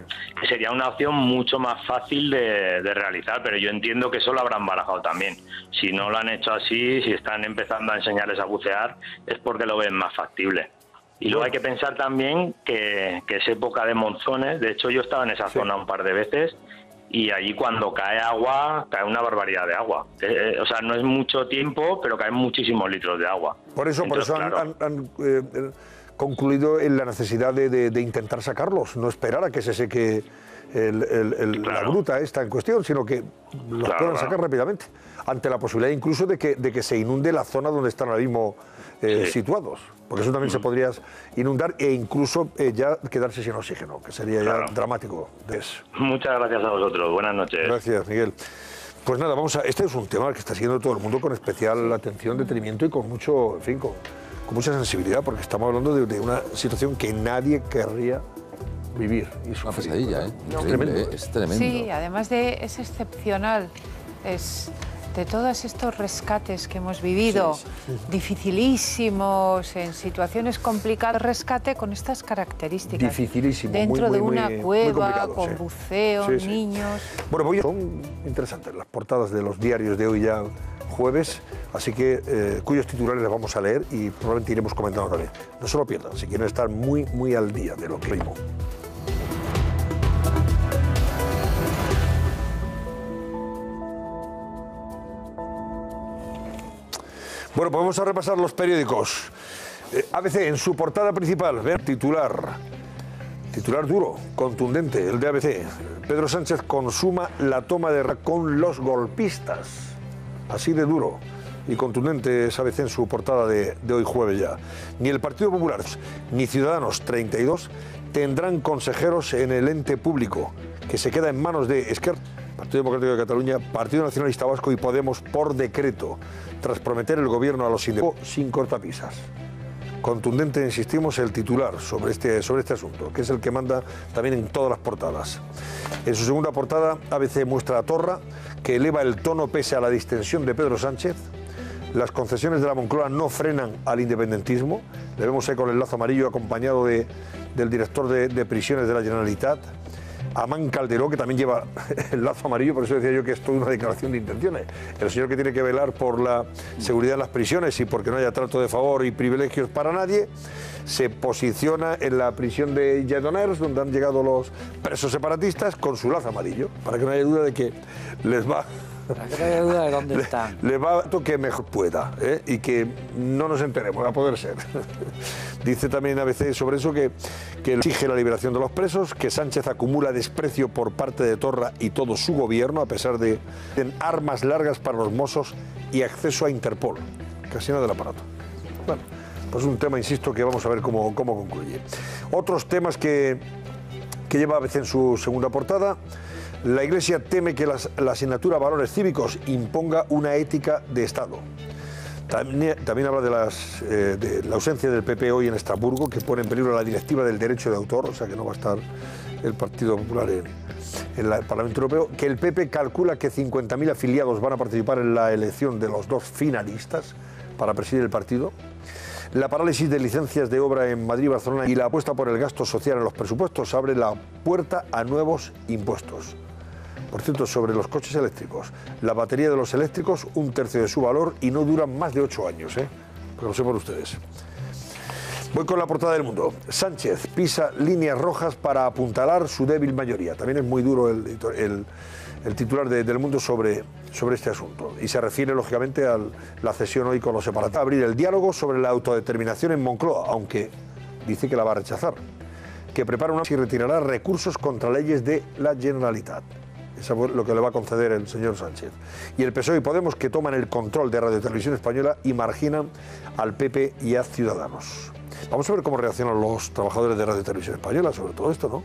que sería una opción mucho más fácil de realizar, pero yo entiendo que eso lo habrán barajado también. Si no lo han hecho así, si están empezando a enseñarles a bucear, es porque lo ven más factible. Y luego hay que pensar también que es época de monzones. De hecho, yo estaba en esa zona un par de veces y allí cuando cae agua, cae una barbaridad de agua. O sea, no es mucho tiempo, pero caen muchísimos litros de agua. Por eso han concluido en la necesidad de intentar sacarlos, no esperar a que se seque la gruta esta en cuestión, sino que los puedan sacar rápidamente, ante la posibilidad incluso de que se inunde la zona donde están ahora mismo situados, porque eso también se podría inundar e incluso ya quedarse sin oxígeno, que sería ya dramático. Muchas gracias a vosotros, buenas noches. Gracias, Miguel. Pues nada, este es un tema que está siguiendo todo el mundo con especial atención, detenimiento y con mucho, en fin, con mucha sensibilidad, porque estamos hablando de una situación que nadie querría vivir y sufrir. Una pesadilla, es tremendo. Sí, además es excepcional, es de todos estos rescates que hemos vivido, dificilísimos, en situaciones complicadas, rescate con estas características. Dificilísimo, dentro de una cueva, con buceo, niños. Bueno, son interesantes las portadas de los diarios de hoy ya jueves, así que cuyos titulares les vamos a leer y probablemente iremos comentando también. No se lo pierdan, si quieren estar muy al día de lo que vimos. Bueno, pues vamos a repasar los periódicos. ABC, en su portada principal, vean, titular duro, contundente, el de ABC. Pedro Sánchez consuma la toma de con los golpistas. Así de duro y contundente es ABC en su portada de hoy jueves ya. Ni el Partido Popular ni Ciudadanos 32 tendrán consejeros en el ente público, que se queda en manos de Esquerra, Partido Democrático de Cataluña, Partido Nacionalista Vasco y Podemos por decreto, tras prometer el gobierno a los sindicatos sin cortapisas. Contundente, insistimos, el titular sobre este asunto, que es el que manda también en todas las portadas. En su segunda portada, ABC muestra a Torra, que eleva el tono pese a la distensión de Pedro Sánchez. Las concesiones de la Moncloa no frenan al independentismo. Le vemos ahí con el lazo amarillo acompañado del director de prisiones de la Generalitat. Amán Calderó, que también lleva el lazo amarillo, por eso decía yo que es toda una declaración de intenciones. El señor que tiene que velar por la seguridad en las prisiones y porque no haya trato de favor y privilegios para nadie, se posiciona en la prisión de Lledoners, donde han llegado los presos separatistas, con su lazo amarillo, para que no haya duda de que les va... Para que no haya duda de dónde están. Le va a que mejor pueda, y que no nos enteremos, a poder ser. Dice también ABC sobre eso que exige la liberación de los presos, que Sánchez acumula desprecio por parte de Torra y todo su gobierno, a pesar de armas largas para los mozos y acceso a Interpol. Casi nada del aparato. Bueno, pues un tema, insisto, que vamos a ver cómo concluye. Otros temas que lleva ABC en su segunda portada. La Iglesia teme que la asignatura Valores Cívicos imponga una ética de Estado. También habla de la ausencia del PP hoy en Estrasburgo, que pone en peligro la directiva del derecho de autor, o sea que no va a estar el Partido Popular en el Parlamento Europeo, que el PP calcula que 50.000 afiliados van a participar en la elección de los dos finalistas para presidir el partido. La parálisis de licencias de obra en Madrid y Barcelona y la apuesta por el gasto social en los presupuestos abre la puerta a nuevos impuestos. Por cierto, sobre los coches eléctricos, la batería de los eléctricos, 1/3 de su valor y no duran más de 8 años, que lo sepan ustedes. Voy con la portada del Mundo. Sánchez pisa líneas rojas para apuntalar su débil mayoría. También es muy duro el titular del Mundo sobre este asunto. Y se refiere, lógicamente, a la cesión hoy con los separatistas. Abrir el diálogo sobre la autodeterminación en Moncloa, aunque dice que la va a rechazar. Que prepara y retirará recursos contra leyes de la Generalitat. Eso es lo que le va a conceder el señor Sánchez. Y el PSOE y Podemos, que toman el control de Radio Televisión Española y marginan al PP y a Ciudadanos. Vamos a ver cómo reaccionan los trabajadores de Radio Televisión Española sobre todo esto, ¿no?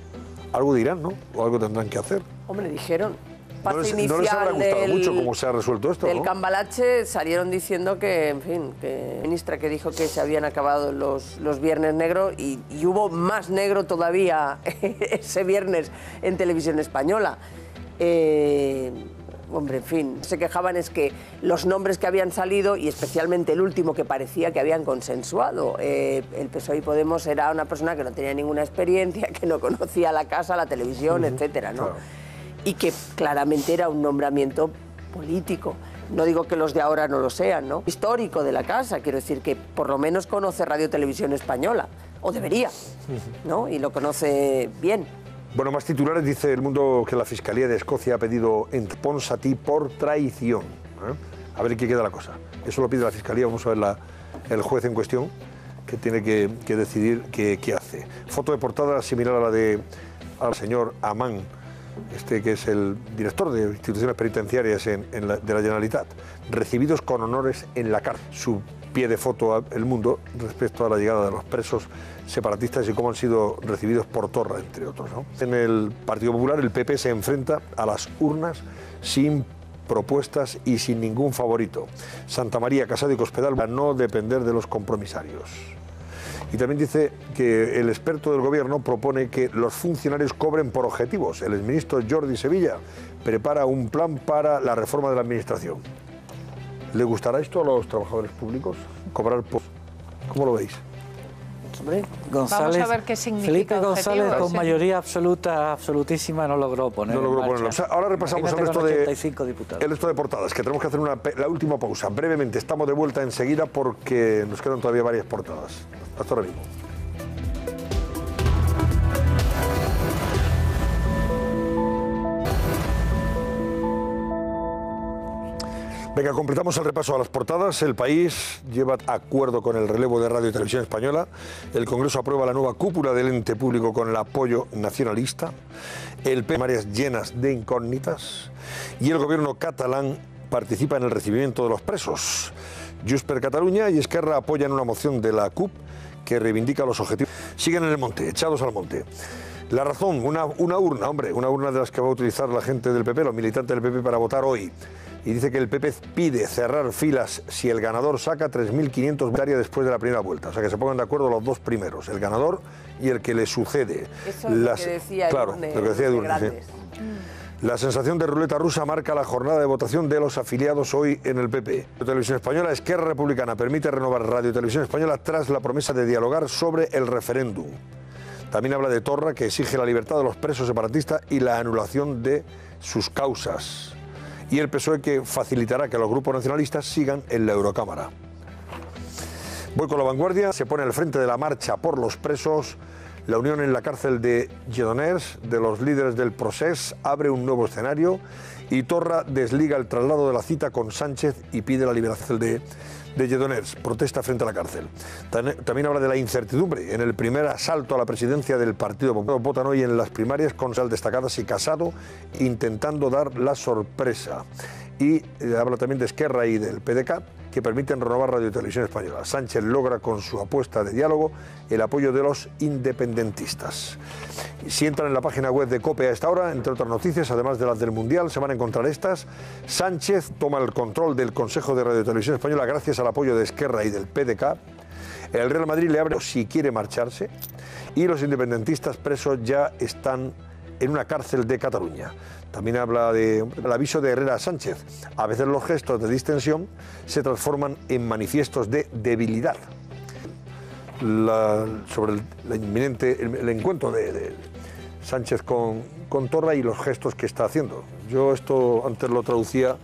Algo dirán, ¿no? O algo tendrán que hacer. Hombre, dijeron. No les habrá gustado mucho cómo se ha resuelto esto, del ¿no? Cambalache salieron diciendo que, en fin, que la ministra que dijo que se habían acabado los viernes negros y hubo más negro todavía ese viernes en Televisión Española. Hombre, en fin, se quejaban es que los nombres que habían salido, y especialmente el último que parecía que habían consensuado, el PSOE y Podemos era una persona que no tenía ninguna experiencia, que no conocía la casa, la televisión, etcétera, ¿no? Claro. Y que claramente era un nombramiento político. No digo que los de ahora no lo sean, ¿no? Histórico de la casa, quiero decir que por lo menos conoce Radio Televisión Española, o debería, ¿no? Y lo conoce bien. Bueno, más titulares. Dice El Mundo que la Fiscalía de Escocia ha pedido Ponsatí por traición. A ver qué queda la cosa. Eso lo pide la Fiscalía. Vamos a ver el juez en cuestión, que tiene que decidir qué hace. Foto de portada similar a la al señor Amán, que es el director de instituciones penitenciarias de la Generalitat, recibidos con honores en la cárcel. Su pie de foto a El Mundo respecto a la llegada de los presos separatistas y cómo han sido recibidos por Torra, entre otros, ¿no? En el Partido Popular, el PP se enfrenta a las urnas sin propuestas y sin ningún favorito. Santamaría, Casado y Cospedal van a no depender de los compromisarios. Y también dice que el experto del gobierno propone que los funcionarios cobren por objetivos. El exministro Jordi Sevilla prepara un plan para la reforma de la administración. ¿Le gustará esto a los trabajadores públicos? ¿Cobrar por...? ¿Cómo lo veis? Hombre, González, vamos a ver qué significa Felipe González objetivo, con mayoría absolutísima no logró ponerlo. O sea, ahora repasamos el resto de portadas, que tenemos que hacer la última pausa. Brevemente, estamos de vuelta enseguida porque nos quedan todavía varias portadas. Hasta ahora mismo. Venga, completamos el repaso a las portadas. El País lleva acuerdo con el relevo de Radio y Televisión Española. El Congreso aprueba la nueva cúpula del ente público con el apoyo nacionalista. El PP áreas llenas de incógnitas. Y el gobierno catalán participa en el recibimiento de los presos. Junts per Catalunya y Esquerra apoyan una moción de la CUP que reivindica los objetivos. Siguen en el monte, echados al monte. La Razón, una urna, hombre, una urna de las que va a utilizar la gente del PP, los militantes del PP, para votar hoy. Y dice que el PP pide cerrar filas si el ganador saca 3.500 voluntarios después de la primera vuelta. O sea, que se pongan de acuerdo los dos primeros, el ganador y el que le sucede. Eso es lo que decía Edurne, lo que decía Edurne, sí. La sensación de ruleta rusa marca la jornada de votación de los afiliados hoy en el PP. Radio Televisión Española, Esquerra Republicana permite renovar Radio Televisión Española tras la promesa de dialogar sobre el referéndum. También habla de Torra, que exige la libertad de los presos separatistas y la anulación de sus causas. Y el PSOE, que facilitará que los grupos nacionalistas sigan en la Eurocámara. Voy con La Vanguardia. Se pone al frente de la marcha por los presos. La unión en la cárcel de Lledoners de los líderes del Procés abre un nuevo escenario y Torra desliga el traslado de la cita con Sánchez y pide la liberación de Lledoners. Protesta frente a la cárcel. También habla de la incertidumbre en el primer asalto a la presidencia del Partido Popular. Votan hoy en las primarias con Sal destacadas y Casado intentando dar la sorpresa. Y habla también de Esquerra y del PDeCAT, que permiten renovar Radio y Televisión Española. Sánchez logra con su apuesta de diálogo el apoyo de los independentistas. Si entran en la página web de COPE a esta hora, entre otras noticias, además de las del Mundial, se van a encontrar estas. Sánchez toma el control del Consejo de Radio y Televisión Española gracias al apoyo de Esquerra y del PDeCAT. El Real Madrid le abre si quiere marcharse y los independentistas presos ya están en una cárcel de Cataluña. También habla del aviso de Herrera a Sánchez. A veces los gestos de distensión se transforman en manifiestos de debilidad. Sobre el encuentro de Sánchez con Torra y los gestos que está haciendo. Yo esto antes lo traducía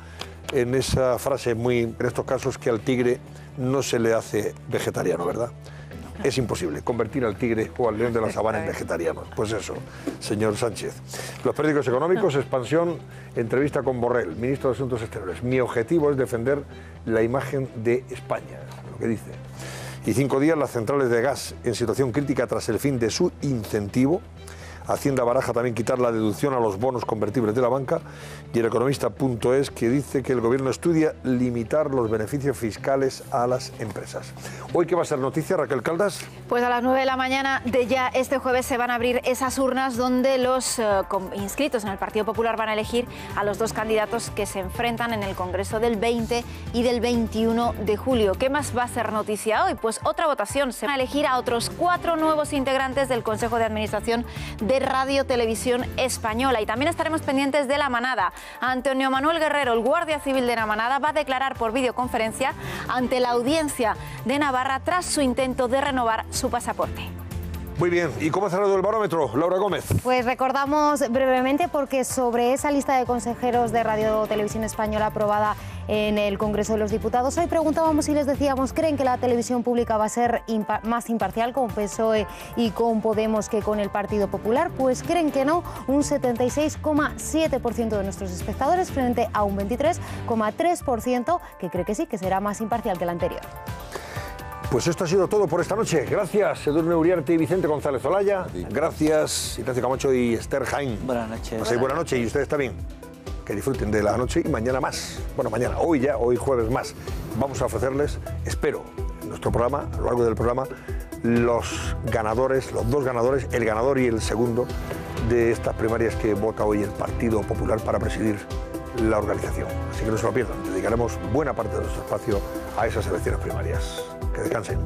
en esa frase en estos casos, que al tigre no se le hace vegetariano, ¿verdad? Es imposible convertir al tigre o al león de la sabana en vegetarianos. Pues eso, señor Sánchez. Los periódicos económicos, Expansión, entrevista con Borrell, ministro de Asuntos Exteriores. Mi objetivo es defender la imagen de España, lo que dice. Y 5 días, las centrales de gas en situación crítica tras el fin de su incentivo. Hacienda baraja también quitar la deducción a los bonos convertibles de la banca. Y el economista.es, que dice que el gobierno estudia limitar los beneficios fiscales a las empresas. ¿Hoy qué va a ser noticia, Raquel Caldas? Pues a las 9 de la mañana de ya este jueves se van a abrir esas urnas donde los inscritos en el Partido Popular van a elegir a los 2 candidatos que se enfrentan en el Congreso del 20 y del 21 de julio. ¿Qué más va a ser noticia hoy? Pues otra votación. Se van a elegir a otros 4 nuevos integrantes del Consejo de Administración de Radio Televisión Española. Y también estaremos pendientes de La Manada. Antonio Manuel Guerrero, el guardia civil de La Manada, va a declarar por videoconferencia ante la audiencia de Navarra tras su intento de renovar su pasaporte. Muy bien, ¿y cómo ha cerrado el barómetro, Laura Gómez? Pues recordamos brevemente, porque sobre esa lista de consejeros de Radio Televisión Española aprobada en el Congreso de los Diputados, hoy preguntábamos y les decíamos, ¿creen que la televisión pública va a ser más imparcial con PSOE y con Podemos que con el Partido Popular? Pues creen que no, un 76,7% de nuestros espectadores frente a un 23,3% que cree que sí, que será más imparcial que la anterior. Pues esto ha sido todo por esta noche. Gracias, Edurne Uriarte y Vicente González Olaya. Gracias, Ignacio Camacho y Esther Jaén. Buenas noches. Paséis buena noche y ustedes también. Que disfruten de la noche y mañana más. Bueno, mañana, hoy jueves más. Vamos a ofrecerles, espero, en nuestro programa, a lo largo del programa, los ganadores, los 2 ganadores, el ganador y el segundo de estas primarias que vota hoy el Partido Popular para presidir la organización. Así que no se lo pierdan. Dedicaremos buena parte de nuestro espacio a esas elecciones primarias. Que descansen.